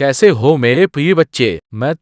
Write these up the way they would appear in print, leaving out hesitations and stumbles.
कैसे हो मेरे प्रिय बच्चे? मैं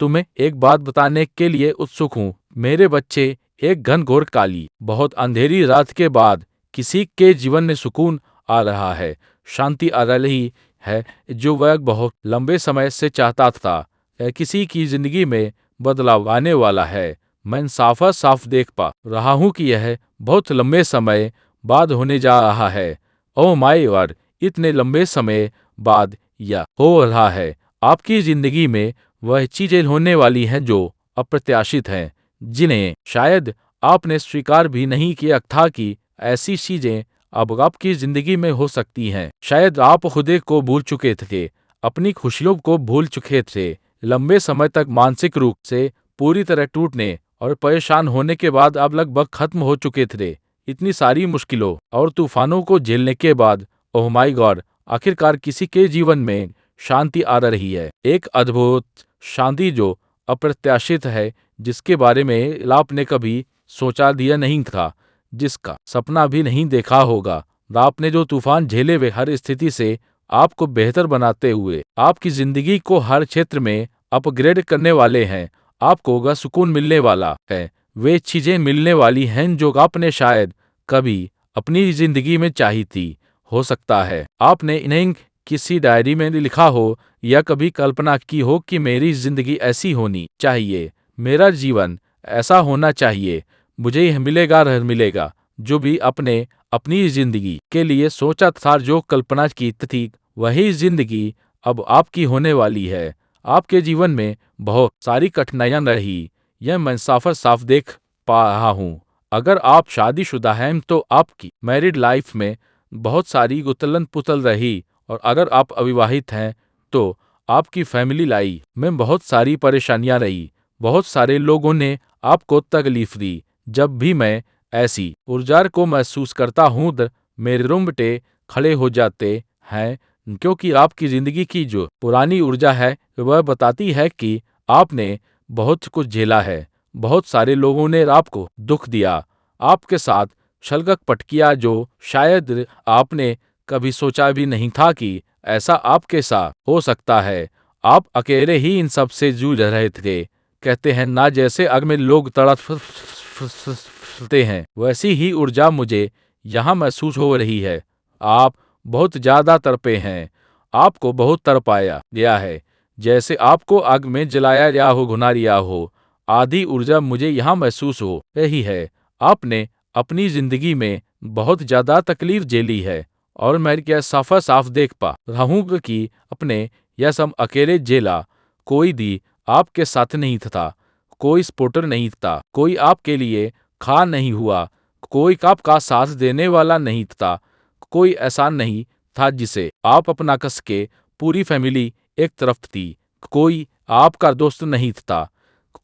तुम्हें एक बात बताने के लिए उत्सुक हूँ। मेरे बच्चे, एक घनघोर काली, बहुत अंधेरी रात के बाद किसी के जीवन में सुकून आ रहा है, शांति आ रही है, जो वह बहुत लंबे समय से चाहता था। किसी की जिंदगी में बदलाव आने वाला है। मैं साफ देख पा रहा हूँ कि यह बहुत लंबे समय बाद होने जा रहा है। ओह माय गॉड, इतने लंबे समय बाद यह हो रहा है। आपकी जिंदगी में वह चीजें होने वाली हैं जो अप्रत्याशित हैं, जिन्हें शायद आपने स्वीकार भी नहीं किया था कि ऐसी चीजें अब आपकी जिंदगी में हो सकती हैं। शायद आप खुद को भूल चुके थे, अपनी खुशियों को भूल चुके थे। लंबे समय तक मानसिक रूप से पूरी तरह टूटने और परेशान होने के बाद आप लगभग खत्म हो चुके थे। इतनी सारी मुश्किलों और तूफानों को झेलने के बाद, ओह माय गॉड, आखिरकार किसी के जीवन में शांति आ रही है। एक अद्भुत शांति जो अप्रत्याशित है, जिसके बारे में आपने कभी सोचा दिया नहीं था, जिसका सपना भी नहीं देखा होगा। आपने जो तूफान झेले वे हर स्थिति से आपको बेहतर बनाते हुए आपकी जिंदगी को हर क्षेत्र में अपग्रेड करने वाले हैं। आपको वह सुकून मिलने वाला है, वे चीजें मिलने वाली हैं जो आपने शायद कभी अपनी जिंदगी में चाही थी। हो सकता है आपने इन्हें किसी डायरी में लिखा हो या कभी कल्पना की हो कि मेरी जिंदगी ऐसी होनी चाहिए, मेरा जीवन ऐसा होना चाहिए, मुझे यह मिलेगा रह मिलेगा। जो भी आपने अपनी जिंदगी के लिए सोचा था, जो कल्पना की थी, वही जिंदगी अब आपकी होने वाली है। आपके जीवन में बहुत सारी कठिनाइयां रही, यह मैं साफ देख पा रहा हूँ। अगर आप शादीशुदा हैं तो आपकी मैरिड लाइफ में बहुत सारी उथल पुथल रही, और अगर आप अविवाहित हैं तो आपकी फैमिली लाइफ में बहुत सारी परेशानियां रही। बहुत सारे लोगों ने आपको तकलीफ दी। जब भी मैं ऐसी ऊर्जा को महसूस करता हूँ तो मेरे रोंगटे खड़े हो जाते हैं, क्योंकि आपकी जिंदगी की जो पुरानी ऊर्जा है वह बताती है कि आपने बहुत कुछ झेला है। बहुत सारे लोगों ने आपको दुख दिया, आपके साथ छलकपट किया, जो शायद आपने कभी सोचा भी नहीं था कि ऐसा आपके साथ हो सकता है। आप अकेले ही इन सब से जूझ रहे थे। कहते हैं ना, जैसे आग में लोग तड़पते हैं, वैसी ही ऊर्जा मुझे यहाँ महसूस हो रही है। आप बहुत ज्यादा तड़पे हैं, आपको बहुत तड़पाया गया है, जैसे आपको आग में जलाया गया हो, भुना दिया हो। आधी ऊर्जा मुझे यहाँ महसूस हो रही है। आपने अपनी जिंदगी में बहुत ज्यादा तकलीफ झेली है, और मैं क्या साफ देख पा रहा हूँ कि अपने यह सब अकेले झेला। कोई भी आपके साथ नहीं था, कोई सपोर्टर नहीं था, कोई आपके लिए खा नहीं हुआ, कोई आपका साथ देने वाला नहीं था, कोई ऐसा नहीं था जिसे आप अपना कस के। पूरी फैमिली एक तरफ थी, कोई आपका दोस्त नहीं था,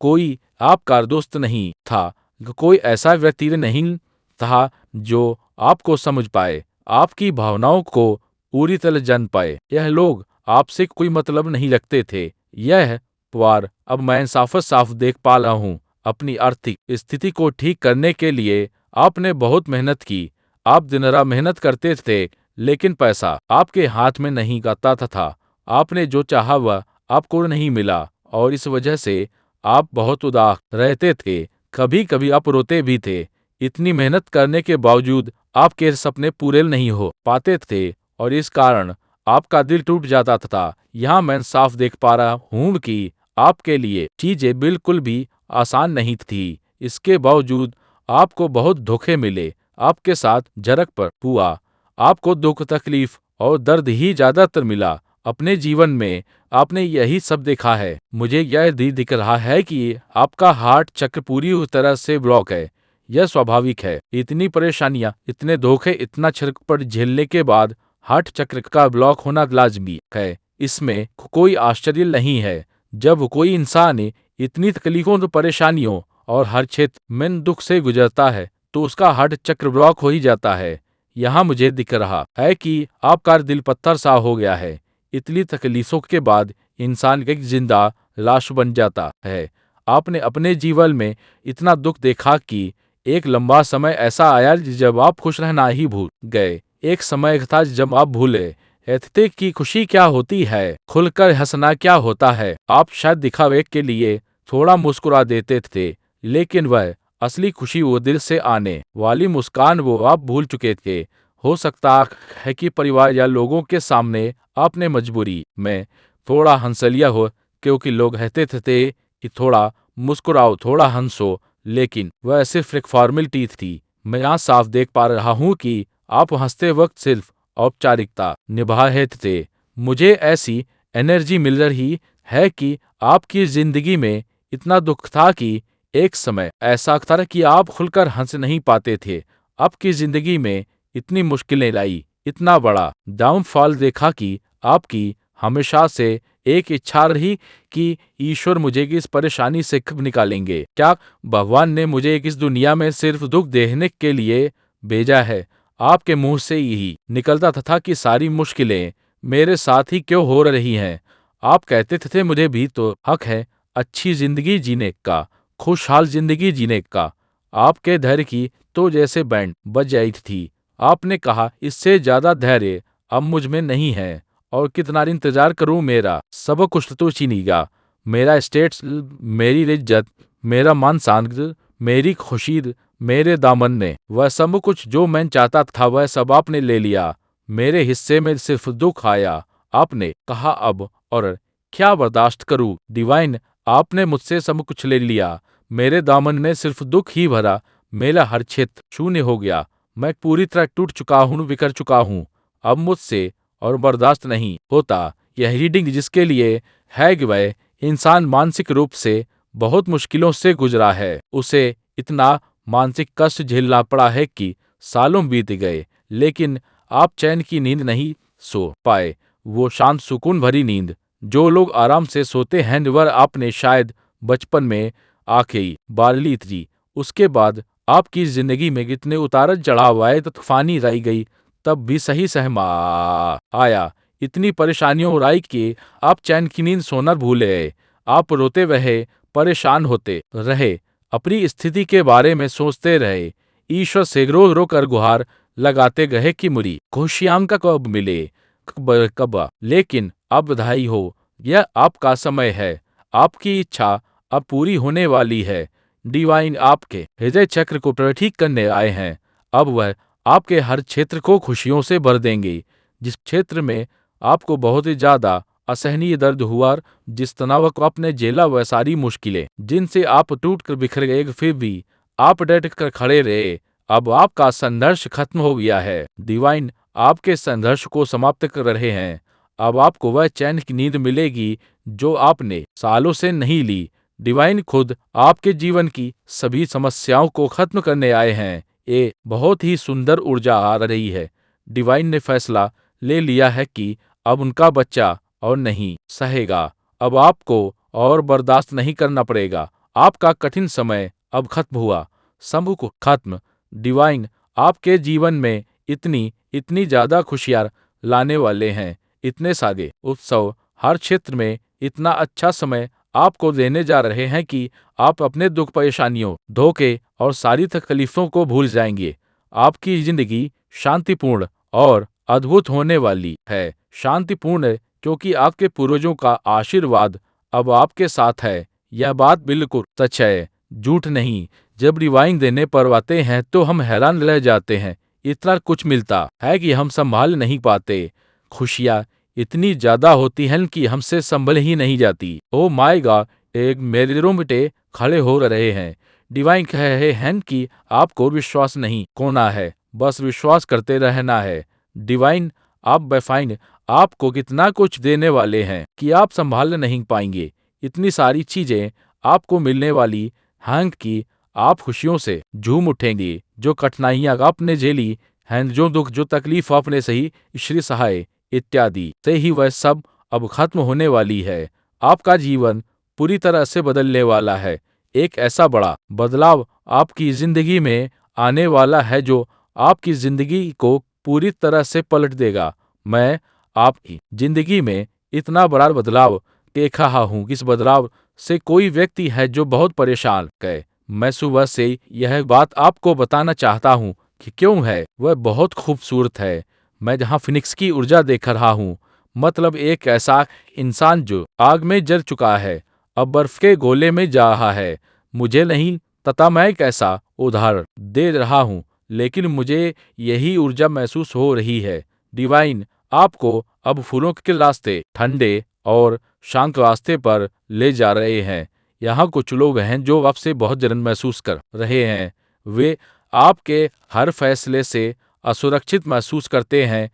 कोई आपका दोस्त नहीं था, कोई ऐसा व्यक्ति नहीं था जो आपको समझ पाए, आपकी भावनाओं को पूरी तरह जान पाए। यह लोग आपसे कोई मतलब नहीं रखते थे। यह वार अब मैं साफ देख पा रहा हूँ। अपनी आर्थिक स्थिति को ठीक करने के लिए आपने बहुत मेहनत की। आप दिन रात मेहनत करते थे, लेकिन पैसा आपके हाथ में नहीं आता था। आपने जो चाहा वह आपको नहीं मिला, और इस वजह से आप बहुत उदास रहते थे। कभी कभी आप रोते भी थे। इतनी मेहनत करने के बावजूद आपके सपने पूरे नहीं हो पाते थे, और इस कारण आपका दिल टूट जाता था। यहाँ मैं साफ देख पा रहा हूँ कि आपके लिए चीजें बिल्कुल भी आसान नहीं थी। इसके बावजूद आपको बहुत धोखे मिले, आपके साथ झड़प पर हुआ, आपको दुख, तकलीफ और दर्द ही ज्यादातर मिला। अपने जीवन में आपने यही सब देखा है। मुझे यह भी दिख रहा है कि आपका हार्ट चक्र पूरी तरह से ब्लॉक है। यह स्वाभाविक है। इतनी परेशानियां, इतने धोखे, इतना छरपट झेलने के बाद हार्ट चक्र का ब्लॉक होना लाजमी है। इसमें कोई आश्चर्य नहीं है। जब कोई इंसान इतनी तकलीफों, परेशानियों और हर क्षेत्र में दुख से गुजरता है, तो उसका हार्ट चक्र ब्लॉक हो ही जाता है। यहाँ मुझे दिख रहा है कि आपका दिल पत्थर सा हो गया है। इतनी तकलीफों के बाद इंसान एक जिंदा लाश बन जाता है। आपने अपने जीवन में इतना दुख देखा कि एक लंबा समय ऐसा आया जब आप खुश रहना ही भूल गए। एक समय था जब आप भूले हंसते की खुशी क्या होती है, खुलकर हंसना क्या होता है। आप शायद दिखावे के लिए थोड़ा मुस्कुरा देते थे, लेकिन वह असली खुशी वो दिल से आने वाली मुस्कान वो आप भूल चुके थे। हो सकता है कि परिवार या लोगों के सामने आपने मजबूरी में थोड़ा हंस लिया हो, क्योंकि लोग कहते थे कि थोड़ा मुस्कुराओ, थोड़ा हंसो, लेकिन वह सिर्फ एक फॉर्मेलिटी थी। मैं यहाँ साफ देख पा रहा हूँ कि आप हंसते वक्त सिर्फ औपचारिकता निभा रहे थे। मुझे ऐसी एनर्जी मिल रही है कि आपकी जिंदगी में इतना दुख था कि एक समय ऐसा था कि आप खुलकर हंस नहीं पाते थे। आपकी जिंदगी में इतनी मुश्किलें लाई, इतना बड़ा डाउनफॉल देखा कि आपकी हमेशा से एक इच्छा रही कि ईश्वर मुझे इस परेशानी से कब निकालेंगे। क्या भगवान ने मुझे इस दुनिया में सिर्फ दुख देने के लिए भेजा है? आपके मुंह से यही निकलता था कि सारी मुश्किलें मेरे साथ ही क्यों हो रही हैं। आप कहते थे मुझे भी तो हक है अच्छी जिंदगी जीने का, खुशहाल जिंदगी जीने का। आपके धैर्य की तो जैसे बैंड बज जाई थी। आपने कहा इससे ज्यादा धैर्य अब मुझ में नहीं है, और कितना इंतजार करूं, मेरा सब कुछ तो छीनेगा। मेरा स्टेट्स, मेरी इज्जत, मेरा मान सम्मान, मेरी खुशी, मेरे दामन ने वह सब कुछ जो मैं चाहता था वह सब आपने ले लिया। मेरे हिस्से में सिर्फ दुख आया। आपने कहा अब और क्या बर्दाश्त करूं डिवाइन, आपने मुझसे सब कुछ ले लिया। मेरे दामन में सिर्फ दुख ही भरा। मेरा हर क्षेत्र शून्य हो गया। मैं पूरी तरह टूट चुका हूँ, बिखर चुका हूँ। अब मुझसे और बर्दाश्त नहीं होता। यह रीडिंग जिसके लिए है कि वह इंसान मानसिक रूप से बहुत मुश्किलों से गुजरा है। उसे इतना मानसिक कष्ट झेलना पड़ा है कि सालों बीत गए, लेकिन आप चैन की नींद नहीं सो पाए। वो शांत सुकून भरी नींद जो लोग आराम से सोते हैं वह आपने शायद बचपन में आखिरी बार ली थी। उसके बाद आपकी जिंदगी में कितने उतार चढ़ाव आए, तो तूफानी रह गई, तब भी सही सहमा आया। इतनी परेशानियों आई कि आप चैन की नींद सोना भूल गए। आप रोते रहे, परेशान होते रहे, अपनी स्थिति के बारे में सोचते रहे, ईश्वर से रो रो कर गुहार लगाते गए कि मुरी खुशियां का कब मिले, कब। लेकिन अब बधाई हो, यह आपका समय है। आपकी इच्छा अब पूरी होने वाली है। डिवाइन आपके हृदय चक्र को ठीक करने आए हैं। अब वह आपके हर क्षेत्र को खुशियों से भर देंगे। जिस क्षेत्र में आपको बहुत ही ज्यादा असहनीय दर्द हुआ, जिस तनाव को आपने झेला, वह सारी मुश्किलें जिनसे आप टूट कर बिखर गए, फिर भी आप डट कर खड़े रहे। अब आपका संघर्ष खत्म हो गया है। डिवाइन आपके संघर्ष को समाप्त कर रहे हैं। अब आपको वह चैन की नींद मिलेगी जो आपने सालों से नहीं ली। डिवाइन खुद आपके जीवन की सभी समस्याओं को खत्म करने आए हैं। ये बहुत ही सुंदर ऊर्जा आ रही है। डिवाइन ने फैसला ले लिया है कि अब उनका बच्चा और नहीं सहेगा। अब आपको और बर्दाश्त नहीं करना पड़ेगा। आपका कठिन समय अब खत्म हुआ। सब को खत्म। डिवाइन आपके जीवन में इतनी इतनी ज्यादा खुशियां लाने वाले हैं। इतने सारे उत्सव हर क्षेत्र में इतना अच्छा समय आपको देने जा रहे हैं कि आप अपने दुख, परेशानियों, धोखे और सारी तकलीफों को भूल जाएंगे। आपकी जिंदगी शांतिपूर्ण और अद्भुत होने वाली है। शांतिपूर्ण क्योंकि आपके पूर्वजों का आशीर्वाद अब आपके साथ है। यह बात बिल्कुल सच है, झूठ नहीं। जब रिवाइंड देने पर आते हैं तो हम हैरान रह जाते हैं। इतना कुछ मिलता है कि हम संभाल नहीं पाते। खुशियाँ इतनी ज्यादा होती हैं कि हमसे संभल ही नहीं जाती। ओ माय गॉड, एक मेरे रूम बेटे खड़े हो रहे हैं। डिवाइन कह रहे हैं कि आपको विश्वास नहीं खोना है, बस विश्वास करते रहना है। डिवाइन आप बेफाइन आपको कितना कुछ देने वाले हैं कि आप संभाल नहीं पाएंगे। इतनी सारी चीजें आपको मिलने वाली हैं कि आप खुशियों से झूम उठेंगे। जो कठिनाइयां आपने झेली हैं, जो दुख, जो तकलीफ आपने सही, श्री सहाय इत्यादि से ही वह सब अब खत्म होने वाली है। आपका जीवन पूरी तरह से बदलने वाला है। एक ऐसा बड़ा बदलाव आपकी जिंदगी में आने वाला है जो आपकी जिंदगी को पूरी तरह से पलट देगा। मैं आपकी जिंदगी में इतना बड़ा बदलाव देख रहा हूँ। इस बदलाव से कोई व्यक्ति है जो बहुत परेशान है। मैं सुबह से यह बात आपको बताना चाहता हूँ कि क्यों है। वह बहुत खूबसूरत है। मैं जहाँ फिनिक्स की ऊर्जा देख रहा हूँ, मतलब एक ऐसा इंसान जो आग में जल चुका है, अब बर्फ के गोले में जा रहा है। मुझे नहीं पता मैं कैसा उदाहरण दे रहा हूँ, लेकिन मुझे यही ऊर्जा महसूस हो रही है। डिवाइन आपको अब फूलों के रास्ते, ठंडे और शांत रास्ते पर ले जा रहे हैं। यहाँ कुछ लोग हैं जो आपसे बहुत जलन महसूस कर रहे हैं। वे आपके हर फैसले से असुरक्षित महसूस करते हैं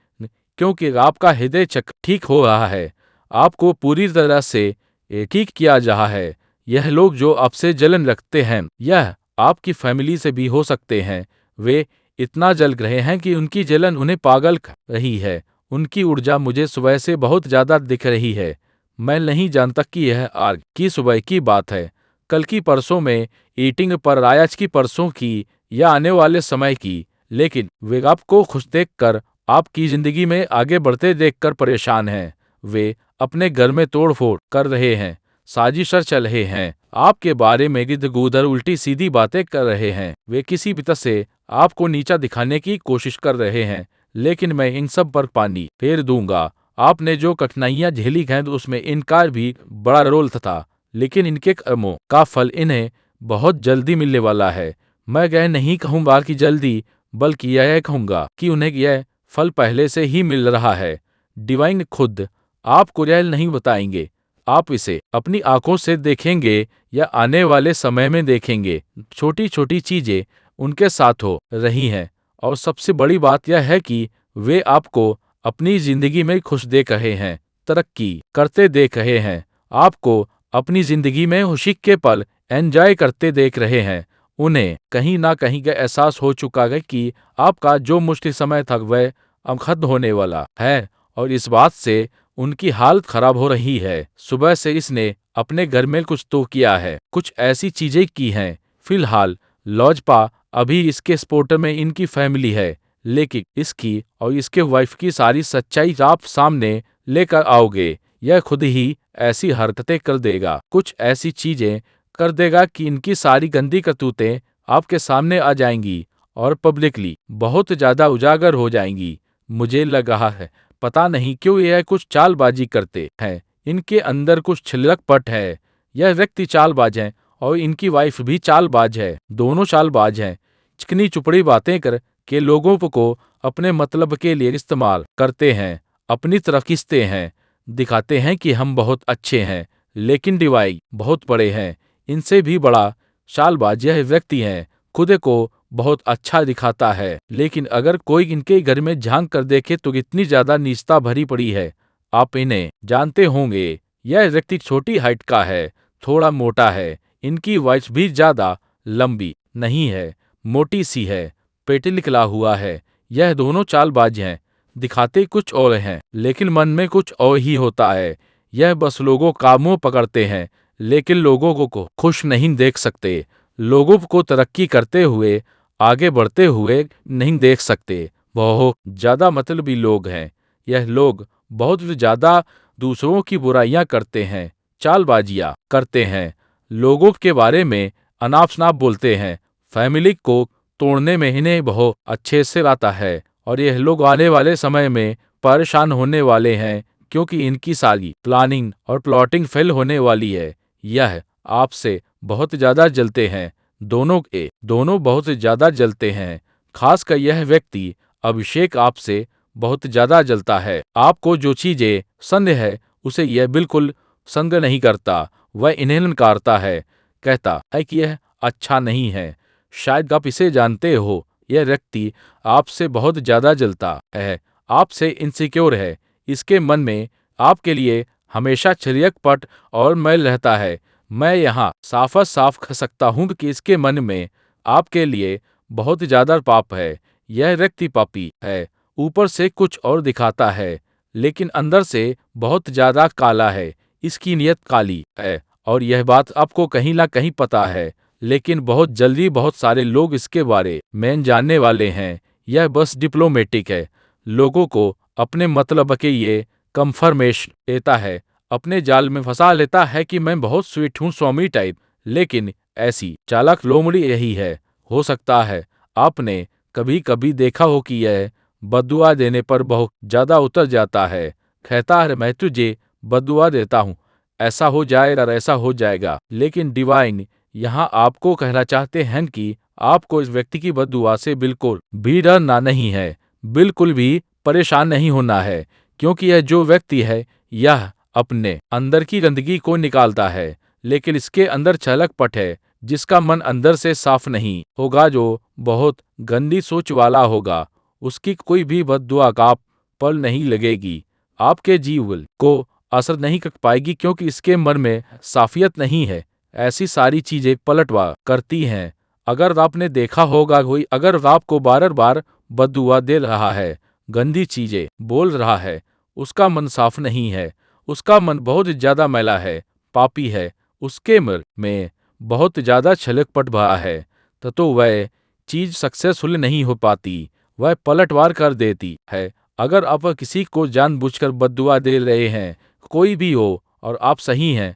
क्योंकि आपका हृदय चक्र ठीक हो रहा है। आपको पूरी तरह से ठीक किया जा रहा है। यह लोग जो आपसे जलन रखते हैं, यह आपकी फैमिली से भी हो सकते हैं। वे इतना जल रहे हैं कि उनकी जलन उन्हें पागल कर रही है। उनकी ऊर्जा मुझे सुबह से बहुत ज्यादा दिख रही है। मैं नहीं जानता कि यह आज की सुबह की बात है, कल की, परसों में ईटिंग पर, आज की, परसों की या आने वाले समय की, लेकिन वे आपको खुश देखकर, आपकी जिंदगी में आगे बढ़ते देखकर परेशान हैं। वे अपने घर में तोड़-फोड़ कर रहे हैं, साजिश चल रहे हैं, आपके बारे में गिद्द-गुदर उल्टी सीधी बातें कर रहे हैं। वे किसी भी तरह से आपको नीचा दिखाने की कोशिश कर रहे हैं, लेकिन मैं इन सब पर पानी फेर दूंगा। आपने जो कठिनाइयां झेली हैं उसमें इनका भी बड़ा रोल था, लेकिन इनके कर्मों का फल इन्हें बहुत जल्दी मिलने वाला है। मैं यह नहीं कहूंगा कि जल्दी, बल्कि यह कहूंगा कि उन्हें यह फल पहले से ही मिल रहा है। डिवाइन खुद आपको यह नहीं बताएंगे, आप इसे अपनी आंखों से देखेंगे या आने वाले समय में देखेंगे। छोटी छोटी चीजें उनके साथ हो रही हैं, और सबसे बड़ी बात यह है कि वे आपको अपनी जिंदगी में खुश देख रहे हैं, तरक्की करते देख रहे हैं, आपको अपनी जिंदगी में खुशी के पल एंजॉय करते देख रहे हैं। उन्हें कहीं ना कहीं का एहसास हो चुका है कि आपका जो मुश्किल समय था वह अब खत्म होने वाला है, और इस बात से उनकी हालत खराब हो रही है। सुबह से इसने अपने घर में कुछ तो किया है, कुछ ऐसी चीजें की हैं। फिलहाल लॉजपा अभी इसके सपोर्टर में इनकी फैमिली है, लेकिन इसकी और इसके वाइफ की सारी सच्चाई आप सामने लेकर आओगे। यह खुद ही ऐसी हरकतें कर देगा, कुछ ऐसी चीजें कर देगा कि इनकी सारी गंदी करतूतें आपके सामने आ जाएंगी और पब्लिकली बहुत ज्यादा उजागर हो जाएंगी। मुझे लग रहा है पता नहीं क्यों यह कुछ चालबाजी करते हैं, इनके अंदर कुछ छिलकपट है। यह व्यक्ति चालबाज है और इनकी वाइफ भी चालबाज है, दोनों चालबाज हैं। चिकनी चुपड़ी बातें कर के लोगों को अपने मतलब के लिए इस्तेमाल करते हैं, अपनी तरफ खींचते हैं, दिखाते हैं कि हम बहुत अच्छे हैं, लेकिन डिवाइन बहुत बड़े हैं। इनसे भी बड़ा चालबाज यह व्यक्ति है, खुद को बहुत अच्छा दिखाता है, लेकिन अगर कोई इनके घर में झांक कर देखे तो इतनी ज्यादा नीचता भरी पड़ी है। आप इन्हें जानते होंगे, यह व्यक्ति छोटी हाइट का है, थोड़ा मोटा है। इनकी वाइफ भी ज्यादा लंबी नहीं है, मोटी सी है, पेट निकला हुआ है। यह दोनों चालबाज हैं, दिखाते कुछ और हैं, लेकिन मन में कुछ और ही होता है। यह बस लोगों का मुंह पकड़ते हैं, लेकिन लोगों को खुश नहीं देख सकते, लोगों को तरक्की करते हुए, आगे बढ़ते हुए नहीं देख सकते। बहुत ज्यादा मतलबी लोग हैं। यह लोग बहुत ज्यादा दूसरों की बुराइयां करते हैं, चालबाजियां करते हैं, लोगों के बारे में अनाप-शनाप बोलते हैं। फैमिली को तोड़ने में इन्हें बहुत अच्छे से आता है, और यह लोग आने वाले समय में परेशान होने वाले हैं, क्योंकि इनकी सारी प्लानिंग और प्लॉटिंग फेल होने वाली है। यह आपसे बहुत ज्यादा जलते हैं, दोनों बहुत ज्यादा जलते हैं। खासकर यह व्यक्ति अभिषेक आपसे बहुत ज्यादा जलता है। आपको जो चीजें पसंद है उसे यह बिल्कुल संग नहीं करता, वह इन्हें नकारता है, कहता है कि यह अच्छा नहीं है। शायद आप इसे जानते हो, यह व्यक्ति आपसे बहुत ज्यादा जलता है, आपसे इनसिक्योर है। इसके मन में आपके लिए हमेशा छिलकपट और मैल रहता है। मैं यहाँ साफ साफ कह सकता हूँ कि इसके मन में आपके लिए बहुत ज्यादा पाप है। यह व्यक्ति पापी है, ऊपर से कुछ और दिखाता है, लेकिन अंदर से बहुत ज्यादा काला है। इसकी नीयत काली है, और यह बात आपको कहीं ना कहीं पता है, लेकिन बहुत जल्दी बहुत सारे लोग इसके बारे में जानने वाले हैं। यह बस डिप्लोमेटिक है, लोगों को अपने मतलब के लिए कंफर्मेशन देता है, अपने जाल में फंसा लेता है कि मैं बहुत स्वीट हूँ, स्वामी टाइप। लेकिन ऐसी चालाक लोमड़ी यही है। हो सकता है आपने कभी कभी देखा हो कि यह बद्दुआ देने पर बहुत ज़्यादा उतर जाता है। कहता है मैं तुझे बद्दुआ देता हूँ, ऐसा हो जाएगा और ऐसा हो जाएगा। लेकिन डिवाइन यहाँ आपको कहना चाहते हैं कि आपको इस व्यक्ति की बद्दुआ से बिल्कुल भी डरना नहीं है, बिल्कुल भी परेशान नहीं होना है, क्योंकि यह जो व्यक्ति है यह अपने अंदर की गंदगी को निकालता है, लेकिन इसके अंदर छलक पट है, जिसका मन अंदर से साफ नहीं होगा, जो बहुत गंदी सोच वाला होगा, उसकी कोई भी बद्दुआ का आप पल नहीं लगेगी, आपके जीवन को असर नहीं कर पाएगी, क्योंकि इसके मन में साफियत नहीं है। ऐसी सारी चीजें पलटवार करती हैं। अगर आपने देखा होगा कोई अगर आपको बार बार बद्दुआ दे रहा है, गंदी चीजें बोल रहा है, उसका मन साफ नहीं है, उसका मन बहुत ज्यादा मैला है, पापी है, उसके मन में बहुत ज्यादा छलक पट भरा है, तो वह चीज सक्सेसफुल नहीं हो पाती, वह पलटवार कर देती है। अगर आप किसी को जानबूझकर बद्दुआ दे रहे हैं, कोई भी हो, और आप सही हैं,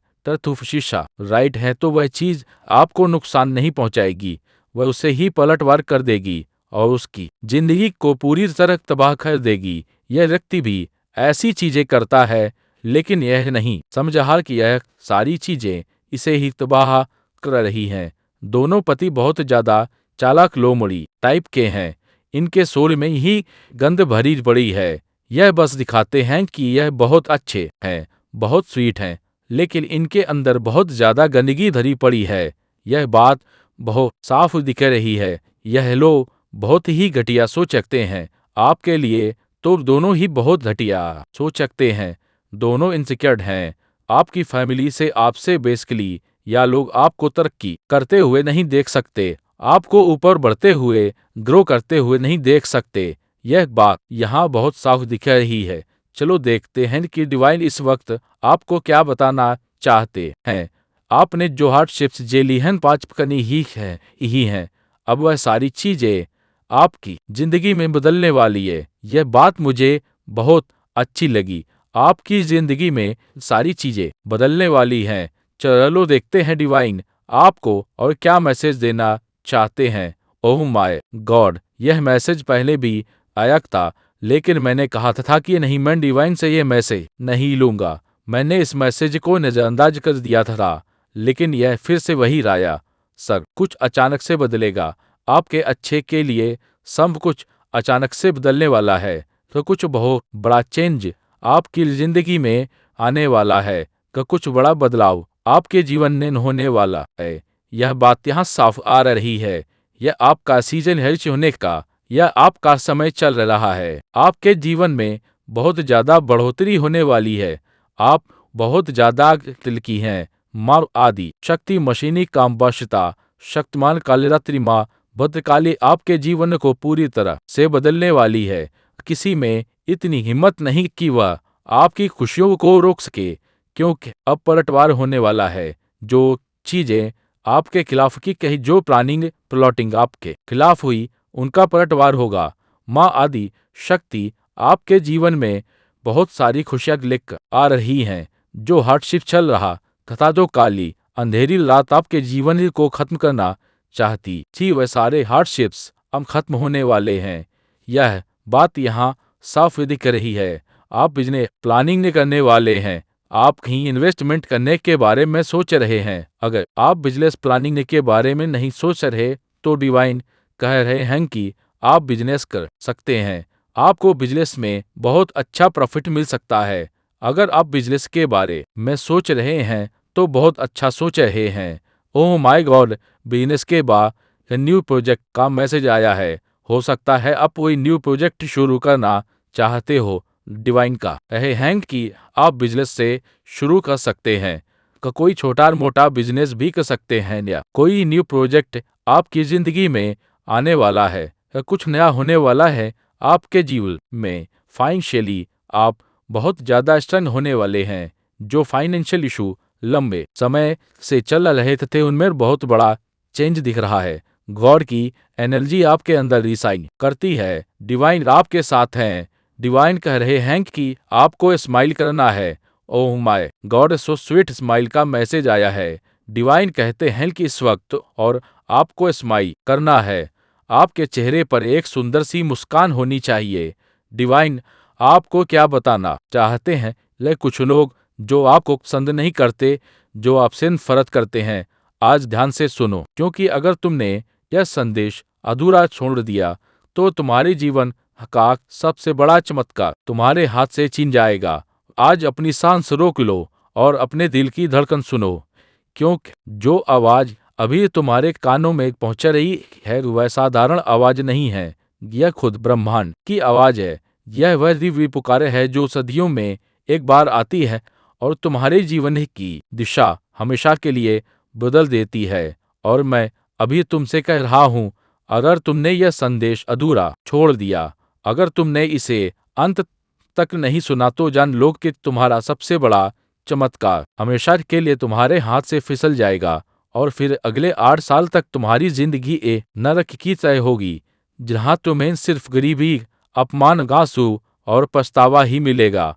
शीशा राइट है, तो वह चीज आपको नुकसान नहीं पहुंचाएगी, वह उसे ही पलटवार कर देगी और उसकी जिंदगी को पूरी तरह तबाह कर देगी। यह व्यक्ति भी ऐसी चीजें करता है, लेकिन यह नहीं समझा कि यह सारी चीजें इसे ही तबाह कर रही हैं। दोनों पति बहुत ज्यादा चालाक लोमड़ी टाइप के हैं, इनके सोल में ही गंद भरी पड़ी है। यह बस दिखाते हैं कि यह बहुत अच्छे हैं, बहुत स्वीट हैं, लेकिन इनके अंदर बहुत ज्यादा गंदगी धरी पड़ी है। यह बात बहुत साफ दिख रही है। यह लोग बहुत ही घटिया सोच सकते हैं आपके लिए, तो दोनों ही बहुत घटिया सोच सकते हैं, दोनों इनसिक्योर्ड हैं आपकी फैमिली से, आपसे बेसिकली। या लोग आपको तरक्की करते हुए नहीं देख सकते, आपको ऊपर बढ़ते हुए ग्रो करते हुए नहीं देख सकते। यह बात यहाँ बहुत साफ दिख रही है। चलो देखते हैं कि डिवाइन इस वक्त आपको क्या बताना चाहते हैं। आपने जो हार्डशिप्स झेली हैं 5 करनी ही हैं, अब वह सारी चीजें आपकी जिंदगी में बदलने वाली है। यह बात मुझे बहुत अच्छी लगी। आपकी जिंदगी में सारी चीजें बदलने वाली हैं। चलो देखते हैं डिवाइन आपको और क्या मैसेज देना चाहते हैं। ओह माय गॉड, यह मैसेज पहले भी आया था, लेकिन मैंने कहा था कि नहीं, मैं डिवाइन से यह मैसेज नहीं लूंगा। मैंने इस मैसेज को नजरअंदाज कर दिया था, लेकिन यह फिर से वही राया। सर, कुछ अचानक से बदलेगा आपके अच्छे के लिए, सब कुछ अचानक से बदलने वाला है, तो कुछ बहुत बड़ा चेंज आपकी जिंदगी में आने वाला है, कि कुछ बड़ा बदलाव आपके जीवन में होने वाला है। यह बात यहाँ साफ आ रही है। यह आपका सीजन है होने का, यह आपका समय चल रहा है। आपके जीवन में बहुत ज्यादा बढ़ोतरी होने वाली है। आप बहुत ज्यादा तिलकी हैं। मार आदि शक्ति मशीनी काम बशता शक्तिमान कालरात्रि माँ भद्रकाली आपके जीवन को पूरी तरह से बदलने वाली है। किसी में इतनी हिम्मत नहीं कि वह आपकी खुशियों को रोक सके, क्योंकि अब पलटवार होने वाला है। जो चीजें आपके खिलाफ की कही, जो प्लॉटिंग आपके खिलाफ हुई, उनका पलटवार होगा। माँ आदि शक्ति आपके जीवन में बहुत सारी खुशियां लेकर आ रही हैं। जो हार्डशिप चल रहा तथा जो काली अंधेरी रात आपके जीवन को खत्म करना चाहती थी, वह सारे हार्डशिप्स अब खत्म होने वाले हैं। यह बात यहाँ साफ दिख रही है। आप बिजनेस प्लानिंग नहीं करने वाले हैं, आप कहीं इन्वेस्टमेंट करने के बारे में सोच रहे हैं। अगर आप बिजनेस प्लानिंग के बारे में नहीं सोच रहे, तो डिवाइन कह रहे हैं कि आप बिजनेस कर सकते हैं। आपको बिजनेस में बहुत अच्छा प्रॉफिट मिल सकता है। अगर आप बिजनेस के बारे में सोच रहे हैं, तो बहुत अच्छा सोच रहे हैं। ओह माय गॉड, बिजनेस के बाद न्यू प्रोजेक्ट का मैसेज आया है। हो सकता है आप कोई न्यू प्रोजेक्ट शुरू करना चाहते हो। डिवाइन का कहे हैं कि आप बिजनेस से शुरू कर सकते हैं, कोई छोटा मोटा बिजनेस भी कर सकते हैं, या कोई न्यू प्रोजेक्ट आपकी जिंदगी में आने वाला है, कुछ नया होने वाला है आपके जीवन में। फाइनेंशियली आप बहुत ज्यादा स्ट्रॉन्ग होने वाले हैं। जो फाइनेंशियल इशू लंबे समय से चल रहे थे, उनमें बहुत बड़ा चेंज दिख रहा है। गॉड की एनर्जी आपके अंदर रिसाइन करती है। डिवाइन आपके साथ हैं। डिवाइन कह रहे हैं कि आपको स्माइल करना है। Oh my God, so sweet smile का मैसेज आया है। डिवाइन कहते हैं कि इस वक्त और आपको स्माइल करना है। आपके चेहरे पर एक सुंदर सी मुस्कान होनी चाहिए। डिवाइन आपको क्या बताना चाहते हैं? ले कुछ लोग जो आपको पसंद नहीं करते, जो आपसे नफरत करते हैं, आज ध्यान से सुनो, क्योंकि अगर तुमने यह संदेश अधूरा छोड़ दिया तो तुम्हारे जीवन का सबसे बड़ा चमत्कार तुम्हारे हाथ से छीन जाएगा। आज अपनी सांस रोक लो और अपने दिल की धड़कन सुनो, क्योंकि जो आवाज अभी तुम्हारे कानों में पहुंच रही है वह साधारण आवाज नहीं है, यह खुद ब्रह्मांड की आवाज है। यह वह दिव्य पुकार है जो सदियों में एक बार आती है और तुम्हारे जीवन की दिशा हमेशा के लिए बदल देती है। और मैं अभी तुमसे कह रहा हूं, अगर तुमने यह संदेश अधूरा छोड़ दिया, अगर तुमने इसे अंत तक नहीं सुना, तो जान लो कि तुम्हारा सबसे बड़ा चमत्कार हमेशा के लिए तुम्हारे हाथ से फिसल जाएगा और फिर अगले 8 साल तक तुम्हारी जिंदगी नरक की तय होगी, जहां तुम्हें सिर्फ गरीबी, अपमान, आंसू और पछतावा ही मिलेगा।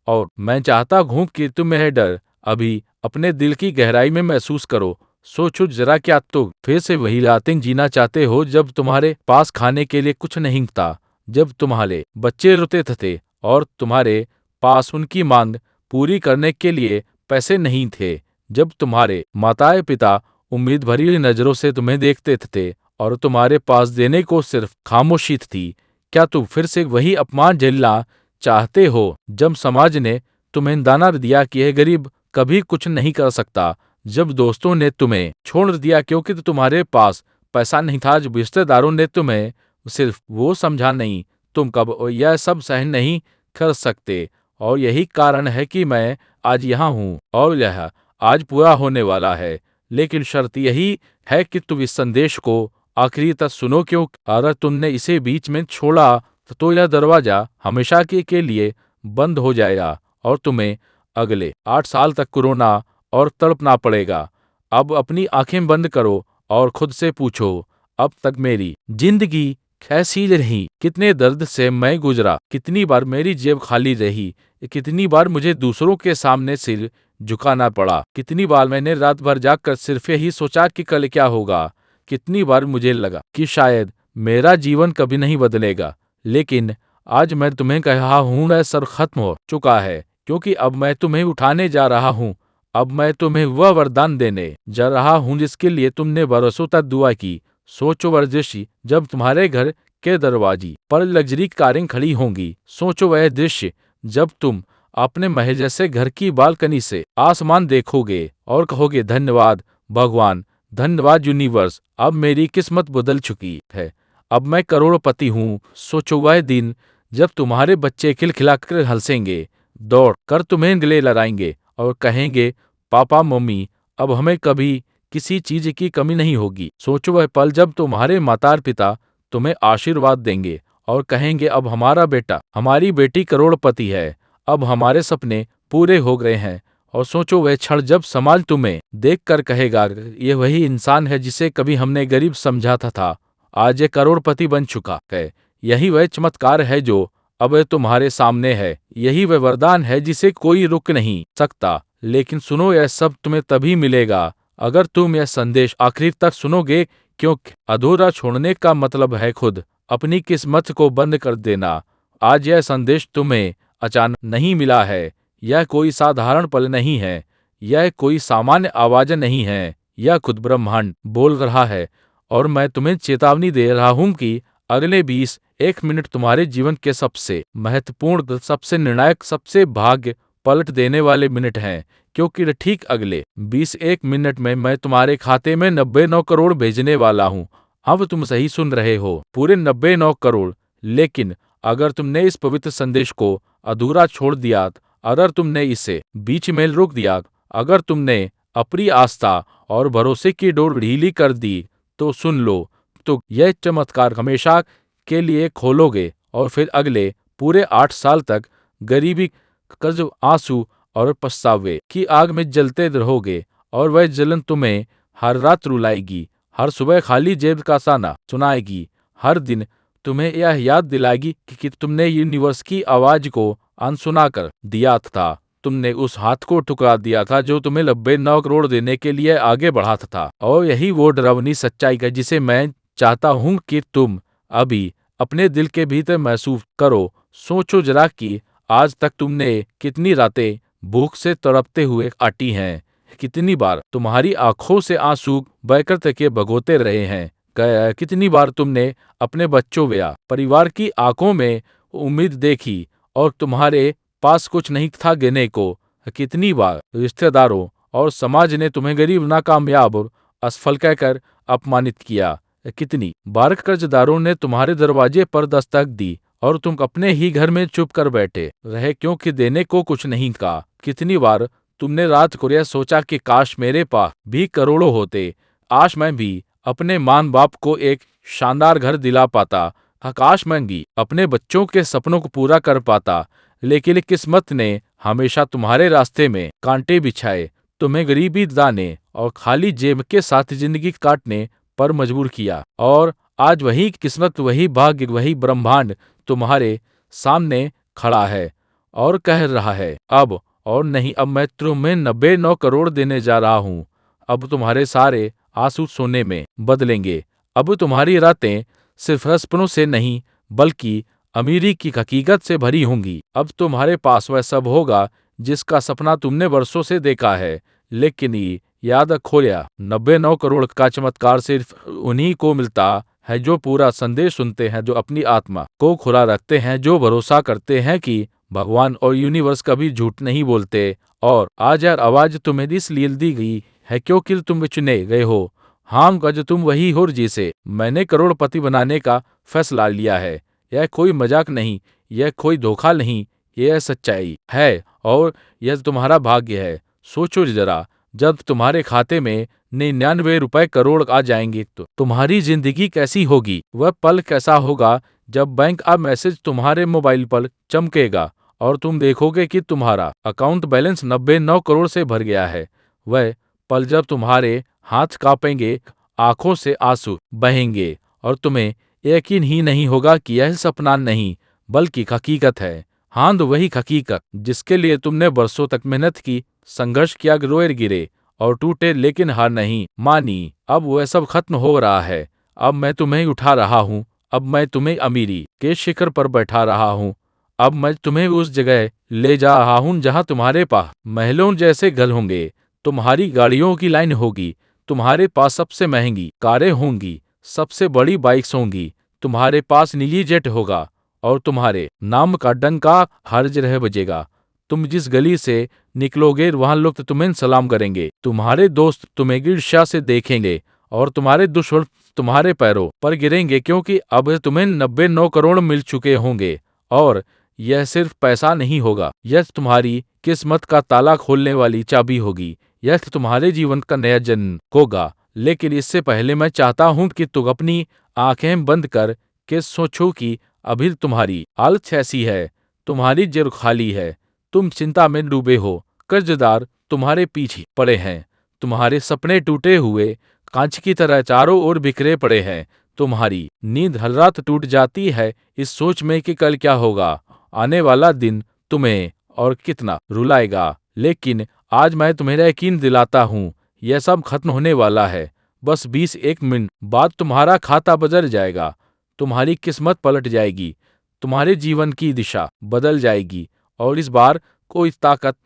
और मैं चाहता हूं कि तुम यह डर अभी अपने दिल की गहराई में महसूस करो। सोचो जरा, क्या तुम फिर से वही रातें जीना चाहते हो जब तुम्हारे पास खाने के लिए कुछ नहीं था, जब तुम्हारे बच्चे रोते थे और तुम्हारे पास उनकी मांग पूरी करने के लिए पैसे नहीं थे, जब तुम्हारे माता पिता उम्मीद भरी नजरों से तुम्हें देखते थे और तुम्हारे पास देने को सिर्फ खामोशी थी? क्या तुम फिर से वही अपमान झेलना चाहते हो जब समाज ने तुम्हें दाना दिया कि यह गरीब कभी कुछ नहीं कर सकता, जब दोस्तों ने तुम्हें छोड़ दिया क्योंकि तुम्हारे पास पैसा नहीं था, जब रिश्तेदारों ने तुम्हें सिर्फ वो समझा नहीं, तुम कब यह सब सहन नहीं कर सकते? और यही कारण है कि मैं आज यहाँ हूँ और यह आज पूरा होने वाला है। लेकिन शर्त यही है कि तुम इस संदेश को आखिरी तक सुनो, क्योंकि अगर तुमने इसे बीच में छोड़ा तो यह दरवाजा हमेशा के लिए बंद हो जाएगा और तुम्हें अगले 8 साल तक कोरोना और तड़पना पड़ेगा। अब अपनी आंखें बंद करो और खुद से पूछो, अब तक मेरी जिंदगी कैसी रही? कितने दर्द से मैं गुजरा? कितनी बार मेरी जेब खाली रही? कितनी बार मुझे दूसरों के सामने सिर झुकाना पड़ा? कितनी बार मैंने रात भर जागकर सिर्फ यही सोचा कि कल क्या होगा? कितनी बार मुझे लगा कि शायद मेरा जीवन कभी नहीं बदलेगा? लेकिन आज मैं तुम्हें कह रहा हूं, वह सब खत्म हो चुका है, क्योंकि अब मैं तुम्हें उठाने जा रहा हूं। अब मैं तुम्हें वह वरदान देने जा रहा हूं जिसके लिए तुमने बरसों तक दुआ की। सोचो वर्जिशी, जब तुम्हारे घर के दरवाजे पर लग्जरी कारें खड़ी होंगी। सोचो वह दृश्य जब तुम अपने महल जैसे घर की बालकनी से आसमान देखोगे और कहोगे, धन्यवाद भगवान, धन्यवाद यूनिवर्स, अब मेरी किस्मत बदल चुकी है, अब मैं करोड़पति हूँ। सोचो वह दिन जब तुम्हारे बच्चे खिलखिलाकर हंसेंगे, दौड़ कर तुम्हें गले लगाएंगे और कहेंगे, पापा मम्मी, अब हमें कभी किसी चीज की कमी नहीं होगी। सोचो वह पल जब तुम्हारे माता पिता तुम्हें आशीर्वाद देंगे और कहेंगे, अब हमारा बेटा, हमारी बेटी करोड़पति है, अब हमारे सपने पूरे हो गए हैं। और सोचो वह क्षण जब समाज तुम्हें देखकर कहेगा, ये वही इंसान है जिसे कभी हमने गरीब समझा था, आज ये करोड़पति बन चुका है। यही वह चमत्कार है जो अब तुम्हारे सामने है, यही वह वरदान है जिसे कोई रोक नहीं सकता। लेकिन सुनो, यह सब तुम्हें तभी मिलेगा अगर तुम यह संदेश आखिर तक सुनोगे, क्योंकि अधूरा छोड़ने का मतलब है खुद अपनी किस्मत को बंद कर देना। आज यह संदेश तुम्हें अचानक नहीं मिला है, यह कोई साधारण पल नहीं है, यह कोई सामान्य आवाज नहीं है, यह खुद ब्रह्मांड बोल रहा है। और मैं तुम्हें चेतावनी दे रहा हूं कि अगले 21 मिनट तुम्हारे जीवन के सबसे महत्वपूर्ण, सबसे निर्णायक, सबसे भाग्य पलट देने वाले मिनट हैं, क्योंकि ठीक अगले 21 मिनट में मैं तुम्हारे खाते में 99 करोड़ भेजने वाला हूं। अब तुम सही सुन रहे हो, पूरे 99 करोड़। लेकिन अगर तुमने इस पवित्र संदेश को अधूरा छोड़ दिया, अगर तुमने इसे बीच में रोक दिया, अगर तुमने अपनी आस्था और भरोसे की डोर ढीली कर दी, तो सुन लो, तो यह चमत्कार हमेशा के लिए खोलोगे और फिर अगले पूरे 8 साल तक गरीबी, कर्ज, आंसू और पछतावे की आग में जलते रहोगे। और वह जलन तुम्हें हर रात रुलाएगी, हर सुबह खाली जेब का ताना सुनाएगी, हर दिन तुम्हें यह याद दिलाएगी कि तुमने यूनिवर्स की आवाज को अनसुना कर दिया था। तुमने उस हाथ को ठुकरा दिया था जो तुम्हें 99 करोड़ देने के लिए आगे बढ़ा था। और यही वो डरावनी सच्चाई है जिसे मैं चाहता हूं कि तुम अभी अपने दिल के भीतर महसूस करो। सोचो जरा कि आज तक तुमने कितनी रातें भूख से तड़पते हुए काटी हैं। कितनी बार तुम्हारी आंखों से आंसू बहकर तकिए भगोते रहे हैं। कितनी बार तुमने अपने बच्चों या परिवार की आंखों में उम्मीद देखी और तुम्हारे पास कुछ नहीं था देने को। कितनी बार रिश्तेदारों और समाज ने तुम्हें गरीब, नाकामयाब और असफल कहकर अपमानित किया। कितनी बार कर्जदारों ने तुम्हारे दरवाजे पर दस्तक दी और तुम अपने ही घर में चुप कर बैठे रहे क्योंकि देने को कुछ नहीं था। कितनी बार तुमने रात को यह सोचा कि काश मेरे पास भी करोड़ों होते, काश मैं भी अपने माँ बाप को एक शानदार घर दिला पाता, काश मैं भी अपने बच्चों के सपनों को पूरा कर पाता। लेकिन किस्मत ने हमेशा तुम्हारे रास्ते में कांटे बिछाए, तुम्हें गरीबी दाने और खाली जेब के साथ जिंदगी काटने पर मजबूर किया। और आज वही किस्मत, वही भाग्य, वही ब्रह्मांड तुम्हारे सामने खड़ा है और कह रहा है अब और नहीं, अब मैं तुम्हें 99 करोड़ देने जा रहा हूँ। अब तुम्हारे सारे आंसू सोने में बदलेंगे। अब तुम्हारी रातें सिर्फ सपनों से नहीं बल्कि अमीरी की हकीकत से भरी होंगी। अब तुम्हारे पास वह सब होगा जिसका सपना तुमने बरसों से देखा है। लेकिन ये याद रखो, 99 करोड़ का चमत्कार सिर्फ उन्हीं को मिलता है जो पूरा संदेश सुनते हैं, जो अपनी आत्मा को खुला रखते हैं, जो भरोसा करते हैं कि भगवान और यूनिवर्स कभी झूठ नहीं बोलते। और आज यार आवाज तुम्हें इसलिए दी गई है क्योंकि तुम चुने गए हो। हाँ, आज तुम वही हो जिसे मैंने करोड़पति बनाने का फैसला लिया है। यह कोई मजाक नहीं, यह कोई धोखा नहीं, यह सच्चाई है और यह तुम्हारा भाग्य है। सोचो जरा, जब तुम्हारे खाते में 99 करोड़ आ जाएंगे तो तुम्हारी जिंदगी कैसी होगी? वह पल कैसा होगा जब बैंक का मैसेज तुम्हारे मोबाइल पर चमकेगा और तुम देखोगे कि तुम्हारा अकाउंट बैलेंस 99 करोड़ से भर गया है। वह पल जब तुम्हारे हाथ कांपेंगे, आंखों से आंसू बहेंगे और तुम्हें यकीन ही नहीं होगा कि यह सपना नहीं बल्कि हकीकत है। हाँ, तो वही हकीकत जिसके लिए तुमने बरसों तक मेहनत की, संघर्ष किया, रोए गिरे और टूटे, लेकिन हार नहीं मानी। अब वह सब खत्म हो रहा है। अब मैं तुम्हें उठा रहा हूँ। अब मैं तुम्हें अमीरी के शिखर पर बैठा रहा हूँ। अब मैं तुम्हें उस जगह ले जा रहा हूँ जहाँ तुम्हारे पास महलों जैसे घर होंगे, तुम्हारी गाड़ियों की लाइन होगी, तुम्हारे पास सबसे महंगी कारें होंगी, सबसे बड़ी बाइक्स होंगी, तुम्हारे पास निजी जेट होगा और तुम्हारे नाम का डंका हर जगह बजेगा। तुम जिस गली से निकलोगे वहां लोग तुम्हें सलाम करेंगे, तुम्हारे दोस्त तुम्हें ईर्ष्या से देखेंगे और तुम्हारे दुश्मन तुम्हारे पैरों पर गिरेंगे क्योंकि अब तुम्हें 99 करोड़ मिल चुके होंगे। और यह सिर्फ पैसा नहीं होगा, यह तुम्हारी किस्मत का ताला खोलने वाली चाबी होगी, यह तुम्हारे जीवन का नया जन्म होगा। लेकिन इससे पहले मैं चाहता हूं कि तुम अपनी आंखें बंद कर के सोचो कि अभी तुम्हारी हालत ऐसी है, तुम्हारी जेब खाली है, तुम चिंता में डूबे हो, कर्जदार तुम्हारे पीछे पड़े हैं, तुम्हारे सपने टूटे हुए कांच की तरह चारों ओर बिखरे पड़े हैं, तुम्हारी नींद हर रात टूट जाती है इस सोच में कि कल क्या होगा, आने वाला दिन तुम्हें और कितना रुलाएगा। लेकिन आज मैं तुम्हें यकीन दिलाता हूँ, यह सब खत्म होने वाला है। बस 21 मिनट बाद तुम्हारा खाता बदल जाएगा, तुम्हारी किस्मत पलट जाएगी, तुम्हारे जीवन की दिशा बदल जाएगी और इस बार कोई ताकत,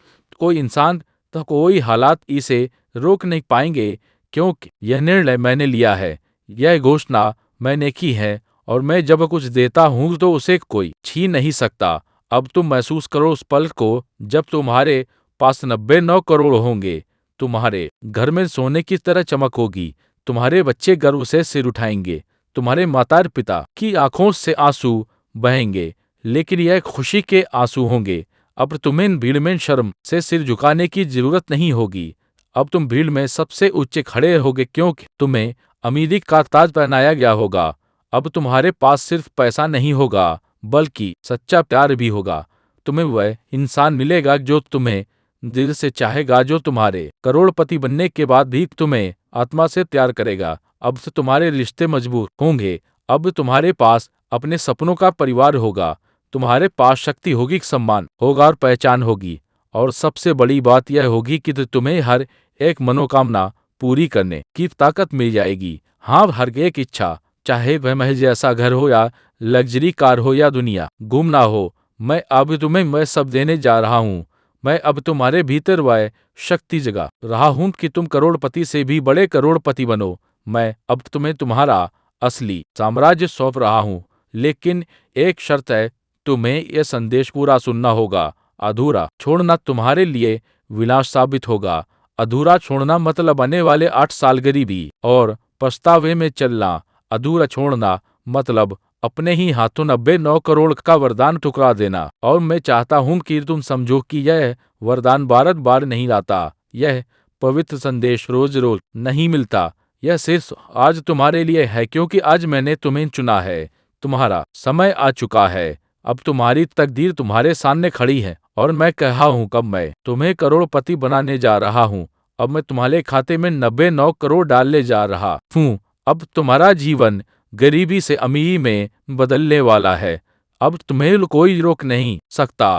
कोई इंसान तो कोई हालात इसे रोक नहीं पाएंगे क्योंकि यह निर्णय मैंने लिया है, यह घोषणा मैंने की है और मैं जब कुछ देता हूँ तो उसे कोई छीन नहीं सकता। अब तुम महसूस करो उस पल को जब तुम्हारे पास 99 करोड़ होंगे, तुम्हारे घर में सोने की तरह चमक होगी, तुम्हारे बच्चे गर्व से सिर उठाएंगे, तुम्हारे माता पिता की आंखों से आंसू बहेंगे, लेकिन यह खुशी के आंसू होंगे। अब तुम्हें भीड़ में शर्म से सिर झुकाने की जरूरत नहीं होगी। अब तुम भीड़ में सबसे ऊंचे खड़े होगे क्योंकि तुम्हें अमीरी का ताज पहनाया गया होगा। अब तुम्हारे पास सिर्फ पैसा नहीं होगा बल्कि सच्चा प्यार भी होगा। तुम्हें वह इंसान मिलेगा जो तुम्हें दिल से चाहेगा, जो तुम्हारे करोड़पति बनने के बाद भी तुम्हें आत्मा से प्यार करेगा। अब से तुम्हारे रिश्ते मजबूत होंगे, अब तुम्हारे पास अपने सपनों का परिवार होगा, तुम्हारे पास शक्ति होगी, सम्मान होगा और पहचान होगी। और सबसे बड़ी बात यह होगी कि तुम्हें हर एक मनोकामना पूरी करने की ताकत मिल जाएगी। हाँ, हर एक इच्छा, चाहे वह महल जैसा घर हो या लग्जरी कार हो या दुनिया घूमना हो, मैं अब तुम्हें वह सब देने जा रहा हूँ। मैं अब तुम्हारे भीतर वह शक्ति जगा रहा हूँ कि तुम करोड़पति से भी बड़े करोड़पति बनो। मैं अब तुम्हें तुम्हारा असली साम्राज्य सौंप रहा हूँ, लेकिन एक शर्त है, तुम्हें यह संदेश पूरा सुनना होगा। अधूरा छोड़ना तुम्हारे लिए विनाश साबित होगा। अधूरा छोड़ना मतलब आने वाले 8 साल गरीबी और पछतावे में चलना। अधूरा छोड़ना मतलब अपने ही हाथों 99 करोड़ का वरदान ठुकरा देना। और मैं चाहता हूं कि तुम समझो कि यह वरदान बार बार नहीं लाता। यह पवित्र संदेश रोज रोज नहीं मिलता। यह सिर्फ आज तुम्हारे लिए है, क्योंकि आज मैंने तुम्हें चुना है। तुम्हारा समय आ चुका है। अब तुम्हारी तकदीर तुम्हारे सामने खड़ी है और मैं कहा हूं कब मैं तुम्हें करोड़पति बनाने जा रहा हूं। अब मैं तुम्हारे खाते में 99 करोड़ डालने जा रहा हूं। अब तुम्हारा जीवन गरीबी से अमीरी में बदलने वाला है। अब तुम्हें कोई रोक नहीं सकता।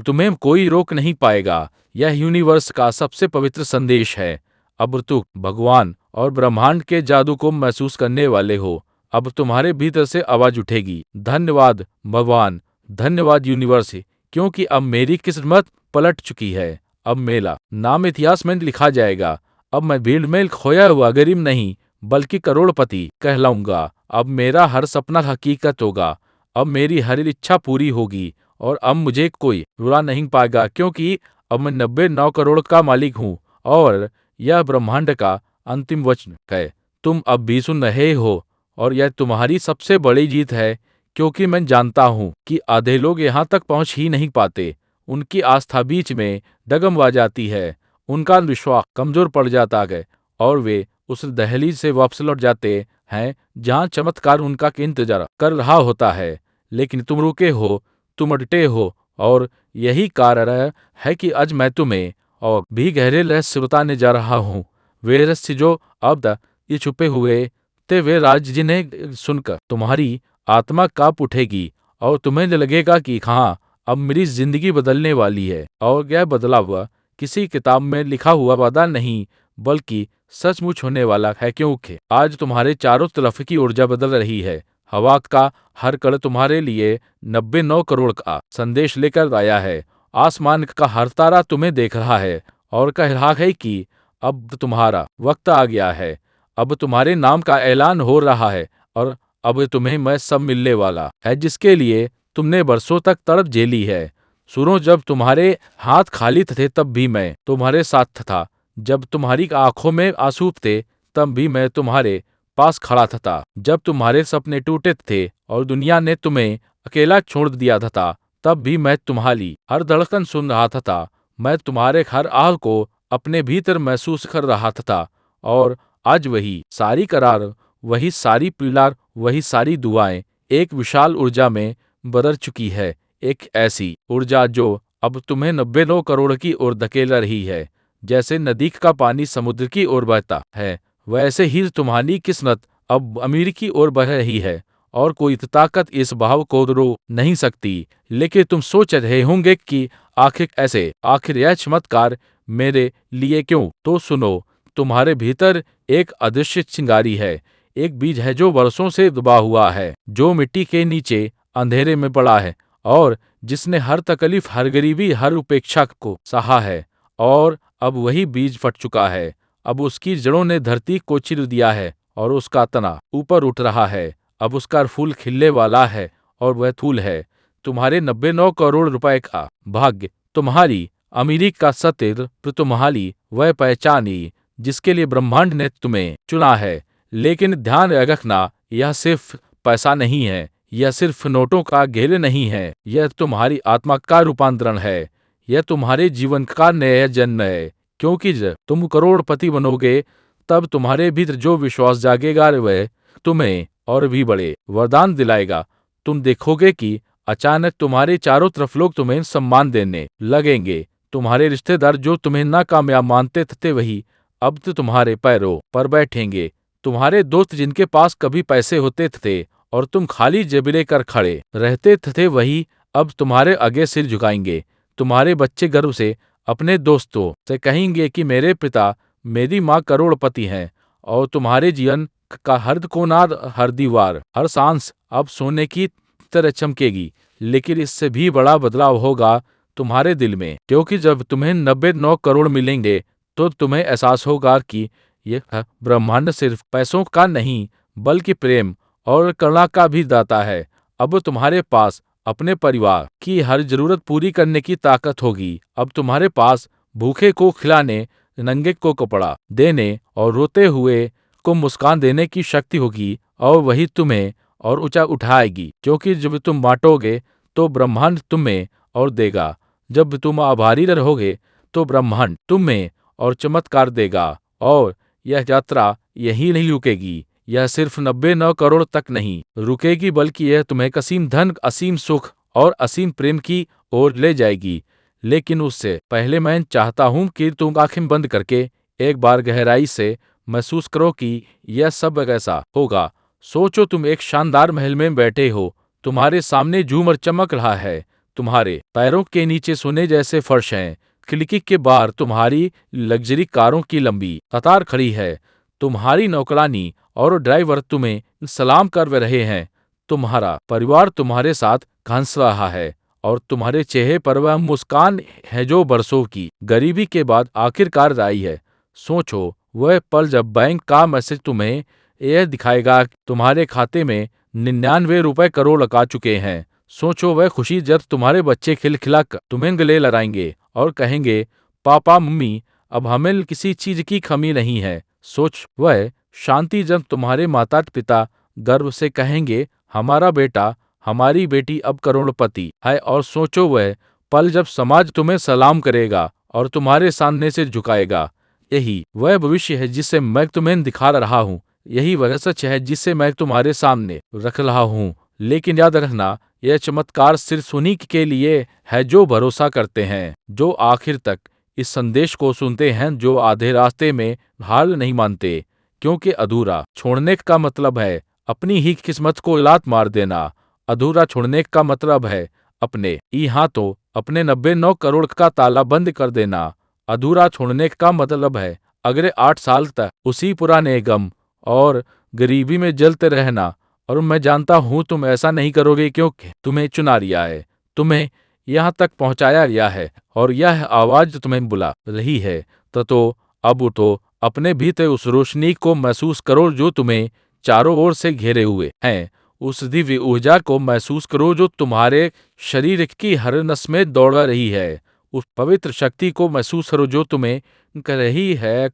तुम्हें कोई रोक नहीं पाएगा। यह यूनिवर्स का सबसे पवित्र संदेश है। अब तुम भगवान और ब्रह्मांड के जादू को महसूस करने वाले हो। अब तुम्हारे भीतर से आवाज उठेगी, धन्यवाद भगवान, धन्यवाद यूनिवर्स, क्योंकि अब मेरी किस्मत पलट चुकी है। अब मेरा नाम इतिहास में लिखा जाएगा। अब मैं भीड़ में खोया हुआ गरीब नहीं, बल्कि करोड़पति कहलाऊंगा। अब मेरा हर सपना हकीकत होगा। अब मेरी हर इच्छा पूरी होगी और अब मुझे कोई रुला नहीं पाएगा, क्योंकि अब मैं 99 करोड़ का मालिक हूँ और यह ब्रह्मांड का अंतिम वचन है। तुम अब भी सुन रहे हो और यह तुम्हारी सबसे बड़ी जीत है, क्योंकि मैं जानता हूँ कि आधे लोग यहाँ तक पहुँच ही नहीं पाते। उनकी आस्था बीच में डगमगा जाती है, उनका विश्वास कमजोर पड़ जाता है और वे उस दहलीज से वापस लौट जाते हैं जहाँ चमत्कार उनका इंतजार कर रहा होता है। लेकिन तुम रुके हो, तुम अटटे हो, और यही कारण है कि आज मैं तुम्हें और भी गहरे रहस्य बताने जा रहा हूँ। वे रहस्य जो अब तक ये छुपे हुए थे, वे राज जिन्हें सुनकर तुम्हारी आत्मा कांप उठेगी और तुम्हें लगेगा कि हाँ, अब मेरी जिंदगी बदलने वाली है। और यह बदला हुआ किसी किताब में लिखा हुआ वादा नहीं, बल्कि सचमुच होने वाला है, क्योंकि आज तुम्हारे चारों तरफ की ऊर्जा बदल रही है। हवा का हर कण तुम्हारे लिए 99 करोड़ का संदेश लेकर आया है। आसमान का हर तारा तुम्हें देख रहा है और कह रहा है कि अब तुम्हारा वक्त आ गया है। अब तुम्हारे नाम का ऐलान हो रहा है और अब तुम्हें मैं सब मिलने वाला है जिसके लिए तुमने बरसों तक तड़प झेली है। सुनो, जब तुम्हारे हाथ खाली थे तब भी मैं तुम्हारे साथ था। जब तुम्हारी आंखों में आंसू थे तब भी मैं तुम्हारे पास खड़ा था। जब तुम्हारे सपने टूटे थे और दुनिया ने तुम्हें अकेला छोड़ दिया था, तब भी मैं तुम्हारी हर धड़कन सुन रहा था। मैं तुम्हारे हर आह को अपने भीतर महसूस कर रहा था। और आज वही सारी करार, वही सारी पीड़ा, वही सारी दुआएं एक विशाल ऊर्जा में बदल चुकी है। एक ऐसी ऊर्जा जो अब तुम्हें 99 करोड़ की ओर धकेल रही है। जैसे नदी का पानी समुद्र की ओर बहता है, वैसे ही तुम्हारी किस्मत अब अमीर की ओर बह रही है और कोई ताकत इस बहाव को रोक नहीं सकती। लेकिन तुम सोच रहे होंगे कि आखिर यह चमत्कार मेरे लिए क्यों? तो सुनो, तुम्हारे भीतर एक अदृश्य चिंगारी है। एक बीज है जो वर्षों से दबा हुआ है, जो मिट्टी के नीचे अंधेरे में पड़ा है और जिसने हर तकलीफ, हर गरीबी, हर उपेक्षा को सहा है। और अब वही बीज फट चुका है। अब उसकी जड़ों ने धरती को चीर दिया है और उसका तना ऊपर उठ रहा है। अब उसका फूल खिलने वाला है और वह फूल है तुम्हारे 99 करोड़ रुपए का भाग्य, तुम्हारी अमीरी का सत्य, तुम्हारी वह पहचानी जिसके लिए ब्रह्मांड ने तुम्हें चुना है। लेकिन ध्यान रखना, यह सिर्फ पैसा नहीं है, यह सिर्फ नोटों का घेर नहीं है, यह तुम्हारी आत्मा का रूपांतरण है। यह तुम्हारे जीवन का नया जन्म है, क्योंकि जब तुम करोड़पति बनोगे तब तुम्हारे भीतर जो विश्वास जागेगा वह तुम्हें और भी बड़े वरदान दिलाएगा। तुम देखोगे कि अचानक तुम्हारे चारों तरफ लोग तुम्हें सम्मान देने लगेंगे। तुम्हारे रिश्तेदार जो तुम्हें नाकामयाब मानते थे, वही अब तो तुम्हारे पैरों पर बैठेंगे। तुम्हारे दोस्त जिनके पास कभी पैसे होते थे और तुम खाली जेब लेकर खड़े रहते थे, वही अब तुम्हारे आगे सिर झुकाएंगे। तुम्हारे बच्चे गर्व से अपने दोस्तों से कहेंगे कि मेरे पिता, मेरी माँ करोड़पति हैं। और तुम्हारे जीवन का हर कोना, हर दीवार, हर सांस अब सोने की तरह चमकेगी, लेकिन इससे भी बड़ा बदलाव होगा तुम्हारे दिल में, क्योंकि जब तुम्हें 99 करोड़ मिलेंगे तो तुम्हें एहसास होगा कि यह ब्रह्मांड सिर्फ पैसों का नहीं बल्कि प्रेम और करुणा का भी दाता है। अब तुम्हारे पास अपने परिवार की हर जरूरत पूरी करने की ताकत होगी। अब तुम्हारे पास भूखे को खिलाने, नंगे को कपड़ा देने और रोते हुए को मुस्कान देने की शक्ति होगी, और वही तुम्हें और ऊंचा उठाएगी, क्योंकि जब तुम बांटोगे तो ब्रह्मांड तुम्हें और देगा। जब तुम आभारी रहोगे तो ब्रह्मांड तुम्हें और चमत्कार देगा। और यह यात्रा यही नहीं रुकेगी, यह सिर्फ 99 करोड़ तक नहीं रुकेगी, बल्कि यह तुम्हें असीम धन, असीम सुख और असीम प्रेम की ओर ले जाएगी। लेकिन उससे पहले मैं चाहता हूं कि तुम आंखें बंद करके एक बार गहराई से महसूस करो कि यह सब कैसा होगा। सोचो तुम एक शानदार महल में बैठे हो, तुम्हारे सामने झूमर चमक रहा है, तुम्हारे पैरों के नीचे सोने जैसे फर्श हैं, खिड़की के बाहर तुम्हारी लग्जरी कारों की लंबी कतार खड़ी है, तुम्हारी नौकरानी और ड्राइवर तुम्हें सलाम कर रहे हैं, तुम्हारा परिवार तुम्हारे साथ हंस रहा है और तुम्हारे चेहरे पर वह मुस्कान है जो बरसों की गरीबी के बाद आखिरकार आई है। सोचो वह पल जब बैंक का मैसेज तुम्हें यह दिखाएगा कि तुम्हारे खाते में 99 करोड़ आ चुके हैं। सोचो वह खुशी जब तुम्हारे बच्चे खिलखिलाकर तुम्हें गले लगाएंगे और कहेंगे, पापा मम्मी अब हमें किसी चीज की कमी नहीं है। सोच वह शांति जब तुम्हारे माता पिता गर्व से कहेंगे, हमारा बेटा, हमारी बेटी अब करोड़पति है। और सोचो वह पल जब समाज तुम्हें सलाम करेगा और तुम्हारे सामने से झुकाएगा। यही वह भविष्य है जिसे मैं तुम्हें दिखा रहा हूँ, यही वह सच है जिसे मैं तुम्हारे सामने रख रहा हूँ। लेकिन याद रखना, यह चमत्कार सिर्फ उन्हीं के लिए है जो भरोसा करते हैं, जो आखिर तक इस संदेश को सुनते हैं, जो आधे रास्ते में हार नहीं मानते। क्योंकि अधूरा छोड़ने का मतलब है अपनी ही किस्मत को लात मार देना। अधूरा छोड़ने का मतलब है अपने ही हाथों अपने 99 करोड़ का ताला बंद कर देना। अधूरा छोड़ने का मतलब है अगले 8 साल तक उसी पुराने गम और गरीबी में जलते रहना। और मैं जानता हूं तुम ऐसा नहीं करोगे, क्योंकि तुम्हें चुना लिया है, तुम्हें यहाँ तक पहुंचाया गया है और यह आवाज तुम्हें बुला रही है। तो अब उठो, अपने भीतर उस रोशनी को महसूस करो जो तुम्हें चारों ओर से घेरे हुए हैं। उस दिव्य ऊर्जा को महसूस करो जो तुम्हारे शरीर की हर नस में दौड़ रही है। उस पवित्र शक्ति को महसूस करो जो तुम्हें कह रही है,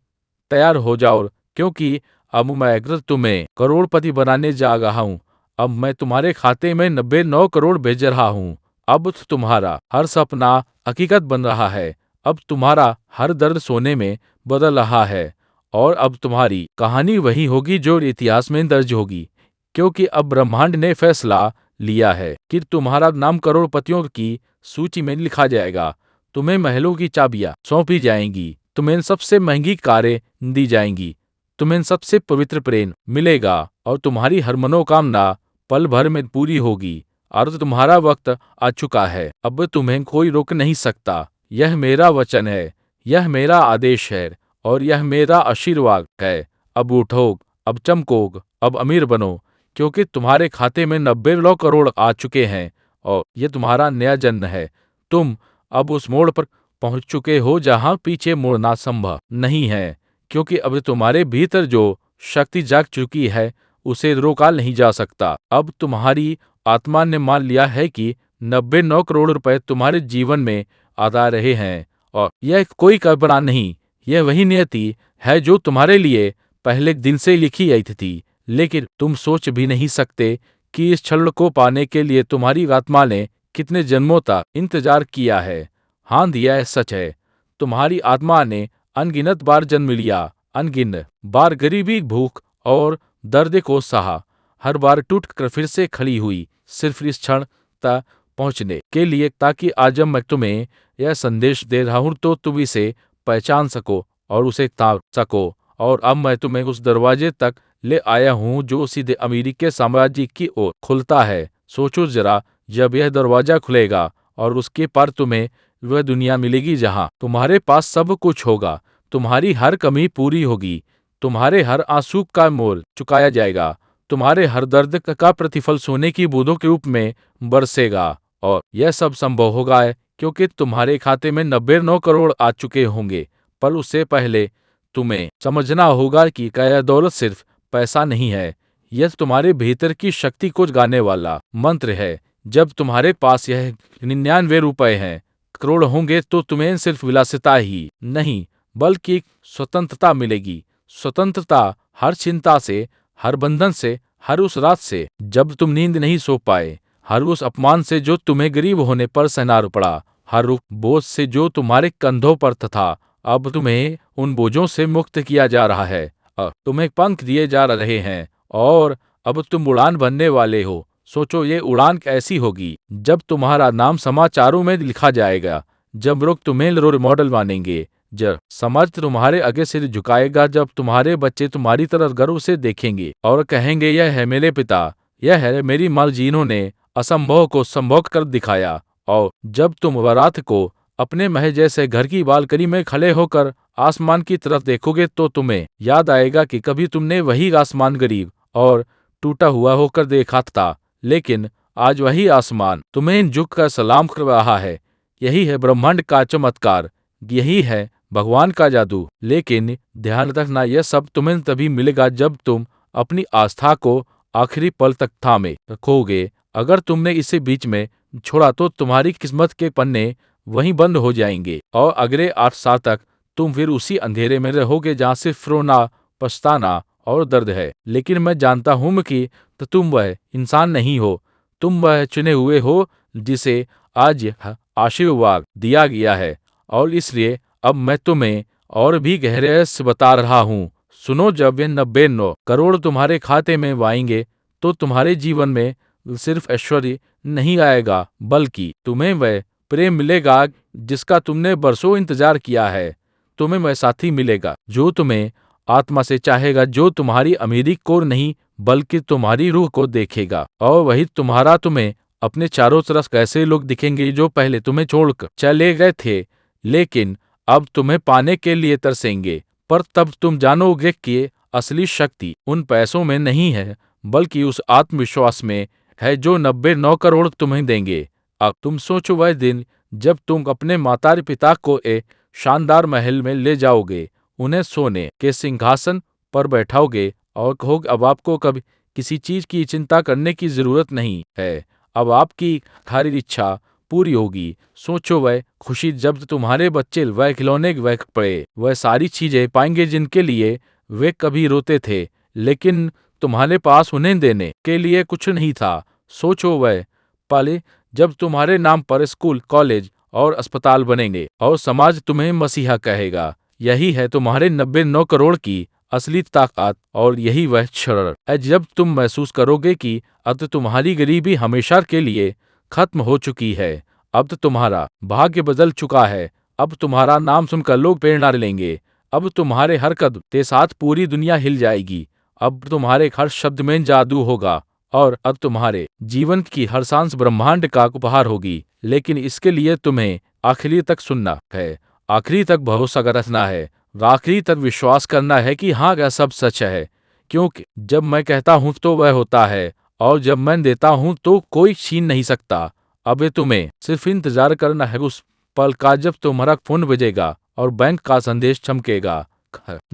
तैयार हो जाओ, क्योंकि अब मैं अगर तुम्हें करोड़पति बनाने जा रहा हूँ। अब मैं तुम्हारे खाते में 99 करोड़ भेज रहा हूँ। अब तुम्हारा हर सपना हकीकत बन रहा है। अब तुम्हारा हर दर्द सोने में बदल रहा है। और अब तुम्हारी कहानी वही होगी जो इतिहास में दर्ज होगी, क्योंकि अब ब्रह्मांड ने फैसला लिया है कि तुम्हारा नाम करोड़पतियों की सूची में लिखा जाएगा। तुम्हें महलों की चाबियां सौंपी जाएंगी, तुम्हें सबसे महंगी कारें दी जाएंगी, तुम्हें सबसे पवित्र प्रेम मिलेगा और तुम्हारी हर मनोकामना पल भर में पूरी होगी। और तुम्हारा वक्त आ चुका है, अब तुम्हें कोई रोक नहीं सकता। यह मेरा वचन है, यह मेरा आदेश है और यह मेरा आशीर्वाद है। अब उठो, अब चमको, अब अमीर बनो, क्योंकि तुम्हारे खाते में 99 करोड़ आ चुके हैं और यह तुम्हारा नया जन्म है। तुम अब उस मोड़ पर पहुंच चुके हो जहां पीछे मुड़ना संभव नहीं है, क्योंकि अब तुम्हारे भीतर जो शक्ति जाग चुकी है उसे रोका नहीं जा सकता। अब तुम्हारी आत्मा ने मान लिया है कि 99 करोड़ रुपए तुम्हारे जीवन में आ रहे हैं और यह कोई कल्पना नहीं, यह वही नियति है जो तुम्हारे लिए पहले दिन से लिखी आई थी। लेकिन तुम सोच भी नहीं सकते कि इस क्षण को पाने के लिए तुम्हारी आत्मा ने कितने जन्मों तक इंतजार किया है। हाँ, यह सच है, तुम्हारी आत्मा ने अनगिनत बार जन्म लिया, अनगिनत बार गरीबी, भूख और दर्द को सहा, हर बार टूट कर फिर से खड़ी हुई, सिर्फ इस क्षण तक पहुंचने के लिए, ताकि आज मैं तुम्हें यह संदेश दे रहा हूं तो तुम इसे पहचान सको और उसे ताक सको। और अब मैं तुम्हें उस दरवाजे तक ले आया हूं जो सीधे अमेरिकी साम्राज्य की ओर खुलता है। सोचो जरा, जब यह दरवाजा खुलेगा और उसके पार तुम्हें वह दुनिया मिलेगी जहां तुम्हारे पास सब कुछ होगा, तुम्हारी हर कमी पूरी होगी, तुम्हारे हर आंसू का मोल चुकाया जाएगा, तुम्हारे हर दर्द का प्रतिफल सोने की बूंदों के रूप में बरसेगा और यह सब संभव होगा है क्योंकि तुम्हारे खाते में 99 करोड़ आ चुके होंगे। पर उससे पहले तुम्हें समझना होगा कि क्या दौलत सिर्फ पैसा नहीं है, यह तुम्हारे भीतर की शक्ति को जगाने वाला मंत्र है। जब तुम्हारे पास यह 99 रुपए हैं, करोड़ होंगे तो तुम्हें सिर्फ विलासिता ही नहीं बल्कि स्वतंत्रता मिलेगी। स्वतंत्रता हर चिंता से, हर बंधन से, हर उस रात से जब तुम नींद नहीं सो पाए, हर उस अपमान से जो तुम्हें गरीब होने पर सहना पड़ा, हर उस बोझ से जो तुम्हारे कंधों पर था। अब तुम्हें उन बोझों से मुक्त किया जा रहा है। अब तुम्हें पंख दिए जा रहे हैं और अब तुम उड़ान भरने वाले हो। सोचो ये उड़ान कैसी होगी जब तुम्हारा नाम समाचारों में लिखा जाएगा, जब लोग तुम्हें रोल मॉडल मानेंगे, जब समाज तुम्हारे आगे सिर झुकाएगा, जब तुम्हारे बच्चे तुम्हारी तरफ गर्व से देखेंगे और कहेंगे यह है मेरे पिता, यह है मेरी माँ जिन्होंने असंभव को संभव कर दिखाया। और जब तुम बारात को अपने महल जैसे घर की बालकनी में खड़े होकर आसमान की तरफ देखोगे तो तुम्हें याद आएगा कि कभी तुमने वही आसमान गरीब और टूटा हुआ होकर देखा था, लेकिन आज वही आसमान तुम्हें झुककर सलाम कर रहा है। यही है ब्रह्मांड का चमत्कार, यही है भगवान का जादू। लेकिन ध्यान रखना, यह सब तुम्हें तभी मिलेगा जब तुम अपनी आस्था को आखिरी पल तक थामे रखोगे। अगर तुमने इसे बीच में छोड़ा तो तुम्हारी किस्मत के पन्ने वहीं बंद हो जाएंगे और अगले 8 साल तक तुम फिर उसी अंधेरे में रहोगे जहाँ सिर्फ रोना, पछताना और दर्द है। लेकिन मैं जानता हूँ कि तुम वह इंसान नहीं हो, तुम वह चुने हुए हो जिसे आज यह आशीर्वाद दिया गया है। और इसलिए अब मैं तुम्हें और भी गहरे से बता रहा हूँ। सुनो, जब ये 99 करोड़ तुम्हारे खाते में आएंगे तो तुम्हारे जीवन में सिर्फ ऐश्वर्य नहीं आएगा बल्कि तुम्हें वह प्रेम मिलेगा जिसका तुमने बरसों इंतजार किया है। तुम्हें वह साथी मिलेगा जो तुम्हें आत्मा से चाहेगा, जो तुम्हारी अमीरी को नहीं बल्कि तुम्हारी रूह को देखेगा। और वही तुम्हें अपने चारों तरफ कैसे लोग दिखेंगे जो पहले तुम्हें छोड़कर चले गए थे लेकिन अब तुम्हें पाने के लिए तरसेंगे। पर तब तुम जानोगे कि असली शक्ति उन पैसों में नहीं है बल्कि उस आत्मविश्वास में है जो 99 करोड़ तुम्हें देंगे। अब तुम सोचो वह दिन जब तुम अपने माता पिता को एक शानदार महल में ले जाओगे, उन्हें सोने के सिंहासन पर बैठाओगे और कहोगे अब आपको कभी किसी चीज की चिंता करने की जरूरत नहीं है, अब आपकी हर इच्छा पूरी होगी। सोचो वह खुशी जब तुम्हारे बच्चे वह खिलौने वह कपड़े वह सारी चीजें पाएंगे जिनके लिए वे कभी रोते थे लेकिन तुम्हारे पास उन्हें देने के लिए कुछ नहीं था। सोचो वह पल जब तुम्हारे नाम पर स्कूल, कॉलेज और अस्पताल बनेंगे और समाज तुम्हें मसीहा कहेगा। यही है तुम्हारे 99 करोड़ की असली ताकत और यही वह क्षण है जब तुम महसूस करोगे कि अब तुम्हारी गरीबी हमेशा के लिए खत्म हो चुकी है। अब तुम्हारा भाग्य बदल चुका है। अब तुम्हारा नाम सुनकर लोग प्रेरणा लेंगे। अब तुम्हारे हर कदम के साथ पूरी दुनिया हिल जाएगी। अब तुम्हारे हर शब्द में जादू होगा और अब तुम्हारे जीवन की हर सांस ब्रह्मांड का उपहार होगी। लेकिन इसके लिए तुम्हें आखिरी तक सुनना है, आखिरी तक भरोसा रखना है, आखिरी तक विश्वास करना है कि हाँ यह सब सच है। क्योंकि जब मैं कहता हूँ तो वह होता है और जब मैं देता हूँ तो कोई छीन नहीं सकता। अब तुम्हें सिर्फ इंतजार करना है उस पल का जब तुम्हारा फोन बजेगा और बैंक का संदेश चमकेगा।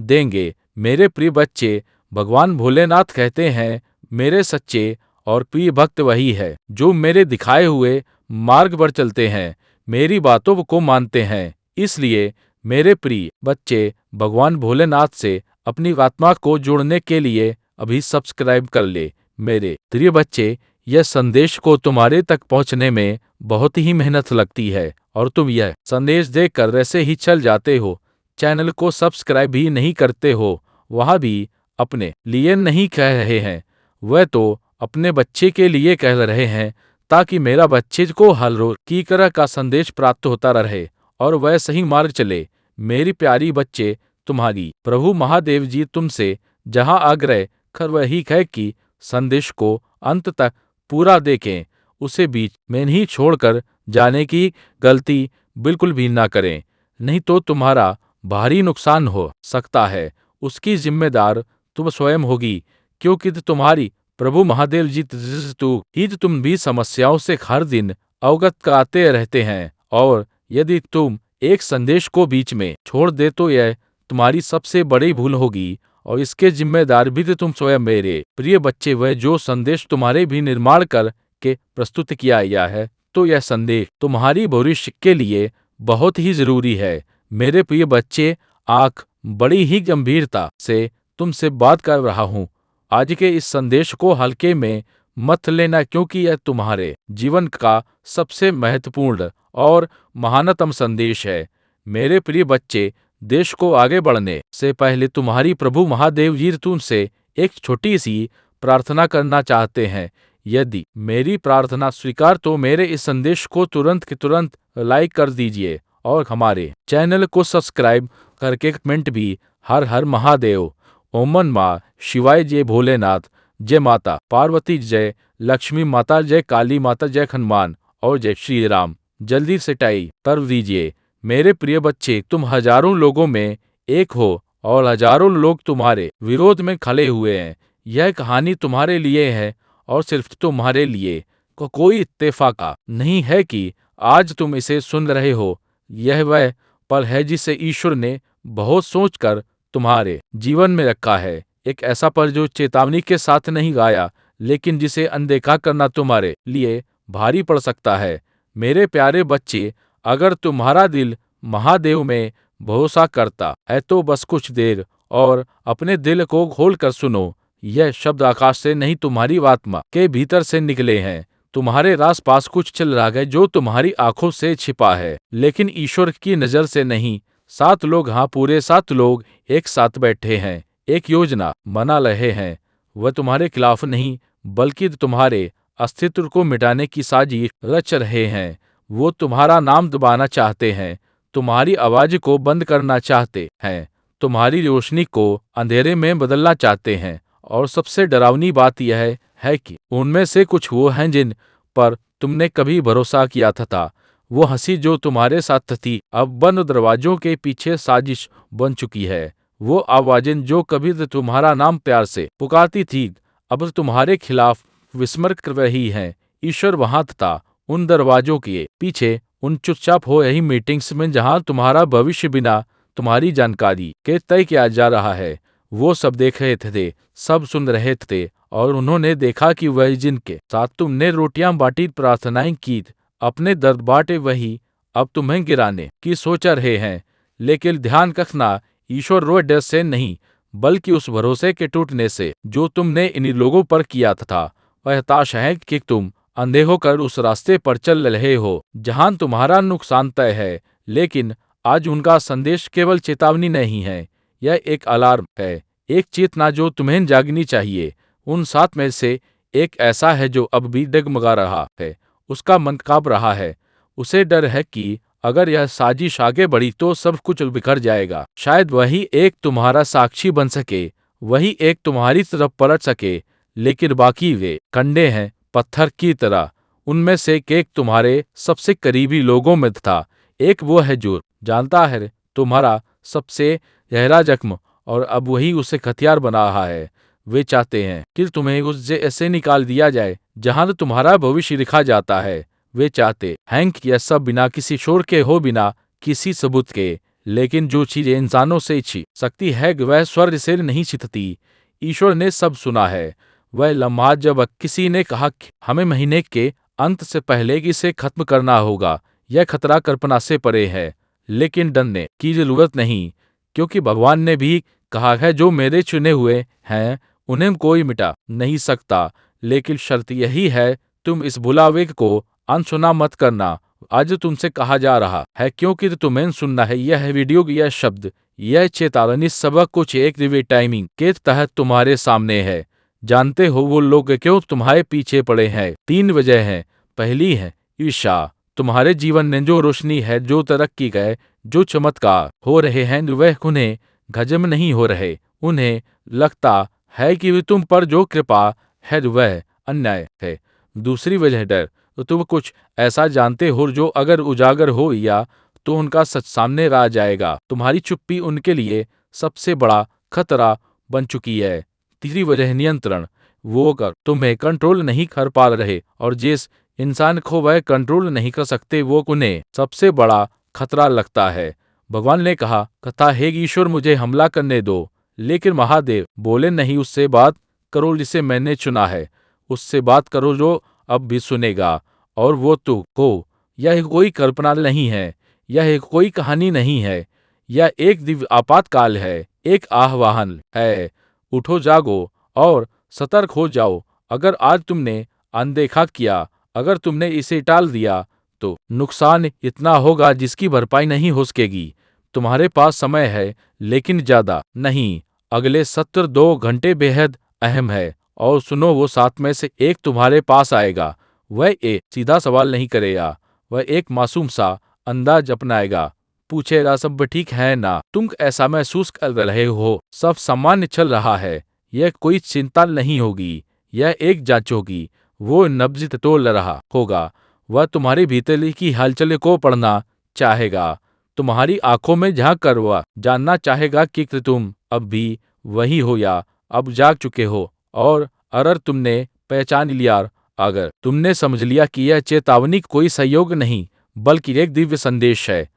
देंगे मेरे प्रिय बच्चे, भगवान भोलेनाथ कहते हैं मेरे सच्चे और प्रिय भक्त वही है जो मेरे दिखाए हुए मार्ग पर चलते हैं, मेरी बातों को मानते हैं। इसलिए मेरे प्रिय बच्चे, भगवान भोलेनाथ से अपनी आत्मा को जोड़ने के लिए अभी सब्सक्राइब कर ले। मेरे प्रिय बच्चे, यह संदेश को तुम्हारे तक पहुंचने में बहुत ही मेहनत लगती है और तुम यह संदेश देखकर वैसे ही चल जाते हो, चैनल को सब्सक्राइब भी नहीं करते हो। वह भी अपने लिए नहीं कह रहे हैं, वह तो अपने बच्चे के लिए कह रहे हैं ताकि मेरा बच्चे को हर रोज की तरह का संदेश प्राप्त होता रहे और वह सही मार्ग चले। मेरी प्यारी बच्चे, तुम्हारी प्रभु महादेव जी तुमसे जहां आग्रह कर वही है कि संदेश को अंत तक पूरा देखें, उसे बीच में नहीं छोड़कर जाने की गलती बिल्कुल भी ना करें, नहीं तो तुम्हारा भारी नुकसान हो सकता है। उसकी जिम्मेदार तुम स्वयं होगी क्योंकि तुम्हारी प्रभु महादेव जी ही तुम भी समस्याओं से हर दिन अवगत कराते रहते हैं, और यदि तुम एक संदेश को बीच में छोड़ दे तो यह तुम्हारी सबसे बड़ी भूल होगी, और इसके जिम्मेदार भी तो तुम स्वयं। मेरे प्रिय बच्चे, वह जो संदेश तुम्हारे भी निर्माण कर के प्रस्तुत किया गया है, तो यह संदेश तुम्हारी भविष्य के लिए बहुत ही जरूरी है। मेरे प्रिय बच्चे, आंख बड़ी ही गंभीरता से तुमसे बात कर रहा हूँ। आज के इस संदेश को हल्के में मत लेना, क्योंकि यह तुम्हारे जीवन का सबसे महत्वपूर्ण और महानतम संदेश है। मेरे प्रिय बच्चे, देश को आगे बढ़ने से पहले तुम्हारी प्रभु महादेव जी तुमसे एक छोटी सी प्रार्थना करना चाहते हैं। यदि मेरी प्रार्थना स्वीकार तो मेरे इस संदेश को तुरंत के तुरंत लाइक कर दीजिए, और हमारे चैनल को सब्सक्राइब करके कमेंट भी। हर हर महादेव, ओम माँ शिवाय, जय भोलेनाथ, जय माता पार्वती, जय लक्ष्मी माता, जय काली माता, जय हनुमान, और जय श्री राम। जल्दी से टाइप कर दीजिए। मेरे प्रिय बच्चे, तुम हजारों लोगों में एक हो, और हजारों लोग तुम्हारे विरोध में खड़े हुए हैं। यह कहानी तुम्हारे लिए है, और सिर्फ तुम्हारे लिए। कोई इत्तेफाक नहीं है कि आज तुम इसे सुन रहे हो। यह वह पल है जिसे ईश्वर ने बहुत सोचकर तुम्हारे जीवन में रखा है। एक ऐसा पल जो चेतावनी के साथ नहीं गाया, लेकिन जिसे अनदेखा करना तुम्हारे लिए भारी पड़ सकता है। मेरे प्यारे बच्चे, अगर तुम्हारा दिल महादेव में भरोसा करता है तो बस कुछ देर और अपने दिल को खोलकर सुनो। यह शब्द आकाश से नहीं, तुम्हारी आत्मा के भीतर से निकले हैं। तुम्हारे आस पास कुछ चल रहा है जो तुम्हारी आंखों से छिपा है, लेकिन ईश्वर की नजर से नहीं। 7 लोग, हाँ पूरे 7 लोग एक साथ बैठे हैं, एक योजना बना रहे हैं। वह तुम्हारे खिलाफ नहीं, बल्कि तुम्हारे अस्तित्व को मिटाने की साजिश रच रहे हैं। वो तुम्हारा नाम दबाना चाहते हैं, तुम्हारी आवाज को बंद करना चाहते हैं, तुम्हारी रोशनी को अंधेरे में बदलना चाहते हैं। और सबसे डरावनी बात यह है कि उनमें से कुछ वो हैं जिन पर तुमने कभी भरोसा किया था। वो हंसी जो तुम्हारे साथ थी अब बंद दरवाजों के पीछे साजिश बन चुकी है। वो आवाजें जो कभी तुम्हारा नाम प्यार से पुकारती थी, अब तुम्हारे खिलाफ विस्मरण कर रही हैं। ईश्वर वहां था, उन दरवाजों के पीछे, उन चुपचाप हो रही मीटिंग्स में जहां तुम्हारा भविष्य बिना तुम्हारी जानकारी के तय किया जा रहा है। वो सब देख रहे थे, सब सुन रहे थे, और उन्होंने देखा कि वह जिनके साथ तुमने रोटियां बांटी, प्रार्थनाएं की, अपने दर्द बांटे, वही अब तुम्हें गिराने की सोच रहे हैं। लेकिन ध्यान रखना, ईश्वर रोए डर से नहीं, बल्कि उस भरोसे के टूटने से जो तुमने इन्हीं लोगों पर किया था। वह हताश है कि तुम अंधे होकर उस रास्ते पर चल रहे हो जहां तुम्हारा नुकसान तय है। लेकिन आज उनका संदेश केवल चेतावनी नहीं है, यह एक अलार्म है, एक चेतना जो तुम्हें जागनी चाहिए। उन 7 में से एक ऐसा है जो अब भी डगमगा रहा है, उसका मन कांप रहा है। उसे डर है कि अगर यह साजिश आगे बढ़ी तो सब कुछ बिखर जाएगा। शायद वही एक तुम्हारा साक्षी बन सके, वही एक तुम्हारी तरफ पलट सके, लेकिन बाकी वे कंडे हैं, पत्थर की तरह। उनमें से एक तुम्हारे सबसे करीबी लोगों में था। एक वो है जो जानता है तुम्हारा सबसे गहरा जख्म, और अब वही उसे हथियार बना रहा है। वे चाहते हैं कि तुम्हें उस ऐसे निकाल दिया जाए जहां तुम्हारा भविष्य लिखा जाता है। वे चाहते हैं कि यह सब बिना किसी शोर के हो, बिना किसी सबूत के। लेकिन जो चीजें इंसानों से छिप सकती है वह स्वर्ग से नहीं छिपती। ईश्वर ने सब सुना है। वह लम्हा जब किसी ने कहा कि हमें महीने के अंत से पहले इसे खत्म करना होगा। यह खतरा कल्पना से परे है, लेकिन डरने की जरूरत नहीं, क्योंकि भगवान ने भी कहा है जो मेरे चुने हुए हैं उन्हें कोई मिटा नहीं सकता। लेकिन शर्त यही है, तुम इस बुलावे को अनसुना मत करना। आज तुमसे कहा जा रहा है क्योंकि तुम्हें सुनना है। यह वीडियो, यह शब्द, यह चेतावनी सबक कुछ एक दिव्य टाइमिंग के तहत तुम्हारे सामने है। जानते हो वो लोग क्यों तुम्हारे पीछे पड़े हैं? 3 वजह हैं। पहली है ईर्ष्या। तुम्हारे जीवन में जो रोशनी है, जो तरक्की है, जो चमत्कार हो रहे हैं, वह उन्हें हजम नहीं हो रहे। उन्हें लगता है कि तुम पर जो कृपा है वह अन्याय है। दूसरी वजह डर। तो तुम कुछ ऐसा जानते हो जो अगर उजागर हो या तो उनका सच सामने आ जाएगा। तुम्हारी चुप्पी उनके लिए सबसे बड़ा खतरा बन चुकी है। तीसरी वजह नियंत्रण। वो अगर तुम्हें कंट्रोल नहीं कर पा रहे और जिस इंसान को वह कंट्रोल नहीं कर सकते, वो उन्हें सबसे बड़ा खतरा लगता है। भगवान ने कहा हे ईश्वर, मुझे हमला करने दो। लेकिन महादेव बोले नहीं, उससे बात करो जिसे मैंने चुना है, उससे बात करो जो अब भी सुनेगा। और वो तू हो। यह कोई कल्पना नहीं है, यह कोई कहानी नहीं है, यह एक दिव्य आपातकाल है, एक आह्वान है। उठो, जागो और सतर्क हो जाओ। अगर आज तुमने अनदेखा किया, अगर तुमने इसे टाल दिया, तो नुकसान इतना होगा जिसकी भरपाई नहीं हो सकेगी। तुम्हारे पास समय है, लेकिन ज्यादा नहीं। अगले 72 घंटे बेहद अहम है। और सुनो, वो 7 में से एक तुम्हारे पास आएगा। वह एक सीधा सवाल नहीं करेगा, वह एक मासूम सा अंदाज अपनाएगा। पूछेगा, सब ठीक है ना? तुम ऐसा महसूस कर रहे हो, सब सामान्य चल रहा है। यह कोई चिंता नहीं होगी, यह एक जांच होगी। वो नब्ज तोल रहा होगा, वह तुम्हारे भीतर की हलचल को पढ़ना चाहेगा, तुम्हारी आंखों में झांक कर वह जानना चाहेगा कि तुम अब भी वही हो या अब जाग चुके हो। और अगर तुमने पहचान लिया, अगर तुमने समझ लिया कि यह चेतावनी कोई सहयोग नहीं बल्कि एक दिव्य संदेश है,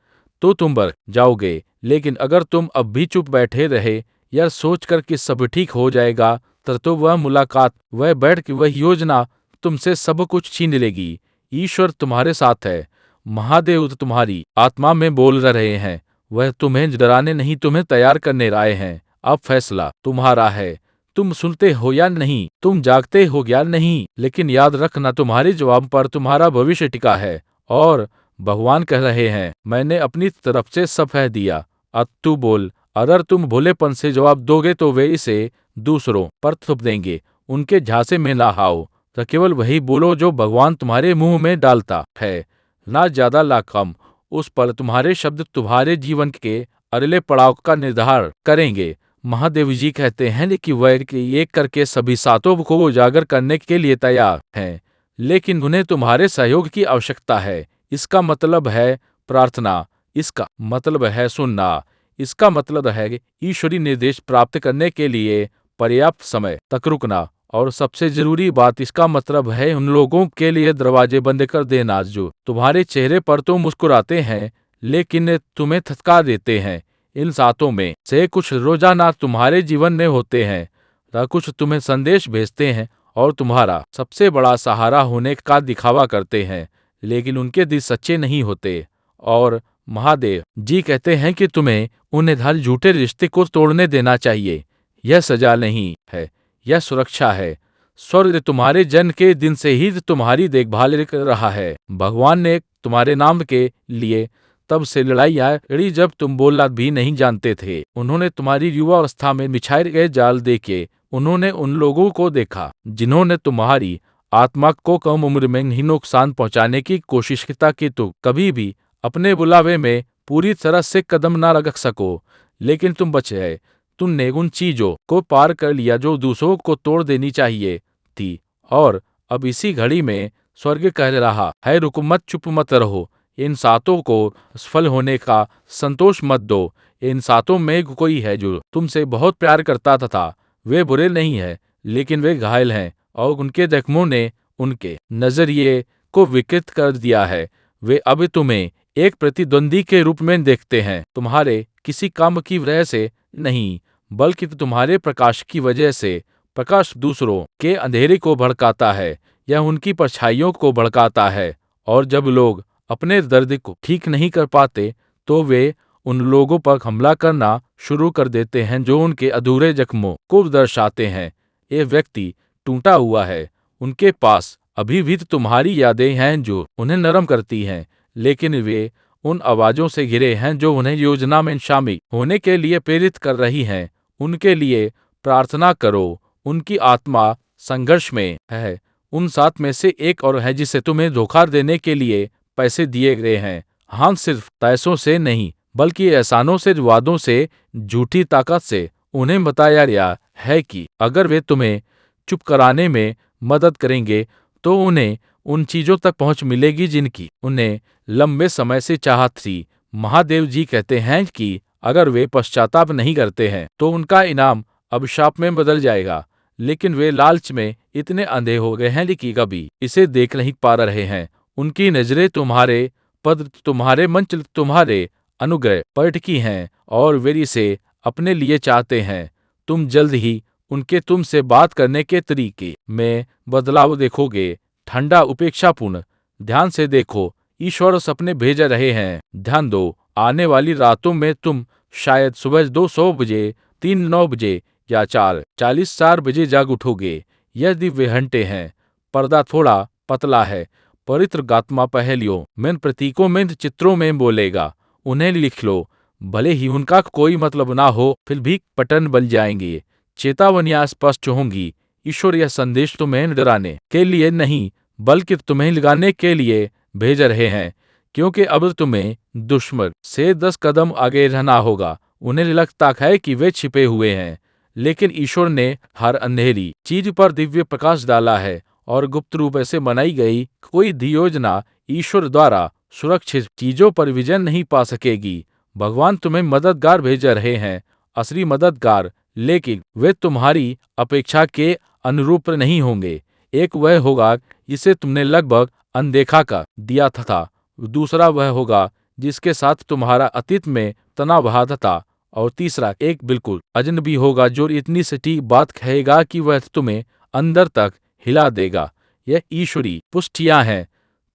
तो तुम बढ़ जाओगे। लेकिन अगर तुम अब भी चुप बैठे रहे, यह सोचकर कि सब ठीक हो जाएगा, तो वह मुलाकात, वह बैठ की वह योजना तुमसे सब कुछ छीन लेगी। ईश्वर तुम्हारे साथ है, महादेव तुम्हारी आत्मा में बोल रहे हैं। वह तुम्हें डराने नहीं, तुम्हें तैयार करने आए हैं। अब फैसला तुम्हारा है, तुम सुनते हो या नहीं, तुम जागते हो या नहीं। लेकिन याद रखना, तुम्हारे जवाब पर तुम्हारा भविष्य टिका है। और भगवान कह रहे हैं, मैंने अपनी तरफ से सब कह दिया, अब तू बोल। अगर तुम भोलेपन से जवाब दोगे तो वे इसे दूसरों पर थोप देंगे। उनके झांसे में ना आओ, तो केवल वही बोलो जो भगवान तुम्हारे मुंह में डालता है, ना ज्यादा ना कम। उस पर तुम्हारे शब्द तुम्हारे जीवन के अगले पड़ाव का निर्धारण करेंगे। महादेव जी कहते हैं कि वह एक करके सभी सातों को उजागर करने के लिए तैयार हैं, लेकिन उन्हें तुम्हारे सहयोग की आवश्यकता है। इसका मतलब है प्रार्थना, इसका मतलब है सुनना, इसका मतलब है कि ईश्वरीय निर्देश प्राप्त करने के लिए पर्याप्त समय तक रुकना। और सबसे जरूरी बात, इसका मतलब है उन लोगों के लिए दरवाजे बंद कर देना जो तुम्हारे चेहरे पर तो मुस्कुराते हैं लेकिन तुम्हें थका देते हैं। इन सातों में से कुछ रोजाना तुम्हारे जीवन में होते हैं, तो कुछ तुम्हें संदेश भेजते हैं और तुम्हारा सबसे बड़ा सहारा होने का दिखावा करते हैं, लेकिन उनके दिल सच्चे नहीं होते। और महादेव जी कहते हैं कि तुम्हें उन्हें हर झूठे रिश्ते को तोड़ने देना चाहिए। यह सजा नहीं है, यह सुरक्षा है। स्वर्ग तुम्हारे जन्म के दिन से ही तुम्हारी देखभाल कर रहा है। भगवान ने तुम्हारे नाम के लिए तब से लड़ाई लड़ी जब तुम बोलना भी नहीं जानते थे। उन्होंने तुम्हारी युवावस्था में बिछाए गए जाल देखे। उन्होंने उन लोगों को देखा जिन्होंने तुम्हारी आत्मा को कम उम्र में ही नुकसान पहुंचाने की कोशिश की ताकि तुम कभी भी अपने बुलावे में पूरी तरह से कदम ना रख सको। लेकिन तुम बचे गए। तुमने उन चीजों को पार कर लिया जो दूसरों को तोड़ देनी चाहिए थी। और अब इसी घड़ी में स्वर्ग कह रहा है, रुको मत, चुप मत रहो। इन सातों को सफल होने का संतोष मत दो। इन सातों में कोई है जो तुमसे बहुत प्यार करता था। वे बुरे नहीं है, लेकिन वे घायल हैं और उनके जख्मों ने उनके नजरिए को विकृत कर दिया है। वे अब तुम्हें एक प्रतिद्वंदी के रूप में देखते हैं, तुम्हारे किसी काम की वजह से नहीं, बल्कि तुम्हारे प्रकाश की वजह से। प्रकाश दूसरों के अंधेरे को भड़काता है, यह उनकी परछाइयों को भड़काता है। और जब लोग अपने दर्द को ठीक नहीं कर पाते, तो वे उन लोगों पर हमला करना शुरू कर देते हैं जो उनके अधूरे जख्मों को दर्शाते हैं। ये व्यक्ति टूटा हुआ है, उनके पास अभी भी तुम्हारी यादें हैं जो उन्हें नरम करती हैं, लेकिन वे उन आवाजों से घिरे हैं जो उन्हें योजना में शामिल होने के लिए प्रेरित कर रही हैं। उनके लिए प्रार्थना करो, उनकी आत्मा संघर्ष में है। उन सात में से एक और है जिसे तुम्हें धोखा देने के लिए पैसे दिए गए हैं। हाँ, सिर्फ पैसों से नहीं, बल्कि एहसानों से, वादों से, झूठी ताकत से। उन्हें बताया गया है कि अगर वे तुम्हें चुप कराने में मदद करेंगे, तो उन्हें उन चीजों तक पहुंच मिलेगी जिनकी उन्हें लंबे समय से चाहत थी। महादेव जी कहते हैं कि अगर वे पश्चाताप नहीं करते हैं, तो उनका इनाम अभिशाप में बदल जाएगा। लेकिन वे लालच में इतने अंधे हो गए हैं कि कभी इसे देख नहीं पा रहे हैं। उनकी नजरें तुम्हारे पद, तुम्हारे मंच, तुम्हारे अनुग्रह पर टिकी हैं और वे इसे अपने लिए चाहते हैं। तुम जल्द ही उनके तुमसे बात करने के तरीके में बदलाव देखोगे। ठंडा उपेक्षापूर्ण ध्यान से देखो, ईश्वर सपने भेज रहे हैं। ध्यान दो, आने वाली रातों में तुम शायद सुबह 2:00 बजे, 3:09 बजे या 4:40 जाग उठोगे। यह दिव्य घंटे हैं। पर्दा थोड़ा पतला है। परित्रगात्मा पहेलियों में, प्रतीकों में, चित्रों में बोलेगा। उन्हें लिख लो, भले ही उनका कोई मतलब ना हो, फिर भी पटन बन जाएंगे। चेतावनियां स्पष्ट होंगी। ईश्वर यह संदेश तुम्हें डराने के लिए नहीं, बल्कि तुम्हें लगाने के लिए भेज रहे हैं, क्योंकि अब तुम्हें दुश्मन से 10 कदम आगे रहना होगा। उन्हें लगता है कि वे छिपे हुए हैं, लेकिन ईश्वर ने हर अंधेरी चीज पर दिव्य प्रकाश डाला है और गुप्त रूप से बनाई गई कोई भी योजना ईश्वर द्वारा सुरक्षित चीजों पर विजय नहीं पा सकेगी। भगवान तुम्हें मददगार भेज रहे हैं, असली मददगार, लेकिन वे तुम्हारी अपेक्षा के अनुरूप नहीं होंगे। एक वह होगा जिसे तुमने लगभग अनदेखा कर दिया था। दूसरा वह होगा जिसके साथ तुम्हारा अतीत में तनाव बहा था। और तीसरा एक बिल्कुल अजनबी होगा जो इतनी सटीक बात कहेगा कि वह तुम्हें अंदर तक हिला देगा। यह ईश्वरी पुष्टियां हैं।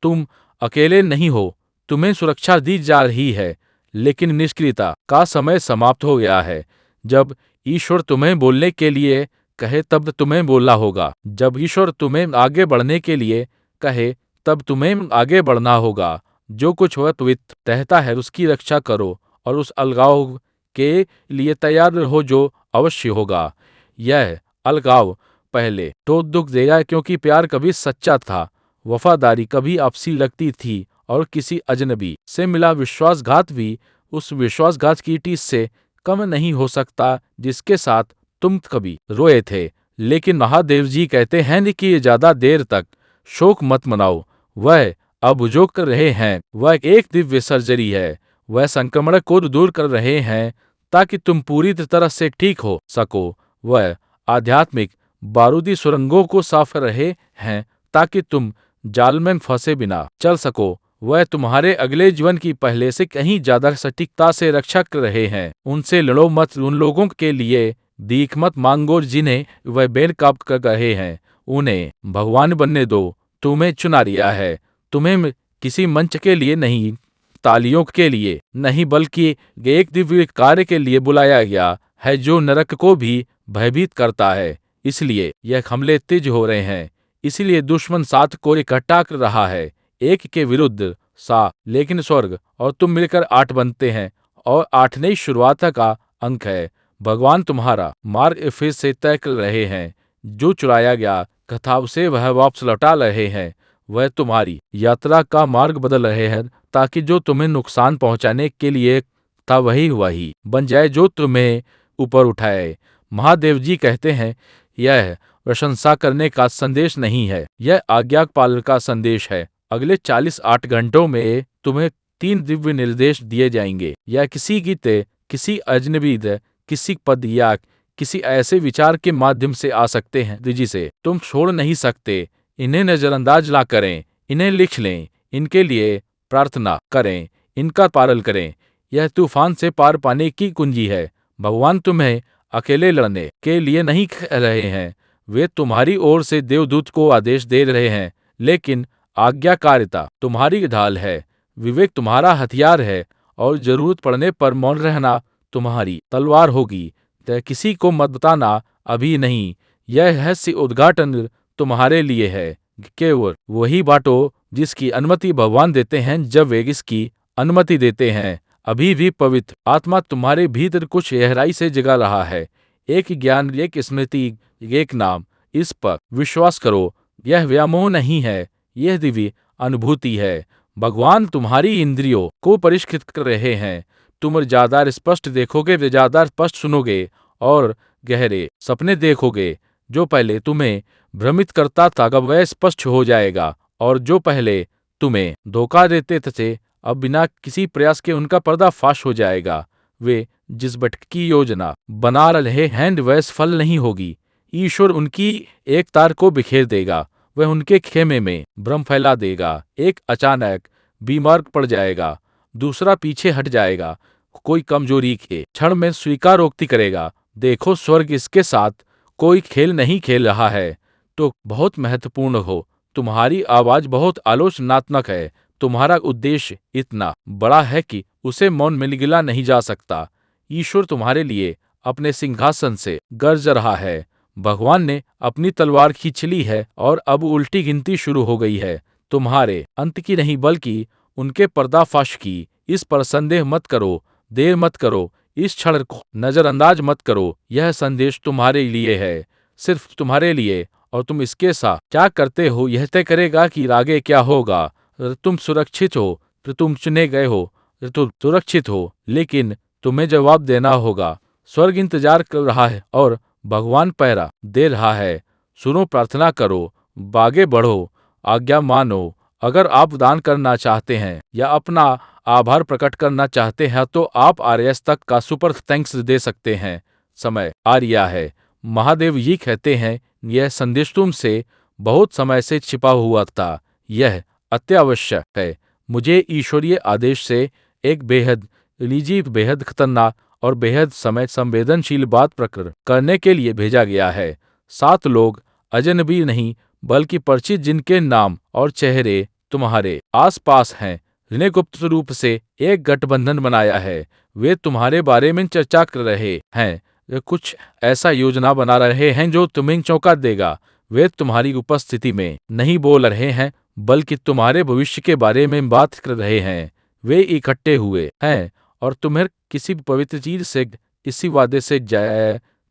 तुम अकेले नहीं हो। तुम्हें सुरक्षा दी जा रही है, लेकिन निष्क्रियता का समय समाप्त हो गया है। जब ईश्वर तुम्हें बोलने के लिए कहे तब तुम्हें बोलना होगा। जब ईश्वर तुम्हें आगे बढ़ने के लिए कहे तब तुम्हें आगे बढ़ना होगा। जो कुछ वह पवित्र कहता है उसकी रक्षा करो और उस अलगाव के लिए तैयार रहो जो अवश्य होगा। यह अलगाव पहले तो दुख देगा, क्योंकि प्यार कभी सच्चा था, वफादारी कभी आपसी लगती थी, और किसी अजनबी से मिला विश्वासघात भी उस विश्वासघात की टीस से कम नहीं हो सकता जिसके साथ तुम कभी रोए थे। लेकिन महादेव जी कहते हैं कि ज्यादा देर तक शोक मत मनाओ। वह अब जो कर रहे हैं वह एक दिव्य सर्जरी है। वह संक्रमण को दूर कर रहे हैं ताकि तुम पूरी तरह से ठीक हो सको। वह आध्यात्मिक बारूदी सुरंगों को साफ कर रहे हैं ताकि तुम जाल में फंसे बिना चल सको। वह तुम्हारे अगले जीवन की पहले से कहीं ज्यादा सटीकता से रक्षा कर रहे हैं। उनसे लड़ो मत। उन लोगों के लिए भीख मत मांगो जिन्हें वह बेनकाब कर रहे हैं। उन्हें भगवान बनने दो। तुम्हें चुना लिया है। तुम्हें किसी मंच के लिए नहीं, तालियों के लिए नहीं, बल्कि एक दिव्य कार्य के लिए बुलाया गया है जो नरक को भी भयभीत करता है। इसलिए यह हमले तेज हो रहे हैं। इसलिए दुश्मन 7 को इकट्ठा कर रहा है, एक के विरुद्ध सा, लेकिन स्वर्ग और तुम मिलकर 8 बनते हैं, और 8 नई शुरुआत का अंक है। भगवान तुम्हारा मार्ग फिर से तय कर रहे हैं। जो चुराया गया कथा उसे वह वापस लौटा रहे हैं। वह तुम्हारी यात्रा का मार्ग बदल रहे हैं ताकि जो तुम्हें नुकसान पहुंचाने के लिए था वही बन जाए जो तुम्हें ऊपर उठाए। महादेव जी कहते हैं, यह प्रशंसा करने का संदेश नहीं है, यह आज्ञा पालन का संदेश है। अगले 48 घंटों में तुम्हें 3 दिव्य निर्देश दिए जाएंगे। यह किसी गीत, किसी अजनबी, किसी पद या किसी ऐसे विचार के माध्यम से आ सकते हैं जिसे तुम छोड़ नहीं सकते। इन्हें नजरअंदाज ना करें, इन्हें लिख लें, इनके लिए प्रार्थना करें, इनका पालन करें। यह तूफान से पार पाने की कुंजी है। भगवान तुम्हें अकेले लड़ने के लिए नहीं कह रहे हैं। वे तुम्हारी ओर से देवदूत को आदेश दे रहे हैं, लेकिन आज्ञाकारिता तुम्हारी ढाल है, विवेक तुम्हारा हथियार है, और जरूरत पड़ने पर मौन रहना तुम्हारी तलवार होगी। तो किसी को मत बताना, अभी नहीं। यह रहस्य उद्घाटन तुम्हारे लिए है। केवल वही बाटो जिसकी अनुमति भगवान देते हैं। जब वे इसकी अनुमति देते हैं, अभी भी पवित्र आत्मा तुम्हारे भीतर कुछ गहराई से जगा रहा है। एक ज्ञान, एक स्मृति, एक नाम, इस पर विश्वास करो। यह व्यामोह नहीं है, यह दिव्य अनुभूति है। भगवान तुम्हारी इंद्रियों को परिष्कृत कर रहे हैं। तुम ज्यादा स्पष्ट देखोगे, ज्यादा स्पष्ट सुनोगे, और गहरे सपने देखोगे। जो पहले तुम्हें भ्रमित करता था अब वह स्पष्ट हो जाएगा, और जो पहले तुम्हें धोखा देते थे अब बिना किसी प्रयास के उनका पर्दाफाश हो जाएगा। वे जिस भटकी योजना बना रहे हैं वह सफल नहीं होगी। ईश्वर उनकी एक तार को बिखेर देगा, वह उनके खेमे में भ्रम फैला देगा। एक अचानक बीमार पड़ जाएगा, दूसरा पीछे हट जाएगा, कोई कमजोरी के क्षण में स्वीकारोक्ति करेगा। देखो, स्वर्ग इसके साथ कोई खेल नहीं खेल रहा है। तो बहुत महत्वपूर्ण हो, तुम्हारी आवाज बहुत आलोचनात्मक है, तुम्हारा उद्देश्य इतना बड़ा है कि उसे मौन में गिला नहीं जा सकता। ईश्वर तुम्हारे लिए अपने सिंहासन से गरज रहा है। भगवान ने अपनी तलवार खींच ली है और अब उल्टी गिनती शुरू हो गई है, तुम्हारे अंत की नहीं बल्कि उनके पर्दाफाश की। इस पर संदेह मत करो, देर मत करो, इस क्षण को नजरअंदाज मत करो। यह संदेश तुम्हारे लिए है, सिर्फ तुम्हारे लिए, और तुम इसके साथ क्या करते हो यह तय करेगा कि आगे क्या होगा। तुम सुरक्षित हो, तो तुम चुने गए हो, तुम सुरक्षित हो, लेकिन तुम्हें जवाब देना होगा। स्वर्ग इंतजार कर रहा है और भगवान पहरा दे रहा है। सुनो, प्रार्थना करो, आगे बढ़ो, आज्ञा मानो। अगर आप दान करना चाहते हैं या अपना आभार प्रकट करना चाहते हैं तो आप आरएस तक का सुपर थैंक्स दे सकते हैं। समय आ गया है। महादेव जी कहते हैं, यह संदेश तुमसे बहुत समय से छिपा हुआ था। यह अत्यावश्यक है। मुझे ईश्वरीय आदेश से एक बेहद निजी, बेहद खतरनाक और बेहद समय संवेदनशील बात प्रकट करने के लिए भेजा गया है। 7 लोग अजनबी नहीं बल्कि परिचित, जिनके नाम और चेहरे तुम्हारे आसपास हैं, जिन्हें गुप्त रूप से एक गठबंधन बनाया है। वे तुम्हारे बारे में चर्चा कर रहे हैं, वे कुछ ऐसा योजना बना रहे हैं जो तुम्हें चौंका देगा। वे तुम्हारी उपस्थिति में नहीं बोल रहे हैं बल्कि तुम्हारे भविष्य के बारे में बात कर रहे हैं। वे इकट्ठे हुए हैं और तुम्हें किसी पवित्र चीज से, इसी वादे से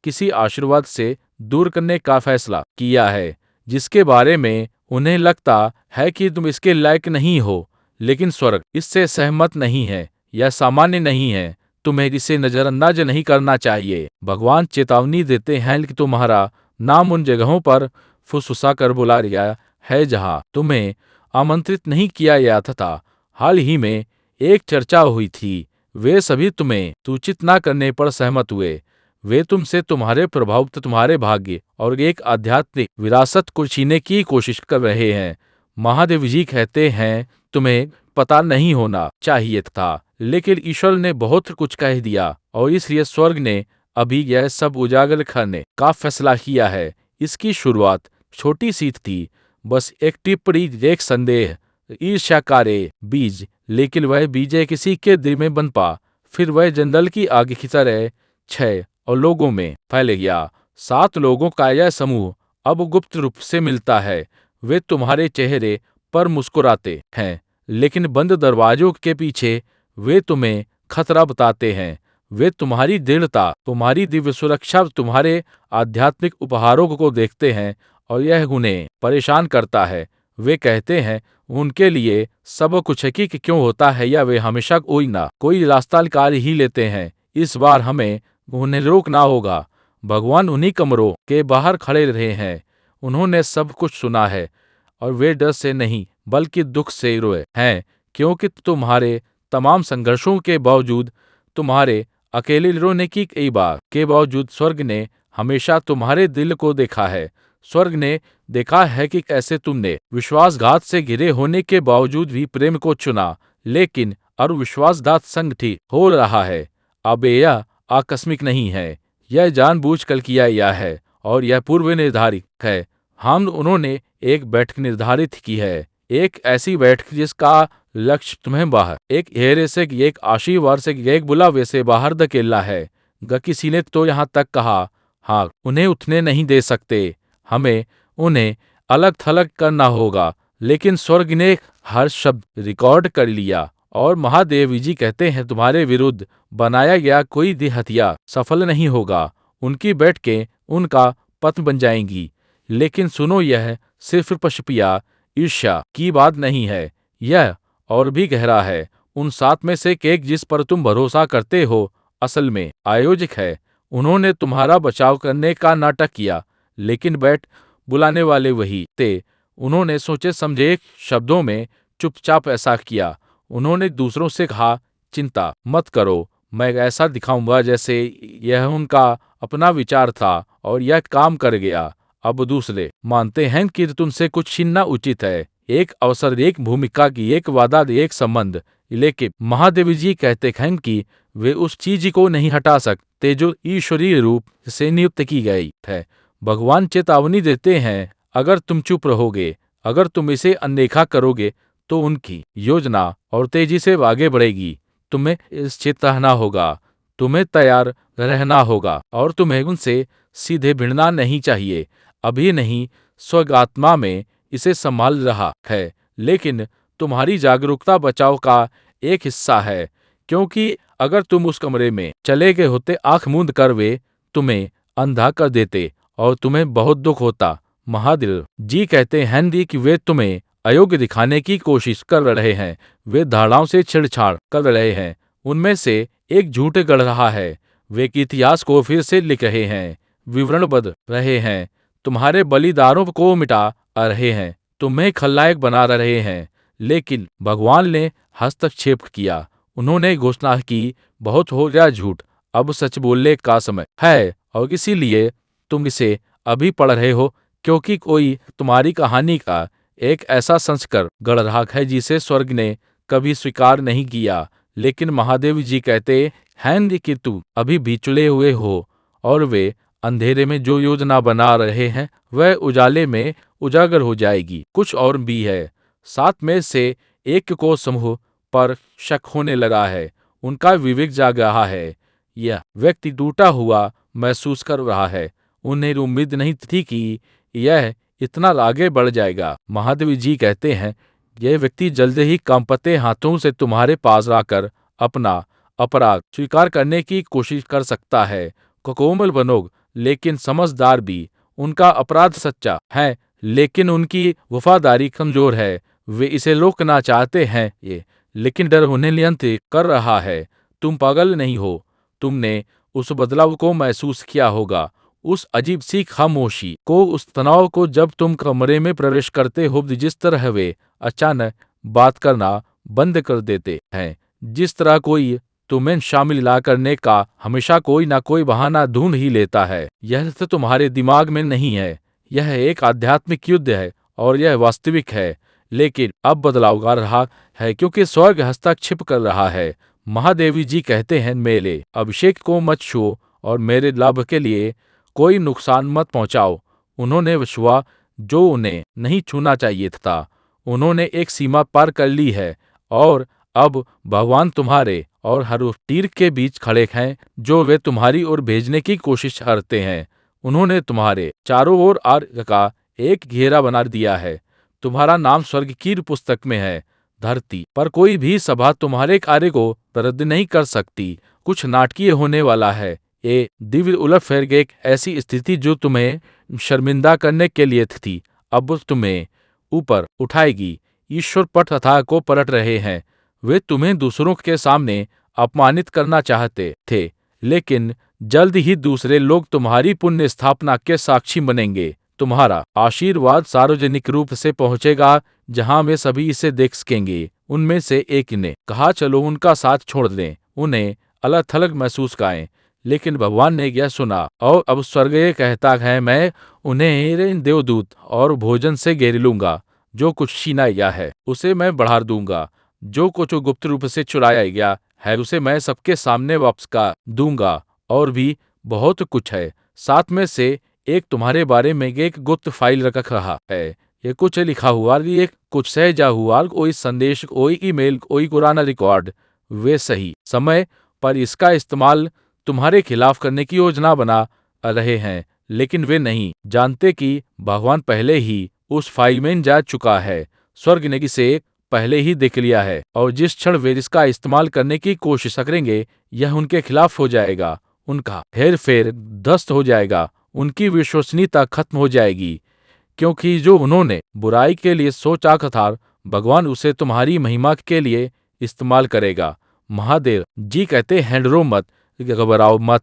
किसी आशीर्वाद से दूर करने का फैसला किया है जिसके बारे में उन्हें लगता है कि तुम इसके लायक नहीं हो। लेकिन स्वर्ग इससे सहमत नहीं है, यह सामान्य नहीं है। तुम्हें इसे नजरअंदाज नहीं करना चाहिए। भगवान चेतावनी देते हैं कि तुम्हारा नाम उन जगहों पर फुसफुसा कर बुला रहा है जहां तुम्हें आमंत्रित नहीं किया गया था। हाल ही में एक चर्चा हुई थी, वे सभी तुम्हें सूचित न करने पर सहमत हुए। वे तुमसे तुम्हारे प्रभाव, तुम्हारे भाग्य और एक आध्यात्मिक विरासत को छीनने की कोशिश कर रहे हैं। महादेव जी कहते हैं, तुम्हें पता नहीं होना चाहिए था, लेकिन ईश्वर ने बहुत कुछ कह दिया और इसलिए स्वर्ग ने अभी यह सब उजागर करने का फैसला किया है। इसकी शुरुआत छोटी सी थी, बस एक टिप्पणी, एक संदेह, ईर्ष्याकारे बीज, लेकिन वह बीज किसी के दिल में बन पा, फिर वह जंगल की आग की तरह छह और लोगों में फैल गया। 7 लोगों का यह समूह अब गुप्त रूप से मिलता है। वे तुम्हारे चेहरे पर मुस्कुराते हैं, लेकिन बंद दरवाजों के पीछे वे तुम्हें खतरा बताते हैं। वे तुम्हारी दृढ़ता, तुम्हारी दिव्य सुरक्षा, तुम्हारे आध्यात्मिक उपहारों को देखते हैं और यह उन्हें परेशान करता है। वे कहते हैं उनके लिए सब कुछ है कि क्यों होता है, या वे हमेशा कोई ना कोई रास्ता निकाल ही लेते हैं। इस बार हमें उन्हें रोकना होगा। भगवान उन्हीं कमरों के बाहर खड़े रहे हैं। उन्होंने सब कुछ सुना है और वे डर से नहीं बल्कि दुख से रोए हैं, क्योंकि तुम्हारे तमाम संघर्षों के बावजूद, तुम्हारे अकेले रोने की कई बार के बावजूद स्वर्ग ने हमेशा तुम्हारे दिल को देखा है। स्वर्ग ने देखा है कि कैसे तुमने विश्वासघात से घिरे होने के बावजूद भी प्रेम को चुना, लेकिन और विश्वासघात संगठित हो रहा है। अब यह आकस्मिक नहीं है, यह जानबूझकर किया गया है और यह पूर्व निर्धारित है। उन्होंने एक बैठक निर्धारित की है, एक ऐसी बैठक जिसका लक्ष्य तुम्हें बाहर एक घेरे से, एक आशीर्वाद से, एक बुलावे से बाहर धकेलना है। किसी ने तो यहाँ तक कहा, हाँ, उन्हें उठने नहीं दे सकते, हमें उन्हें अलग थलग करना होगा। लेकिन स्वर्ग ने हर शब्द रिकॉर्ड कर लिया और महादेव जी कहते हैं, तुम्हारे विरुद्ध बनाया गया कोई भी हथियार सफल नहीं होगा। उनकी बैठकें उनका पतन बन जाएंगी। लेकिन सुनो, यह सिर्फ पशपिया ईर्ष्या की बात नहीं है, यह और भी गहरा है। उन 7 में से एक जिस पर तुम भरोसा करते हो असल में आयोजक है। उन्होंने तुम्हारा बचाव करने का नाटक किया, लेकिन बुलाने वाले वही थे। उन्होंने सोचे समझे शब्दों में चुपचाप ऐसा किया। उन्होंने दूसरों से कहा, चिंता मत करो, मैं ऐसा दिखाऊंगा जैसे यह उनका अपना विचार था और यह काम कर गया। अब दूसरे मानते हैं कि तुमसे कुछ छीनना उचित है, एक अवसर, एक भूमिका की, एक वादा, एक संबंध। लेकिन महादेव जी कहते हैं कि वे उस चीज को नहीं हटा सकते जो ईश्वरीय रूप से नियुक्त की गई है। भगवान चेतावनी देते हैं, अगर तुम चुप रहोगे, अगर तुम इसे अनदेखा करोगे, तो उनकी योजना और तेजी से आगे बढ़ेगी। तुम्हें निश्चित रहना होगा, तुम्हें तैयार रहना होगा, और तुम्हें उनसे सीधे भिड़ना नहीं चाहिए। अभी नहीं, स्वर्ग आत्मा में इसे संभाल रहा है, लेकिन तुम्हारी जागरूकता बचाव का एक हिस्सा है। क्योंकि अगर तुम उस कमरे में चले गए होते, आंख मूंद कर वे तुम्हें अंधा कर देते और तुम्हें बहुत दुख होता। महादेव जी कहते हैं कि वे तुम्हें अयोग्य दिखाने की कोशिश कर रहे हैं। वे धारणाओं से छेड़छाड़ कर रहे हैं, उनमें से एक झूठ गढ़ रहा है। वे इतिहास को फिर से लिख रहे हैं, विवरण बदल रहे हैं, तुम्हारे बलिदानों को मिटा रहे हैं, तुम्हें खलनायक बना रहे हैं। लेकिन भगवान ने हस्तक्षेप किया। उन्होंने घोषणा की, बहुत हो गया झूठ, अब सच बोलने का समय है। और इसीलिए तुम इसे अभी पढ़ रहे हो, क्योंकि कोई तुम्हारी कहानी का एक ऐसा संस्कार गढ़ रहा है जिसे स्वर्ग ने कभी स्वीकार नहीं किया। लेकिन महादेव जी कहते हैं कि तुम अभी भी चुले हुए हो, और वे अंधेरे में जो योजना बना रहे हैं वह उजाले में उजागर हो जाएगी। कुछ और भी है, 7 में से एक को समूह पर शक होने लगा है, उनका विवेक जाग रहा है। यह व्यक्ति टूटा हुआ महसूस कर रहा है, उन्हें उम्मीद नहीं थी कि यह इतना आगे बढ़ जाएगा। महादेव जी कहते हैं, यह व्यक्ति जल्द ही कांपते हाथों से तुम्हारे पास आकर अपना अपराध स्वीकार करने की कोशिश कर सकता है। कोमल बनोग लेकिन समझदार भी, उनका अपराध सच्चा है लेकिन उनकी वफादारी कमजोर है। वे इसे रोकना चाहते हैं लेकिन डर उन्हें नियंत्रित कर रहा है। तुम पागल नहीं हो, तुमने उस बदलाव को महसूस किया होगा, उस अजीब सी खामोशी को, उस तनाव को जब तुम कमरे में प्रवेश करते हो। जिस तरह वे अचानक बात करना बंद कर देते हैं, जिस तरह कोई तुम्हें शामिल ला करने का हमेशा कोई ना कोई बहाना ढूंढ ही लेता है। यह तो तुम्हारे दिमाग में नहीं है, यह एक आध्यात्मिक युद्ध है और यह वास्तविक है। लेकिन अब बदलाव आ रहा है क्योंकि स्वर्ग हस्तक्षेप कर रहा है। महादेवी जी कहते हैं, मेरे अभिषेक को मत छुओ और मेरे लाभ के लिए कोई नुकसान मत पहुंचाओ। उन्होंने छुआ जो उन्हें नहीं छूना चाहिए था। उन्होंने एक सीमा पार कर ली है और अब भगवान तुम्हारे और हर उस तीर के बीच खड़े हैं जो वे तुम्हारी ओर भेजने की कोशिश करते हैं। उन्होंने तुम्हारे चारों ओर आग का एक घेरा बना दिया है। तुम्हारा नाम स्वर्ग की पुस्तक में है। धरती पर कोई भी सभा तुम्हारे कार्य को रद्द नहीं कर सकती। कुछ नाटकीय होने वाला है। ये दिव्य उलटफेर एक ऐसी स्थिति जो तुम्हें शर्मिंदा करने के लिए थी, अब तुम्हें ऊपर उठाएगी। ईश्वर पट तथा को पलट रहे हैं। वे तुम्हें दूसरों के सामने अपमानित करना चाहते थे, लेकिन जल्द ही दूसरे लोग तुम्हारी पुण्य स्थापना के साक्षी बनेंगे। तुम्हारा आशीर्वाद सार्वजनिक रूप से पहुंचेगा, जहां वे सभी इसे देख सकेंगे। उनमें से एक ने कहा, चलो उनका साथ छोड़ दें, उन्हें अलग थलग महसूस कराएं। लेकिन भगवान ने यह सुना और अब स्वर्ग ये कहता है, मैं उन्हें देवदूत और भोजन से घेर लूंगा। जो कुछ छीना गया है उसे मैं बढ़ा दूंगा, जो कुछ गुप्त रूप से चुराया गया है उसे मैं सबके सामने वापस कर दूंगा। और भी बहुत कुछ है। 7 में से एक तुम्हारे बारे में एक गुप्त फाइल रख रहा है। ये कुछ लिखा हुआ, एक कुछ सहेजा हुआ, कोई संदेश, कोई ईमेल, कोई पुराना रिकॉर्ड। वे सही समय पर इसका इस्तेमाल तुम्हारे खिलाफ करने की योजना बना रहे हैं, लेकिन वे नहीं जानते कि भगवान पहले ही उस फाइल में जा चुका है। स्वर्ग ने इसे पहले ही देख लिया है और जिस क्षण वे इसका इस्तेमाल करने की कोशिश करेंगे, यह उनके खिलाफ हो जाएगा। उनका हेर फेर ध्वस्त हो जाएगा, उनकी विश्वसनीयता खत्म हो जाएगी, क्योंकि जो उन्होंने बुराई के लिए सोचा था, भगवान उसे तुम्हारी महिमा के लिए इस्तेमाल करेगा। महादेव जी कहते हैं, डरो मत, घबराओ मत,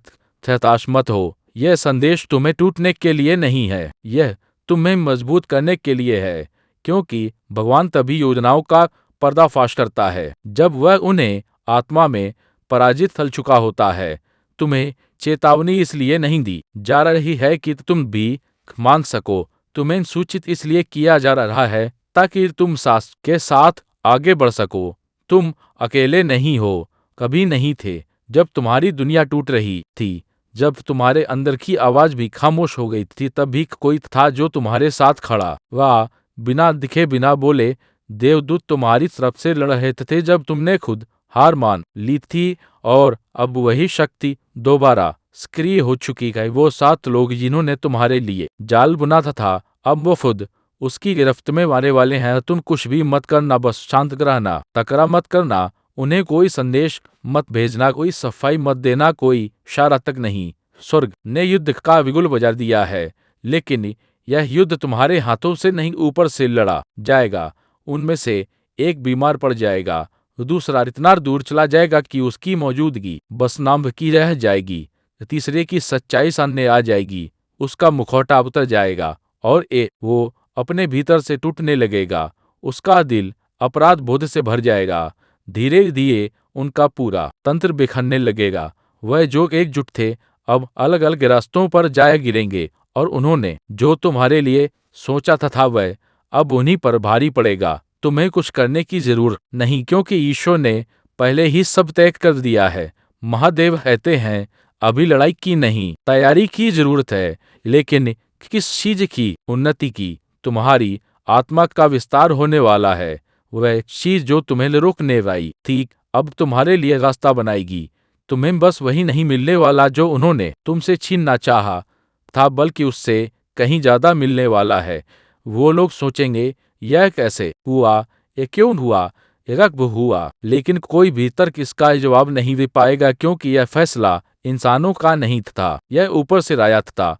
हताश मत हो। यह संदेश तुम्हें टूटने के लिए नहीं है, यह तुम्हें मजबूत करने के लिए है। क्योंकि भगवान तभी योजनाओं का पर्दाफाश करता है जब वह उन्हें आत्मा में पराजित कर चुका होता है। तुम्हें चेतावनी इसलिए नहीं दी जा रही है कि तुम भी मान सको। तुम्हें सूचित इसलिए किया जा रहा है ताकि तुम सास के साथ आगे बढ़ सको। तुम अकेले नहीं हो, कभी नहीं थे। जब तुम्हारी दुनिया टूट रही थी, जब तुम्हारे अंदर की आवाज भी खामोश हो गई थी, तब भी कोई था जो तुम्हारे साथ खड़ा। वह बिना दिखे बिना बोले देवदूत तुम्हारी तरफ से लड़ रहे थे जब तुमने खुद हार मान ली थी। और अब वही शक्ति दोबारा सक्रिय हो चुकी है। वो 7 लोग जिन्होंने तुम्हारे लिए जाल बुना था, अब वो खुद उसकी गिरफ्त में मारे वाले हैं। तुम कुछ भी मत करना, बस शांत रहना, तकरा मत करना, उन्हें कोई संदेश मत भेजना, कोई सफाई मत देना, कोई इशारा तक नहीं। स्वर्ग ने युद्ध का बिगुल बजा दिया है, लेकिन यह युद्ध तुम्हारे हाथों से नहीं, ऊपर से लड़ा जाएगा। उनमें से एक बीमार पड़ जाएगा, दूसरा इतना दूर चला जाएगा कि उसकी मौजूदगी बस नाम की रह जाएगी, तीसरे की सच्चाई सामने आ जाएगी, उसका मुखौटा उतर जाएगा और वो अपने भीतर से टूटने लगेगा, उसका दिल अपराध बोध से भर जाएगा। धीरे धीरे उनका पूरा तंत्र बिखरने लगेगा। वह जो एकजुट थे अब अलग अलग रास्तों पर जाए गिरेंगे, और उन्होंने जो तुम्हारे लिए सोचा था वह अब उन्हीं पर भारी पड़ेगा। तुम्हें कुछ करने की जरूरत नहीं, क्योंकि ईश्वर ने पहले ही सब तय कर दिया है। महादेव कहते हैं, अभी लड़ाई की नहीं, तैयारी की जरूरत है। लेकिन किस चीज की? उन्नति की। तुम्हारी आत्मा का विस्तार होने वाला है। वह चीज जो तुम्हें रोकने वाली थी, अब तुम्हारे लिए रास्ता बनाएगी। तुम्हें बस वही नहीं मिलने वाला जो उन्होंने तुमसे छीनना चाहा था, बल्कि उससे कहीं ज्यादा मिलने वाला है। वो लोग सोचेंगे, यह कैसे हुआ, ये क्यों हुआ, ये कब हुआ, लेकिन कोई भी तर्क इसका जवाब नहीं दे पाएगा, क्योंकि यह फैसला इंसानों का नहीं था, यह ऊपर से आया था।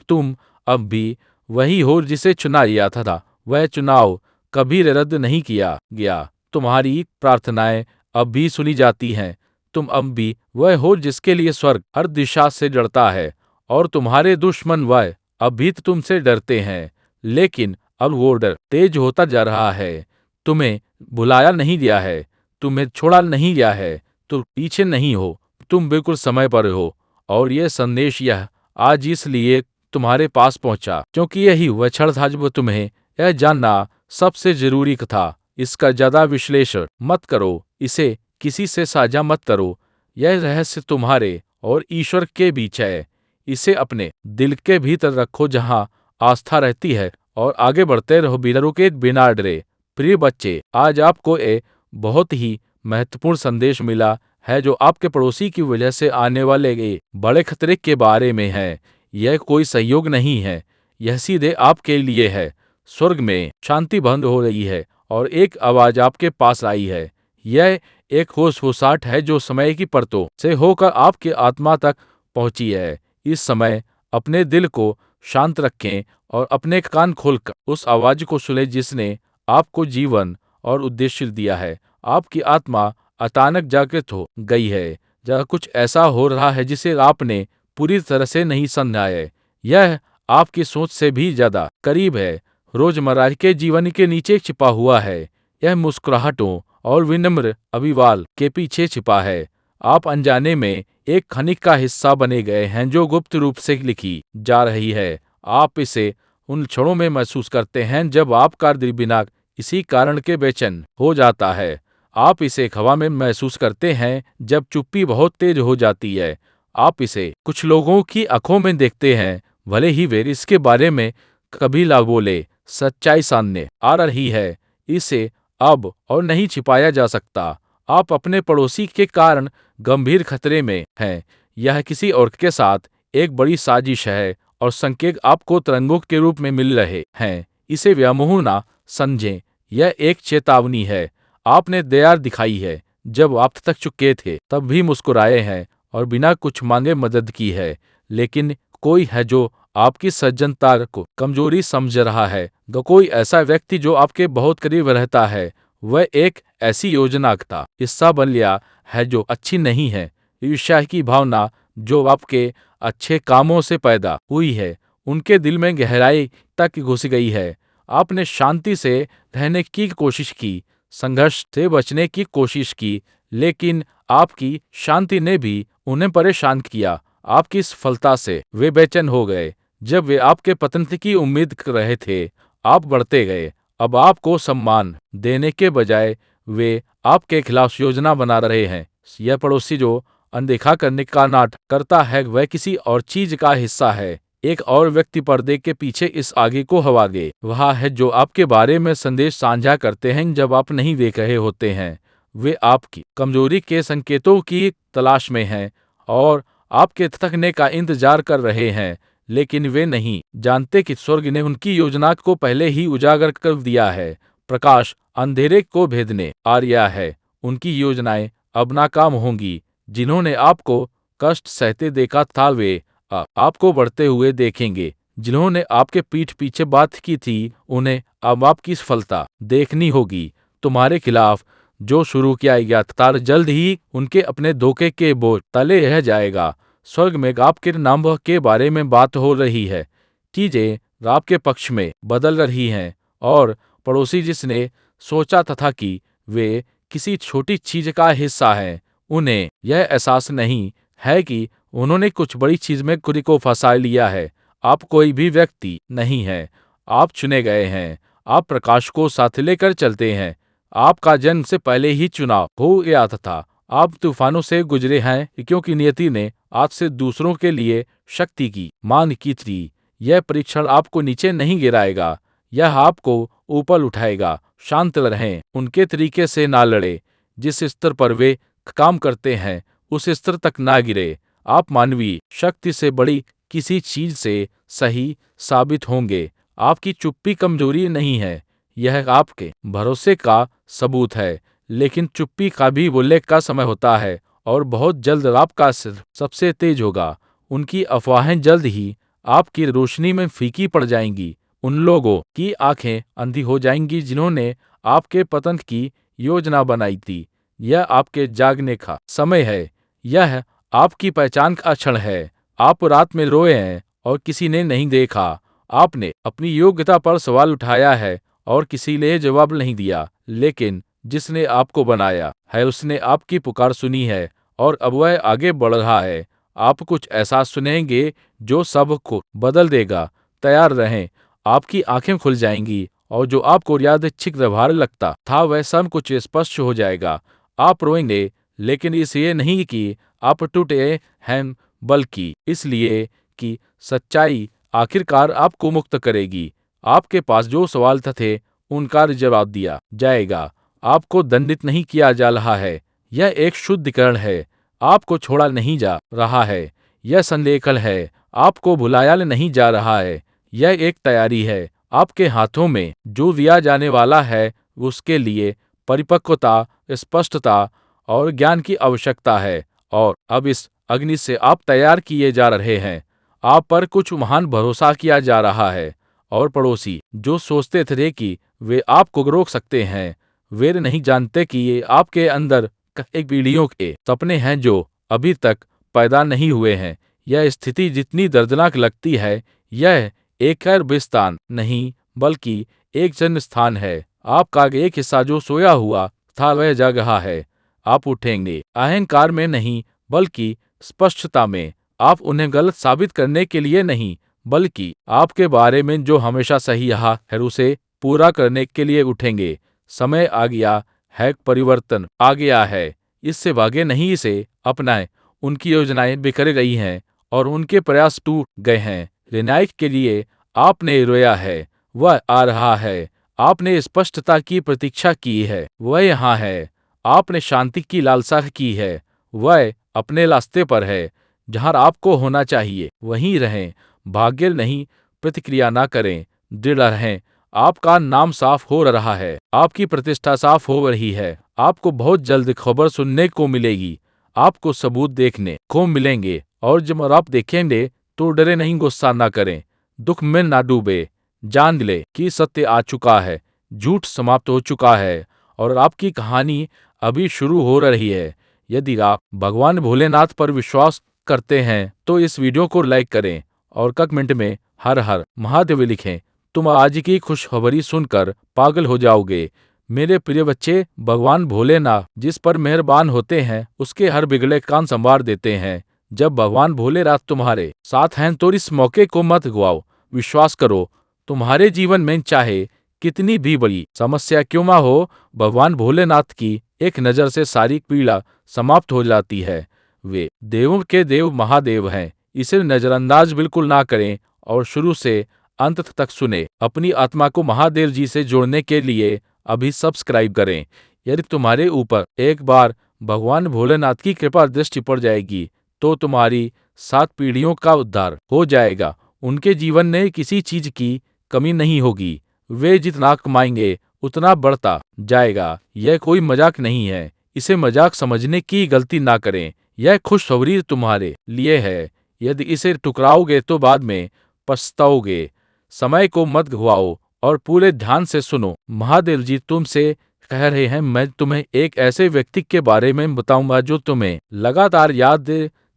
तुम अब भी वही हो जिसे चुना लिया था। वह चुनाव कभी रद्द नहीं किया गया। तुम्हारी प्रार्थनाएं अब भी सुनी जाती हैं। तुम अब भी वह हो जिसके लिए स्वर्ग हर दिशा से डरता है, और तुम्हारे दुश्मन वह अब भी तुमसे डरते हैं। लेकिन अब वो डर तेज होता जा रहा है। तुम्हें बुलाया नहीं गया है, तुम्हें छोड़ा नहीं गया है, तुम पीछे नहीं हो, तुम बिल्कुल समय पर हो। और यह संदेश यह आज इसलिए तुम्हारे पास पहुंचा क्योंकि यही वह क्षण था जब तुम्हें यह जानना सबसे जरूरी था। इसका ज्यादा विश्लेषण मत करो, इसे किसी से साझा मत करो। यह रहस्य तुम्हारे और ईश्वर के बीच है। इसे अपने दिल के भीतर रखो जहां आस्था रहती है, और आगे बढ़ते रहो बिना रुके बिना डरे। प्रिय बच्चे, आज आपको एक बहुत ही महत्वपूर्ण संदेश मिला है जो आपके पड़ोसी की वजह से आने वाले एक बड़े खतरे के बारे में है। यह कोई सहयोग नहीं है, यह सीधे आपके लिए है। स्वर्ग में शांति बंद हो रही है और एक आवाज आपके पास आई है। यह एक होशहोशाहट है जो समय की परतों से होकर आपकी आत्मा तक पहुंची है। इस समय अपने दिल को शांत रखें और अपने कान खोलकर उस आवाज को सुने जिसने आपको जीवन और उद्देश्य दिया है। आपकी आत्मा अचानक जागृत हो गई है। जहाँ कुछ ऐसा हो रहा है जिसे आपने पूरी तरह से नहीं समझा है। यह आपकी सोच से भी ज्यादा करीब है, रोजमर्रा के जीवन के नीचे छिपा हुआ है। यह मुस्कुराहटों और विनम्र अभिवाल के पीछे छिपा है। आप अनजाने में एक खनिक का हिस्सा बने गए हैं जो गुप्त रूप से लिखी जा रही है। आप इसे उन क्षणों में महसूस करते हैं जब आपका दिल बिना किसी कारण के बेचैन हो जाता है। आप इसे हवा में महसूस करते हैं जब चुप्पी बहुत तेज हो जाती है। आप इसे कुछ लोगों की आंखों में देखते हैं, भले ही वे इसके बारे में कभी ना बोले। सच्चाई सामने आ रही है, इसे अब और नहीं छिपाया जा सकता। आप अपने पड़ोसी के कारण गंभीर खतरे में हैं। यह किसी और के साथ एक बड़ी साजिश है और संकेत आपको तरंगों के रूप में मिल रहे हैं। इसे व्यामोह ना समझें, यह एक चेतावनी है। आपने दया दिखाई है, जब आप थक चुके थे तब भी मुस्कुराए हैं और बिना कुछ मांगे मदद की है। लेकिन कोई है जो आपकी सज्जनता को कमजोरी समझ रहा है। कोई ऐसा व्यक्ति जो आपके बहुत करीब रहता है, वह एक ऐसी योजना का हिस्सा बन लिया है जो अच्छी नहीं है। ईर्ष्या की भावना जो आपके अच्छे कामों से पैदा हुई है, उनके दिल में गहराई तक घुस गई है। आपने शांति से रहने की कोशिश की, संघर्ष से बचने की कोशिश की, लेकिन आपकी शांति ने भी उन्हें परेशान किया। आपकी सफलता से वे बेचैन हो गए। जब वे आपके पतन की उम्मीद कर रहे थे, आप बढ़ते गए। अब आपको सम्मान देने के बजाय वे आपके खिलाफ योजना बना रहे हैं। यह पड़ोसी जो अनदेखा करने का नाटक करता है, वह किसी और चीज का हिस्सा है। एक और व्यक्ति पर्दे के पीछे इस आगे को हवा दे। वह है जो आपके बारे में संदेश साझा करते हैं जब आप नहीं देख रहे होते हैं। वे आपकी कमजोरी के संकेतों की तलाश में हैं और आपके थकने का इंतजार कर रहे हैं, लेकिन वे नहीं जानते कि स्वर्ग ने उनकी योजना को पहले ही उजागर कर दिया है। प्रकाश अंधेरे को भेदने आ रहा है। उनकी योजनाएं अब नाकाम होंगी। जिन्होंने आपको कष्ट सहते देखा था, वे आपको बढ़ते हुए देखेंगे। जिन्होंने आपके पीठ पीछे बात की थी, उन्हें अब आपकी सफलता देखनी होगी। तुम्हारे खिलाफ जो शुरू किया गया था, जल्द ही उनके अपने धोखे के बोझ तले रह जाएगा। स्वर्ग में आपके नाम के बारे में बात हो रही है। चीजें आपके पक्ष में बदल रही हैं और पड़ोसी जिसने सोचा था कि वे किसी छोटी चीज का हिस्सा हैं, उन्हें यह एहसास नहीं है कि उन्होंने कुछ बड़ी चीज में खुद को फंसा लिया है। आप कोई भी व्यक्ति नहीं है, आप चुने गए हैं। आप प्रकाश को साथ लेकर चलते हैं। आपका जन्म से पहले ही चुनाव हो गया था। आप तूफानों से गुजरे हैं क्योंकि नियति ने आपसे दूसरों के लिए शक्ति की मांग की थी। यह परीक्षण आपको नीचे नहीं गिराएगा, यह आपको ऊपर उठाएगा। शांत रहें, उनके तरीके से ना लड़े। जिस स्तर पर वे काम करते हैं, उस स्तर तक ना गिरे। आप मानवीय शक्ति से बड़ी किसी चीज से सही साबित होंगे। आपकी चुप्पी कमजोरी नहीं है, यह आपके भरोसे का सबूत है। लेकिन चुप्पी का भी बोलने का समय होता है और बहुत जल्द आपका सिर सबसे तेज होगा। उनकी अफवाहें जल्द ही आपकी रोशनी में फीकी पड़ जाएंगी। उन लोगों की आंखें अंधी हो जाएंगी जिन्होंने आपके पतन की योजना बनाई थी। यह आपके जागने का समय है। यह आपकी पहचान का क्षण है। आप रात में रोए हैं और किसी ने नहीं देखा। आपने अपनी योग्यता पर सवाल उठाया है और किसी ने जवाब नहीं दिया, लेकिन जिसने आपको बनाया है उसने आपकी पुकार सुनी है और अब वह आगे बढ़ रहा है। आप कुछ ऐसा सुनेंगे जो सब को बदल देगा। तैयार रहें, आपकी आंखें खुल जाएंगी और जो आपको यादृच्छिक व्यवहार लगता था वह सब कुछ स्पष्ट हो जाएगा। आप रोएंगे, लेकिन इसलिए नहीं कि आप टूटे हैं, बल्कि इसलिए कि सच्चाई आखिरकार आपको मुक्त करेगी। आपके पास जो सवाल थे उनका जवाब दिया जाएगा। आपको दंडित नहीं किया जा रहा है, यह एक शुद्धिकरण है। आपको छोड़ा नहीं जा रहा है, यह संलेखन है। आपको भुलाया नहीं जा रहा है, यह एक तैयारी है। आपके हाथों में जो दिया जाने वाला है उसके लिए परिपक्वता, स्पष्टता और ज्ञान की आवश्यकता है। और अब इस अग्नि से आप तैयार किए जा रहे हैं। आप पर कुछ महान भरोसा किया जा रहा है। और पड़ोसी जो सोचते थे कि वे आपको रोक सकते हैं, वे नहीं जानते कि ये आपके अंदर एक पीढ़ियों के सपने हैं जो अभी तक पैदा नहीं हुए हैं। यह स्थिति जितनी दर्दनाक लगती है, यह एक कब्रिस्तान नहीं बल्कि एक जन्म स्थान है। आपका एक हिस्सा जो सोया हुआ था वह जग रहा है। आप उठेंगे, अहंकार में नहीं बल्कि स्पष्टता में। आप उन्हें गलत साबित करने के लिए नहीं, बल्कि आपके बारे में जो हमेशा सही रहा है उसे पूरा करने के लिए उठेंगे। समय आ गया है, परिवर्तन आ गया है। इससे भागे नहीं, इसे अपनाएं। उनकी योजनाएं बिखर गई हैं और उनके प्रयास टूट गए हैं। निर्णायक के लिए आपने रोया है, वह आ रहा है। आपने स्पष्टता की प्रतीक्षा की है, वह यहाँ है। आपने शांति की लालसा की है, वह अपने रास्ते पर है। जहाँ आपको होना चाहिए वहीं रहें। भाग्य नहीं, प्रतिक्रिया ना करें, दृढ़ रहें। आपका नाम साफ हो रहा है, आपकी प्रतिष्ठा साफ हो रही है। आपको बहुत जल्द खबर सुनने को मिलेगी। आपको सबूत देखने को मिलेंगे और जब आप देखेंगे तो डरे नहीं, गुस्सा ना करें, दुख में ना डूबे। जान ले कि सत्य आ चुका है, झूठ समाप्त हो चुका है और आपकी कहानी अभी शुरू हो रही है। यदि आप भगवान भोलेनाथ पर विश्वास करते हैं तो इस वीडियो को लाइक करें और कमेंट में हर हर महादेव लिखें। तुम आज की खुशखबरी सुनकर पागल हो जाओगे। मेरे प्रिय बच्चे, भगवान भोलेनाथ जिस पर मेहरबान होते हैं उसके हर बिगड़े काम संवार देते हैं। जब भगवान भोलेनाथ तुम्हारे साथ हैं तो इस मौके को मत गवाओ। विश्वास करो, तुम्हारे जीवन में चाहे कितनी भी बड़ी समस्या क्यों ना हो, भगवान भोलेनाथ की एक नज़र से सारी पीड़ा समाप्त हो जाती है। वे देवों के देव महादेव हैं। इसे नज़रअंदाज बिल्कुल ना करें और शुरू से अंत तक सुने। अपनी आत्मा को महादेव जी से जोड़ने के लिए अभी सब्सक्राइब करें। यदि तुम्हारे ऊपर एक बार भगवान भोलेनाथ की कृपा दृष्टि पड़ जाएगी तो तुम्हारी 7 पीढ़ियों का उद्धार हो जाएगा। उनके जीवन में किसी चीज की कमी नहीं होगी। वे जितना कमाएंगे उतना बढ़ता जाएगा। यह कोई मजाक नहीं है। इसे मजाक समझने की गलती ना करें। यह खुशखबरी तुम्हारे लिए है। यदि इसे ठुकराओगे तो बाद में पछताओगे। समय को मत गवाओ और पूरे ध्यान से सुनो। महादेव जी तुमसे कह रहे हैं, मैं तुम्हें एक ऐसे व्यक्ति के बारे में बताऊंगा जो तुम्हें लगातार याद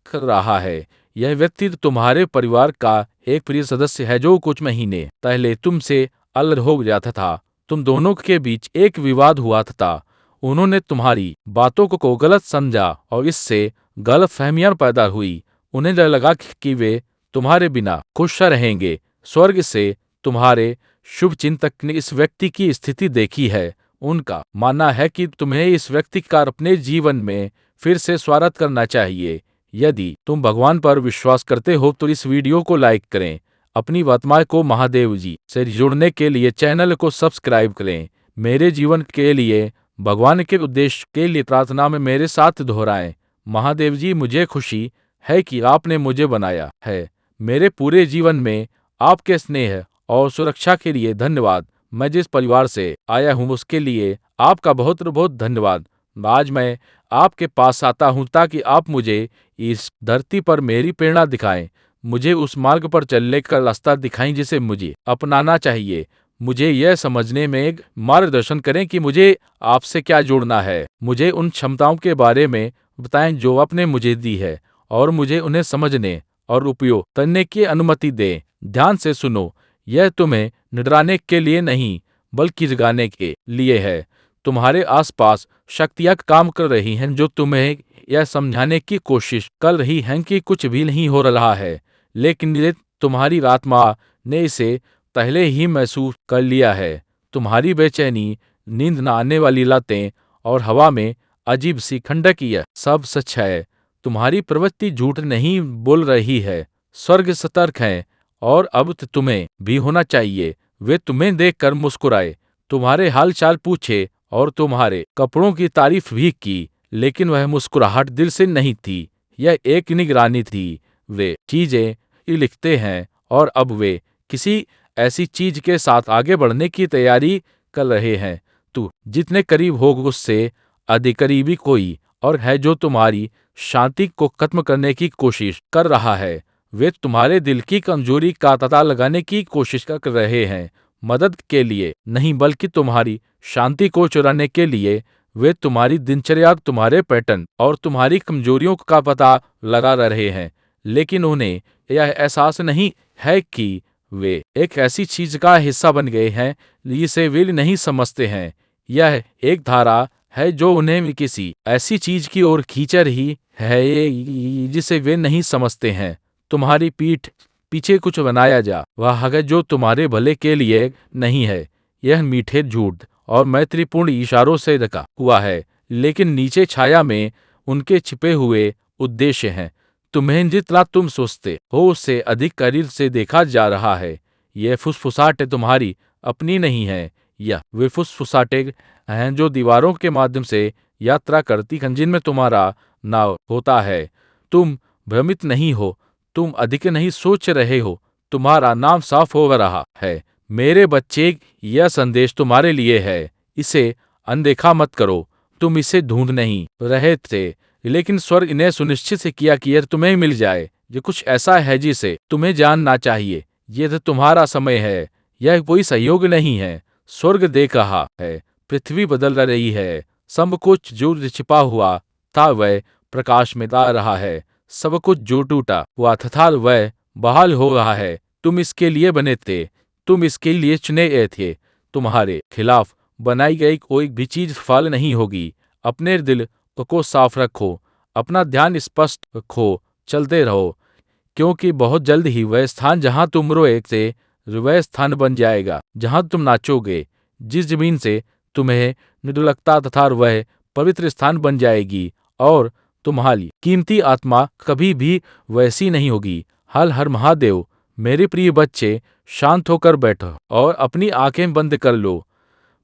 कर रहा है। यह व्यक्ति तुम्हारे परिवार का एक प्रिय सदस्य है जो कुछ महीने पहले तुमसे अलग हो गया था। तुम दोनों के बीच एक विवाद हुआ था। उन्होंने तुम्हारी बातों को गलत समझा और इससे गलतफहमियां पैदा हुई। उन्हें लगा कि वे तुम्हारे बिना खुश रहेंगे। स्वर्ग से तुम्हारे शुभ चिंतक ने इस व्यक्ति की स्थिति देखी है। उनका मानना है कि तुम्हें इस व्यक्ति का अपने जीवन में फिर से स्वागत करना चाहिए। यदि तुम भगवान पर विश्वास करते हो तो इस वीडियो को लाइक करें। अपनी आत्मा को महादेव जी से जोड़ने के लिए चैनल को सब्सक्राइब करें। मेरे जीवन के लिए भगवान के उद्देश्य के लिए प्रार्थना में मेरे साथ दोहराएं। महादेव जी, मुझे खुशी है कि आपने मुझे बनाया है। मेरे पूरे जीवन में आपके स्नेह और सुरक्षा के लिए धन्यवाद। मैं जिस परिवार से आया हूँ उसके लिए आपका बहुत बहुत धन्यवाद। आज मैं आपके पास आता हूँ ताकि आप मुझे इस धरती पर मेरी प्रेरणा दिखाएं। मुझे उस मार्ग पर चलने का रास्ता दिखाएं जिसे मुझे अपनाना चाहिए। मुझे यह समझने में एक मार्गदर्शन करें कि मुझे आपसे क्या जोड़ना है। मुझे उन क्षमताओं के बारे में बताएं जो आपने मुझे दी है और मुझे उन्हें समझने और उपयोग करने की अनुमति दें। ध्यान से सुनो, यह तुम्हें निडराने के लिए नहीं बल्कि जगाने के लिए है। तुम्हारे आसपास शक्तियां काम कर रही हैं जो तुम्हें यह समझाने की कोशिश कर रही हैं कि कुछ भी नहीं हो रहा है, लेकिन ये तुम्हारी आत्मा ने इसे पहले ही महसूस कर लिया है। तुम्हारी बेचैनी, नींद न आने वाली रातें और हवा में अजीब सी ठंडक, यह सब सच है। तुम्हारी प्रवृत्ति झूठ नहीं बोल रही है। स्वर्ग सतर्क है और अब तुम्हें भी होना चाहिए। वे तुम्हें देखकर मुस्कुराए, तुम्हारे हाल चाल पूछे और तुम्हारे कपड़ों की तारीफ भी की, लेकिन वह मुस्कुराहट दिल से नहीं थी। यह एक निगरानी थी। वे चीजें लिखते हैं और अब वे किसी ऐसी चीज के साथ आगे बढ़ने की तैयारी कर रहे हैं। तू जितने करीब हो उससे अधिक करीबी कोई और है जो तुम्हारी शांति को खत्म करने की कोशिश कर रहा है। वे तुम्हारे दिल की कमजोरी का पता लगाने की कोशिश कर रहे हैं, मदद के लिए नहीं बल्कि तुम्हारी शांति को चुराने के लिए। वे तुम्हारी दिनचर्या, तुम्हारे पैटर्न और तुम्हारी कमजोरियों का पता लगा रहे हैं, लेकिन उन्हें यह एहसास नहीं है कि वे एक ऐसी चीज का हिस्सा बन गए हैं जिसे वे नहीं समझते हैं। यह एक धारा है जो उन्हें किसी ऐसी चीज की ओर खींच रही है जिसे वे नहीं समझते हैं। तुम्हारी पीठ पीछे कुछ बनाया जा वह है जो तुम्हारे भले के लिए नहीं है। यह मीठे झूठ और मैत्रीपूर्ण इशारों से ढका हुआ है, लेकिन नीचे छाया में उनके छिपे हुए उद्देश्य हैं। तुम्हें जितना तुम सोचते हो उससे अधिक करीब से देखा जा रहा है। यह फुसफुसाहट तुम्हारी अपनी नहीं है। यह वे फुसफुसाहटें हैं जो दीवारों के माध्यम से यात्रा करती हैं जिनमें तुम्हारा नाव होता है। तुम भ्रमित नहीं हो, तुम अधिक नहीं सोच रहे हो, तुम्हारा नाम साफ हो रहा है। मेरे बच्चे, यह संदेश तुम्हारे लिए है। इसे अनदेखा मत करो। तुम इसे ढूंढ नहीं रहे थे, लेकिन स्वर्ग ने सुनिश्चित से किया कि यह तुम्हें मिल जाए। ये कुछ ऐसा है जिसे तुम्हें जानना चाहिए। यह तुम्हारा समय है, यह कोई सहयोग नहीं है। स्वर्ग देख रहा है, पृथ्वी बदल रही है। सब कुछ जो छिपा हुआ था वह प्रकाश में आ रहा है। सब कुछ जो टूटा हुआ था वह बहाल हो रहा है। तुम इसके लिए बने थे, तुम इसके लिए चुने गए थे। तुम्हारे खिलाफ बनाई गई कोई भी चीज फल नहीं होगी। अपने दिल को साफ रखो, अपना ध्यान स्पष्ट रखो, चलते रहो, क्योंकि बहुत जल्द ही वह स्थान जहां तुम रोए थे वह स्थान बन जाएगा जहां तुम नाचोगे। जिस जमीन से तुम्हें निर्लगता तथा वह पवित्र स्थान बन जाएगी और तुम्हारी कीमती आत्मा कभी भी वैसी नहीं होगी। हर हर महादेव। मेरे प्रिय बच्चे, शांत होकर बैठो और अपनी आंखें बंद कर लो।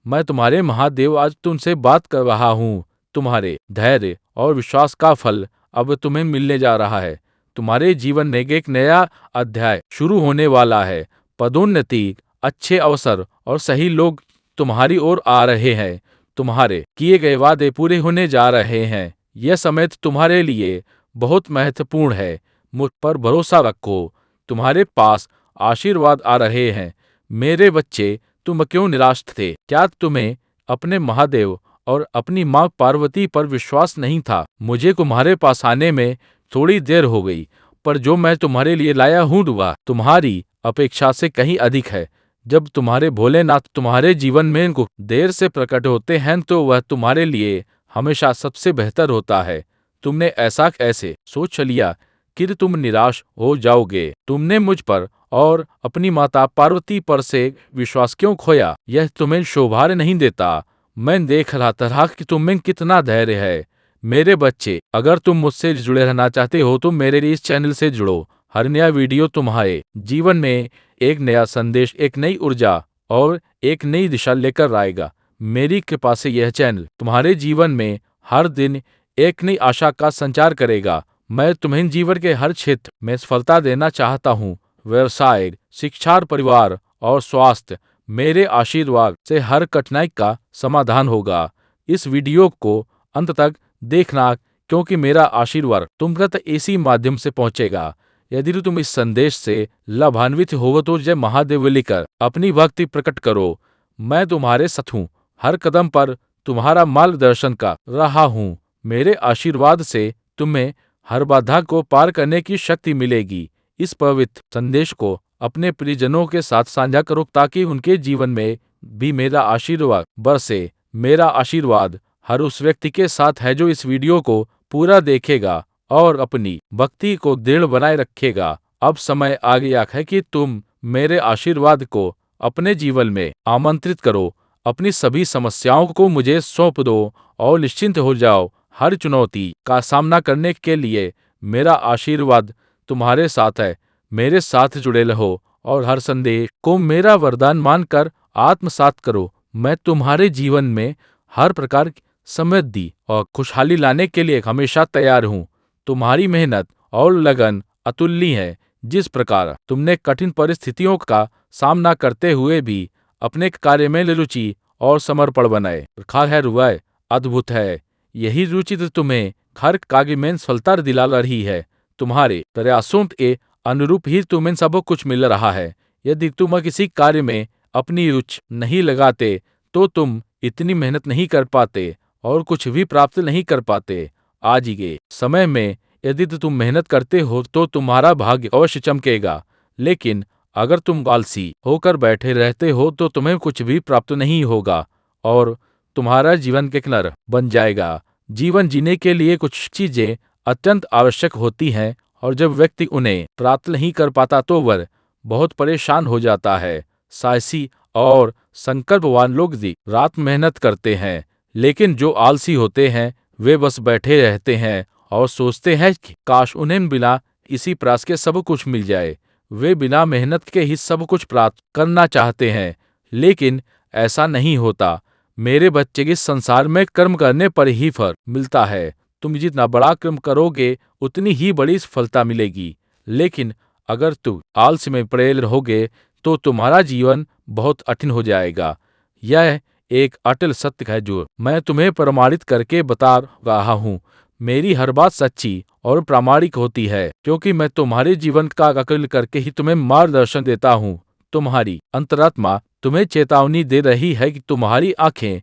मैं तुम्हारे महादेव आज तुमसे बात कर रहा हूँ। तुम्हारे धैर्य और विश्वास का फल अब तुम्हें मिलने जा रहा है। तुम्हारे जीवन में एक नया अध्याय शुरू होने वाला है। पदोन्नति, अच्छे अवसर और सही लोग तुम्हारी ओर आ रहे हैं। तुम्हारे किए गए वादे पूरे होने जा रहे हैं। यह समय तुम्हारे लिए बहुत महत्वपूर्ण है। मुझ पर भरोसा रखो, तुम्हारे पास आशीर्वाद आ रहे हैं। मेरे बच्चे, तुम क्यों निराश थे? क्या तुम्हें अपने महादेव और अपनी माँ पार्वती पर विश्वास नहीं था? मुझे तुम्हारे पास आने में थोड़ी देर हो गई, पर जो मैं तुम्हारे लिए लाया हूँ वह तुम्हारी अपेक्षा से कहीं अधिक है। जब तुम्हारे भोलेनाथ तुम्हारे जीवन में देर से प्रकट होते हैं तो वह तुम्हारे लिए हमेशा सबसे बेहतर होता है। तुमने ऐसा कैसे सोच लिया कि तुम निराश हो जाओगे? तुमने मुझ पर और अपनी माता पार्वती पर से विश्वास क्यों खोया? यह तुम्हें शोभा नहीं देता। मैं देख रहा था कि तुम में कितना धैर्य है। मेरे बच्चे, अगर तुम मुझसे जुड़े रहना चाहते हो तो मेरे इस चैनल से जुड़ो। हर नया वीडियो तुम्हारे जीवन में एक नया संदेश, एक नई ऊर्जा और एक नई दिशा लेकर आएगा। मेरी कृपा से यह चैनल तुम्हारे जीवन में हर दिन एक नई आशा का संचार करेगा। मैं तुम्हें जीवन के हर क्षेत्र में सफलता देना चाहता हूँ। व्यवसाय, शिक्षा, परिवार और स्वास्थ्य। मेरे आशीर्वाद से हर कठिनाई का समाधान होगा। इस वीडियो को अंत तक देखना, क्योंकि मेरा आशीर्वाद तुम तक इसी माध्यम से पहुंचेगा। यदि तुम इस संदेश से लाभान्वित हो तो जय महादेव लिखकर अपनी भक्ति प्रकट करो। मैं तुम्हारे साथ हूँ, हर कदम पर तुम्हारा मार्गदर्शन कर रहा हूँ। मेरे आशीर्वाद से तुम्हें हर बाधा को पार करने की शक्ति मिलेगी। इस पवित्र संदेश को अपने प्रियजनों के साथ साझा करो ताकि उनके जीवन में भी मेरा आशीर्वाद बरसे। मेरा आशीर्वाद हर उस व्यक्ति के साथ है जो इस वीडियो को पूरा देखेगा और अपनी भक्ति को दृढ़ बनाए रखेगा। अब समय आ गया है कि तुम मेरे आशीर्वाद को अपने जीवन में आमंत्रित करो। अपनी सभी समस्याओं को मुझे सौंप दो और निश्चिंत हो जाओ। हर चुनौती का सामना करने के लिए मेरा आशीर्वाद तुम्हारे साथ है। मेरे साथ जुड़े रहो और हर संदेश को मेरा वरदान मानकर आत्मसात करो। मैं तुम्हारे जीवन में हर प्रकार की समृद्धि और खुशहाली लाने के लिए हमेशा तैयार हूँ। तुम्हारी मेहनत और लगन अतुलनीय है। जिस प्रकार तुमने कठिन परिस्थितियों का सामना करते हुए भी अपने कार्य में रुचि और समर्पण बनाए रखा है, वह अद्भुत है। यही रुचि तुम्हें हर कार्य में सफलता दिला रही है। तुम्हारे प्रयासों के अनुरूप ही तुम्हें सब कुछ मिल रहा है। यदि तुम किसी कार्य में अपनी रुचि नहीं लगाते तो तुम इतनी मेहनत नहीं कर पाते और कुछ भी प्राप्त नहीं कर पाते। आज के समय में यदि तुम मेहनत करते हो तो तुम्हारा भाग्य अवश्य चमकेगा, लेकिन अगर तुम आलसी होकर बैठे रहते हो तो तुम्हें कुछ भी प्राप्त नहीं होगा और तुम्हारा जीवन के नरक बन जाएगा। जीवन जीने के लिए कुछ चीजें अत्यंत आवश्यक होती हैं और जब व्यक्ति उन्हें प्राप्त नहीं कर पाता तो वह बहुत परेशान हो जाता है। साहसी और संकल्पवान लोग दिन रात मेहनत करते हैं, लेकिन जो आलसी होते हैं वे बस बैठे रहते हैं और सोचते हैं कि काश उन्हें बिना इसी प्रयास के सब कुछ मिल जाए। वे बिना मेहनत के ही सब कुछ प्राप्त करना चाहते हैं, लेकिन ऐसा नहीं होता। मेरे बच्चे, इस संसार में कर्म करने पर ही फल मिलता है। तुम जितना बड़ा कर्म करोगे उतनी ही बड़ी सफलता मिलेगी, लेकिन अगर तुम आलस्य में पड़े रहोगे तो तुम्हारा जीवन बहुत कठिन हो जाएगा। यह एक अटल सत्य है जो मैं तुम्हें प्रमाणित करके बता रहा हूँ। मेरी हर बात सच्ची और प्रामाणिक होती है, क्योंकि मैं तुम्हारे जीवन का आकलन करके ही तुम्हें मार्गदर्शन देता हूँ। तुम्हारी अंतरात्मा तुम्हें चेतावनी दे रही है कि तुम्हारी आंखें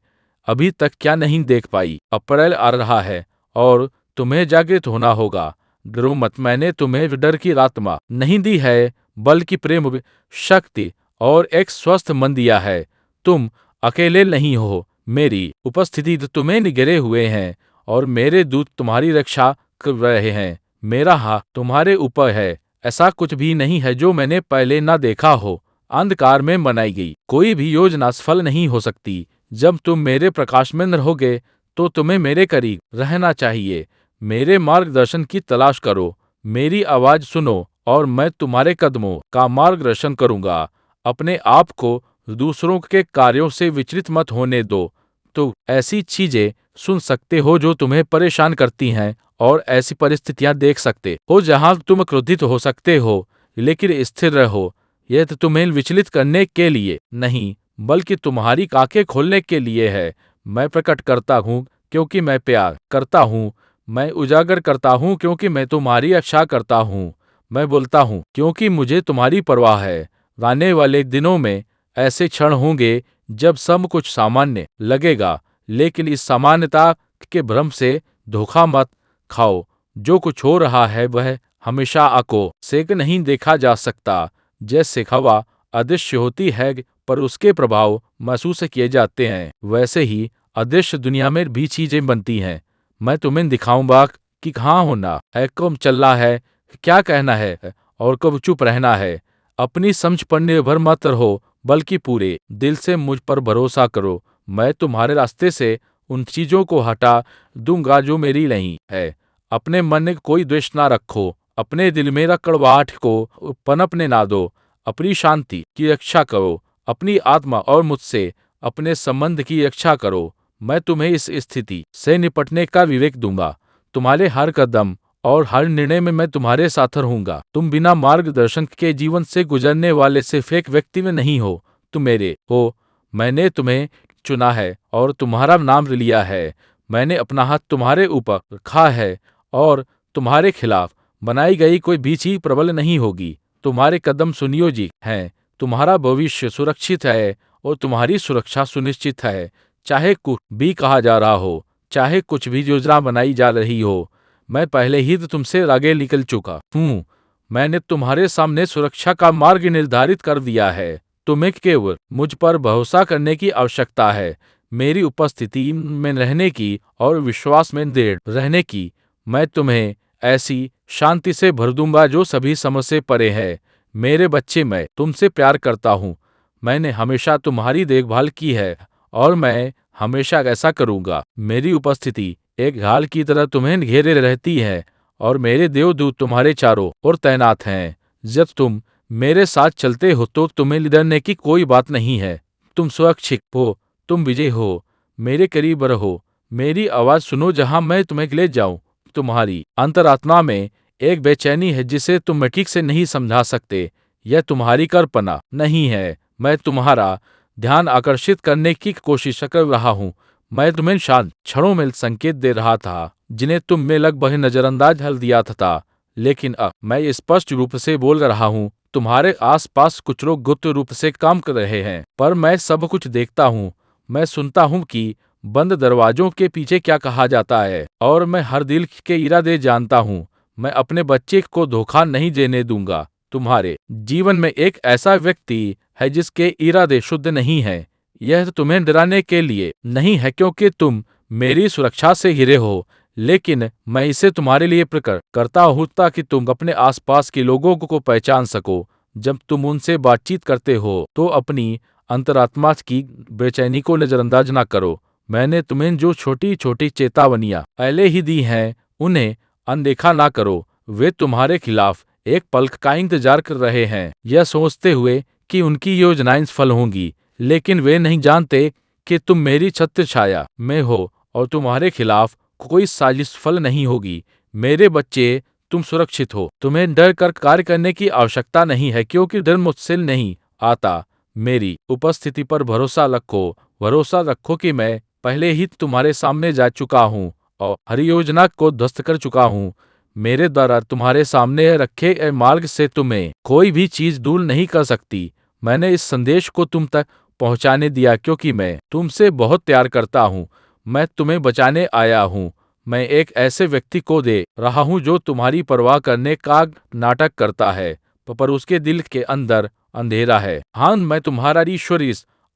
अभी तक क्या नहीं देख पाई। अप्रैल आ रहा है और तुम्हें जागृत होना होगा। डरो मत, मैंने तुम्हें डर की आत्मा नहीं दी है, बल्कि प्रेम, शक्ति और एक स्वस्थ मन दिया है। तुम अकेले नहीं हो, मेरी उपस्थिति तो तुम्हें घेरे हुए हैं और मेरे दूत तुम्हारी रक्षा कर रहे हैं। मेरा हाथ तुम्हारे ऊपर है, ऐसा कुछ भी नहीं है जो मैंने पहले न देखा हो। अंधकार में बनाई गई कोई भी योजना सफल नहीं हो सकती। जब तुम मेरे प्रकाश में रहोगे तो तुम्हें मेरे करीब रहना चाहिए। मेरे मार्गदर्शन की तलाश करो, मेरी आवाज सुनो और मैं तुम्हारे कदमों का मार्गदर्शन करूंगा। अपने आप को दूसरों के कार्यों से विचलित मत होने दो। तो ऐसी चीजें सुन सकते हो जो तुम्हें परेशान करती हैं और ऐसी परिस्थितियां देख सकते हो जहां तुम क्रोधित हो सकते हो, लेकिन स्थिर रहो। यह तो तुम्हें विचलित करने के लिए नहीं, बल्कि तुम्हारी आंखें खोलने के लिए है। मैं प्रकट करता हूँ क्योंकि मैं प्यार करता हूँ। मैं उजागर करता हूँ क्योंकि मैं तुम्हारी रक्षा करता हूँ। मैं बोलता हूँ क्योंकि मुझे तुम्हारी परवाह है। आने वाले दिनों में ऐसे क्षण होंगे जब सब कुछ सामान्य लगेगा, लेकिन इस सामान्यता के भ्रम से धोखा मत खाओ। जो कुछ हो रहा है वह हमेशा आंखों से नहीं देखा जा सकता। जैसे हवा अदृश्य होती है पर उसके प्रभाव महसूस किए जाते हैं, वैसे ही अदृश्य दुनिया में भी चीजें बनती हैं। मैं तुम्हें दिखाऊंगा कि कहाँ होना है, कब चलना है, क्या कहना है और कब चुप रहना है। अपनी समझ पर निर्भर मत रहो, बल्कि पूरे दिल से मुझ पर भरोसा करो। मैं तुम्हारे रास्ते से उन चीजों को हटा दूंगा जो मेरी नहीं है। अपने मन में कोई द्वेष ना रखो, अपने दिल में कड़वाहट को पनपने ना दो। अपनी शांति की रक्षा करो, अपनी आत्मा और मुझसे अपने संबंध की रक्षा करो। मैं तुम्हें इस स्थिति से निपटने का विवेक दूंगा। तुम्हारे हर कदम और हर निर्णय में मैं तुम्हारे साथ रहूंगा। तुम बिना मार्गदर्शन के जीवन से गुजरने वाले सिर्फ एक व्यक्ति में नहीं हो, तुम मेरे हो। मैंने तुम्हें चुना है और तुम्हारा नाम लिया है। मैंने अपना हाथ तुम्हारे ऊपर रखा है और तुम्हारे खिलाफ बनाई गई कोई भी चीज प्रबल नहीं होगी। तुम्हारे कदम सुनियोजित हैं, तुम्हारा भविष्य सुरक्षित है और तुम्हारी सुरक्षा सुनिश्चित है। चाहे कुछ भी कहा जा रहा हो, चाहे कुछ भी योजना बनाई जा रही हो, मैं पहले ही तो तुमसे आगे निकल चुका हूँ। मैंने तुम्हारे सामने सुरक्षा का मार्ग निर्धारित कर दिया है। तुम्हें केवल मुझ पर भरोसा करने की आवश्यकता है, मेरी उपस्थिति में रहने की और विश्वास में दृढ़ रहने की। मैं तुम्हें ऐसी शांति से भर दूंगा जो सभी समझ से परे है। मेरे बच्चे, मैं तुमसे प्यार करता हूँ। मैंने हमेशा तुम्हारी देखभाल की है और मैं हमेशा ऐसा करूंगा। मेरी उपस्थिति एक ढाल की तरह तुम्हें घेरे रहती है और मेरे देवदूत तुम्हारे चारों ओर तैनात हैं। जब तुम मेरे साथ चलते हो तो तुम्हें डरने की कोई बात नहीं है। तुम सुरक्षित हो, तुम विजय हो। मेरे करीब रहो, मेरी आवाज सुनो जहां मैं तुम्हें ले जाऊं। तुम्हारी अंतरात्मा में एक बेचैनी है जिसे तुम ठीक से नहीं समझा सकते। यह तुम्हारी कल्पना नहीं है। मैं तुम्हारा ध्यान आकर्षित करने की कोशिश कर रहा हूँ। मैं तुम्हें शांत क्षणों में संकेत दे रहा था जिन्हें तुम में लगभग नजरअंदाज हल दिया था। लेकिन अब मैं स्पष्ट रूप से बोल रहा हूँ। तुम्हारे आसपास कुछ लोग गुप्त रूप से काम कर रहे हैं, पर मैं सब कुछ देखता हूँ। मैं सुनता हूँ कि बंद दरवाजों के पीछे क्या कहा जाता है और मैं हर दिल के इरादे जानता हूँ। मैं अपने बच्चे को धोखा नहीं देने दूंगा। तुम्हारे जीवन में एक ऐसा व्यक्ति है जिसके इरादे शुद्ध नहीं है। यह तुम्हें डराने के लिए नहीं है क्योंकि तुम मेरी सुरक्षा से घिरे हो, लेकिन मैं इसे तुम्हारे लिए प्रकट करता हूँ ताकि तुम अपने आसपास के लोगों को पहचान सको। जब तुम उनसे बातचीत करते हो तो अपनी अंतरात्मा की बेचैनी को नजरअंदाज ना करो। मैंने तुम्हें जो छोटी छोटी चेतावनियां पहले ही दी हैं, उन्हें अनदेखा ना करो। वे तुम्हारे खिलाफ एक पल का इंतजार कर रहे हैं, यह सोचते हुए कि उनकी योजनाएं सफल होंगी, लेकिन वे नहीं जानते कि तुम मेरी छत्र छाया में हो और तुम्हारे खिलाफ कोई साजिश सफल नहीं होगी। मेरे बच्चे, तुम सुरक्षित हो। तुम्हें डर कर कार्य करने की आवश्यकता नहीं है क्योंकि डर मुझसे नहीं आता। मेरी उपस्थिति पर भरोसा रखो कि मैं पहले ही तुम्हारे सामने जा चुका हूँ और हर योजना को ध्वस्त कर चुका हूँ। मेरे द्वारा तुम्हारे सामने रखे गए मार्ग से तुम्हें कोई भी चीज दूर नहीं कर सकती। मैंने इस संदेश को तुम तक पहुंचाने दिया क्योंकि मैं तुमसे बहुत प्यार करता हूँ। मैं तुम्हें बचाने आया हूँ। मैं एक ऐसे व्यक्ति को दे रहा हूँ जो तुम्हारी परवाह करने का नाटक करता है, पर उसके दिल के अंदर अंधेरा है। हाँ, मैं तुम्हारा ईश्वर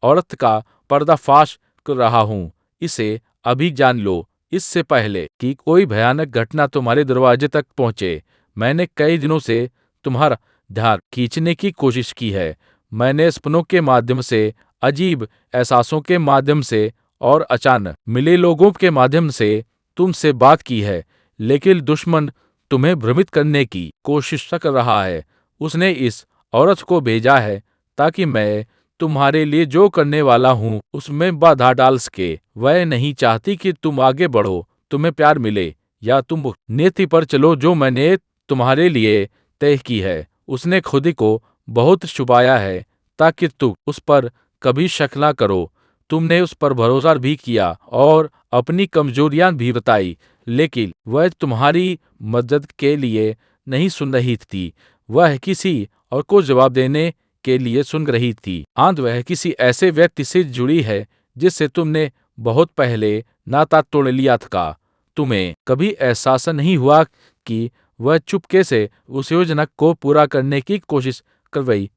औरत का पर्दाफाश कर रहा हूँ। इसे अभी जान लो, इससे पहले कि कोई भयानक घटना तुम्हारे दरवाजे तक पहुँचे। मैंने कई दिनों से तुम्हारा ध्यान खींचने की कोशिश की है। मैंने सपनों के माध्यम से, अजीब एहसासों के माध्यम से और अचानक मिले लोगों के माध्यम से तुमसे बात की है, लेकिन दुश्मन तुम्हें भ्रमित करने की कोशिश कर रहा है। उसने इस औरत को भेजा है ताकि मैं तुम्हारे लिए जो करने वाला हूँ उसमें बाधा डाल सके। वह नहीं चाहती कि तुम आगे बढ़ो, तुम्हें प्यार मिले या तुम नीति पर चलो जो मैंने तुम्हारे लिए तय की है। उसने खुद को बहुत छुपाया है ताकि तुम उस पर कभी शक ना करो। तुमने उस पर भरोसा भी किया और अपनी कमजोरियां भी बताई, लेकिन वह तुम्हारी मदद के लिए नहीं सुन रही थी। वह किसी और को जवाब देने के लिए सुन रही थी। आंध वह किसी ऐसे व्यक्ति से जुड़ी है जिससे तुमने बहुत पहले नाता तोड़ लिया था। तुम्हें कभी एहसास नहीं हुआ कि वह चुपके से उस योजना को पूरा करने की कोशिश कर रही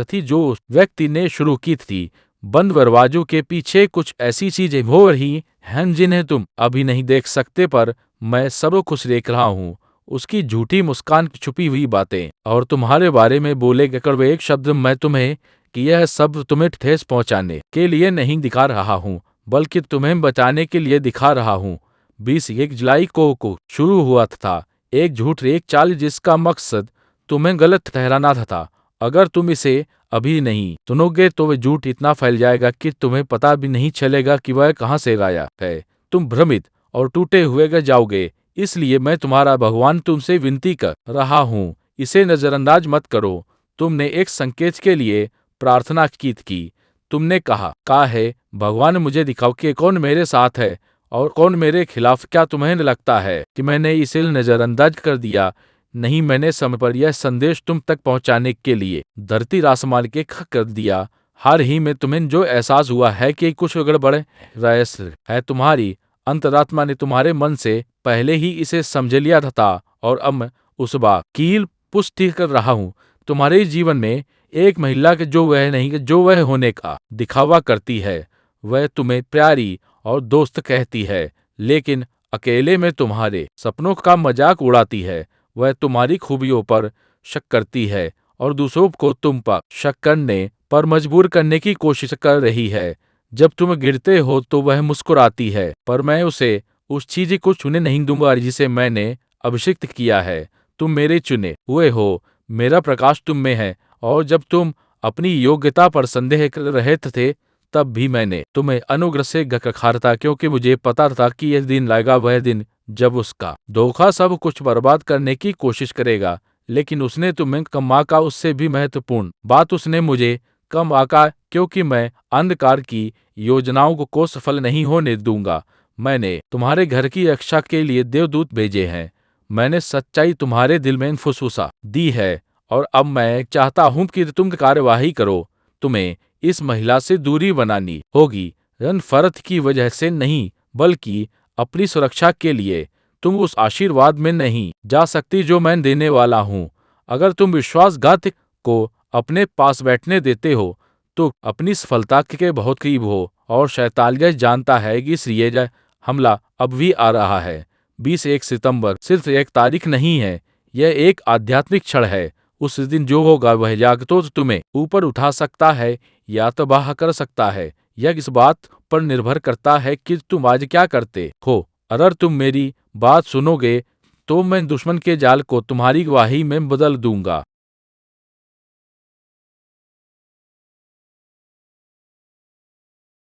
थी जो उस व्यक्ति ने शुरू की थी। बंद दरवाजों के पीछे कुछ ऐसी चीजें हो रही हैं जिन्हें तुम अभी नहीं देख सकते, पर मैं सब कुछ देख रहा हूँ। उसकी झूठी मुस्कान की छुपी हुई बातें और तुम्हारे बारे में बोले गए कड़वे एक शब्द। मैं तुम्हें कि यह सब तुम्हें ठेस पहुंचाने के लिए नहीं दिखा रहा हूँ, बल्कि तुम्हें बचाने के लिए दिखा रहा हूँ। 21 जुलाई को शुरू हुआ था एक झूठ, एक चाल जिसका मकसद तुम्हें गलत ठहराना था। अगर तुम इसे अभी नहीं सुनोगे तो वह झूठ इतना फैल जाएगा कि तुम्हें पता भी नहीं चलेगा कि वह कहाँ से आया है। तुम भ्रमित और टूटे हुए गिर जाओगे। इसलिए मैं तुम्हारा भगवान तुमसे विनती कर रहा हूँ, इसे नजरअंदाज मत करो। तुमने एक संकेत के लिए प्रार्थना की थी। तुमने कहा है भगवान मुझे दिखाओ कि कौन मेरे साथ है और कौन मेरे खिलाफ। क्या तुम्हें लगता है कि मैंने इसे नजरअंदाज कर दिया? नहीं, मैंने समय पर यह संदेश तुम तक पहुंचाने के लिए धरती आसमान के खा कर दिया। हाल ही में तुम्हें जो एहसास हुआ है कि कुछ गड़बड़ रहस्य है, तुम्हारी अंतरात्मा ने तुम्हारे मन से पहले ही इसे समझ लिया था और अब मैं उस बात की पुष्टि कर रहा हूँ। तुम्हारे जीवन में एक महिला के जो वह नहीं जो वह होने का दिखावा करती है। वह तुम्हें प्यारी और दोस्त कहती है, लेकिन अकेले में तुम्हारे सपनों का मजाक उड़ाती है। वह तुम्हारी खूबियों पर शक करती है और दूसरों को तुम पर शक करने पर मजबूर करने की कोशिश कर रही है। जब तुम गिरते हो तो वह मुस्कुराती है, पर मैं उसे उस चीज को छूने नहीं दूंगा जिसे मैंने अभिषिक्त किया है। तुम मेरे चुने हुए हो, मेरा प्रकाश तुम में है, और जब तुम अपनी योग्यता पर संदेह कर रहे थे तब भी मैंने तुम्हें अनुग्रह से गखारा था, क्योंकि मुझे पता था कि यह दिन लाएगा, वह दिन जब उसका धोखा सब कुछ बर्बाद करने की कोशिश करेगा। लेकिन उसने तुम्हें कम आका, उससे भी महत्वपूर्ण बात उसने मुझे कम आका, क्योंकि मैं अंधकार की योजनाओं को सफल नहीं होने दूंगा। मैंने तुम्हारे घर की रक्षा के लिए देवदूत भेजे हैं। मैंने सच्चाई तुम्हारे दिल में फुसफुसा दी है और अब मैं चाहता हूं कि तुम कार्यवाही करो। तुम्हें इस महिला से दूरी बनानी होगी, फर्त की वजह से नहीं बल्कि अपनी सुरक्षा के लिए। तुम उस आशीर्वाद में नहीं जा सकती जो मैं देने वाला हूँ। अगर तुम विश्वासघात को अपने पास बैठने देते हो तो अपनी सफलता के बहुत करीब हो, और शैतान यह जानता है कि इसलिए हमला अब भी आ रहा है। 21 सितंबर सिर्फ एक तारीख नहीं है, यह एक आध्यात्मिक क्षण है। उस दिन जो होगा वह या तो तुम्हें ऊपर उठा सकता है या तबाह कर सकता है। यह इस बात पर निर्भर करता है कि तुम आज क्या करते हो। अगर तुम मेरी बात सुनोगे तो मैं दुश्मन के जाल को तुम्हारी गवाही में बदल दूंगा।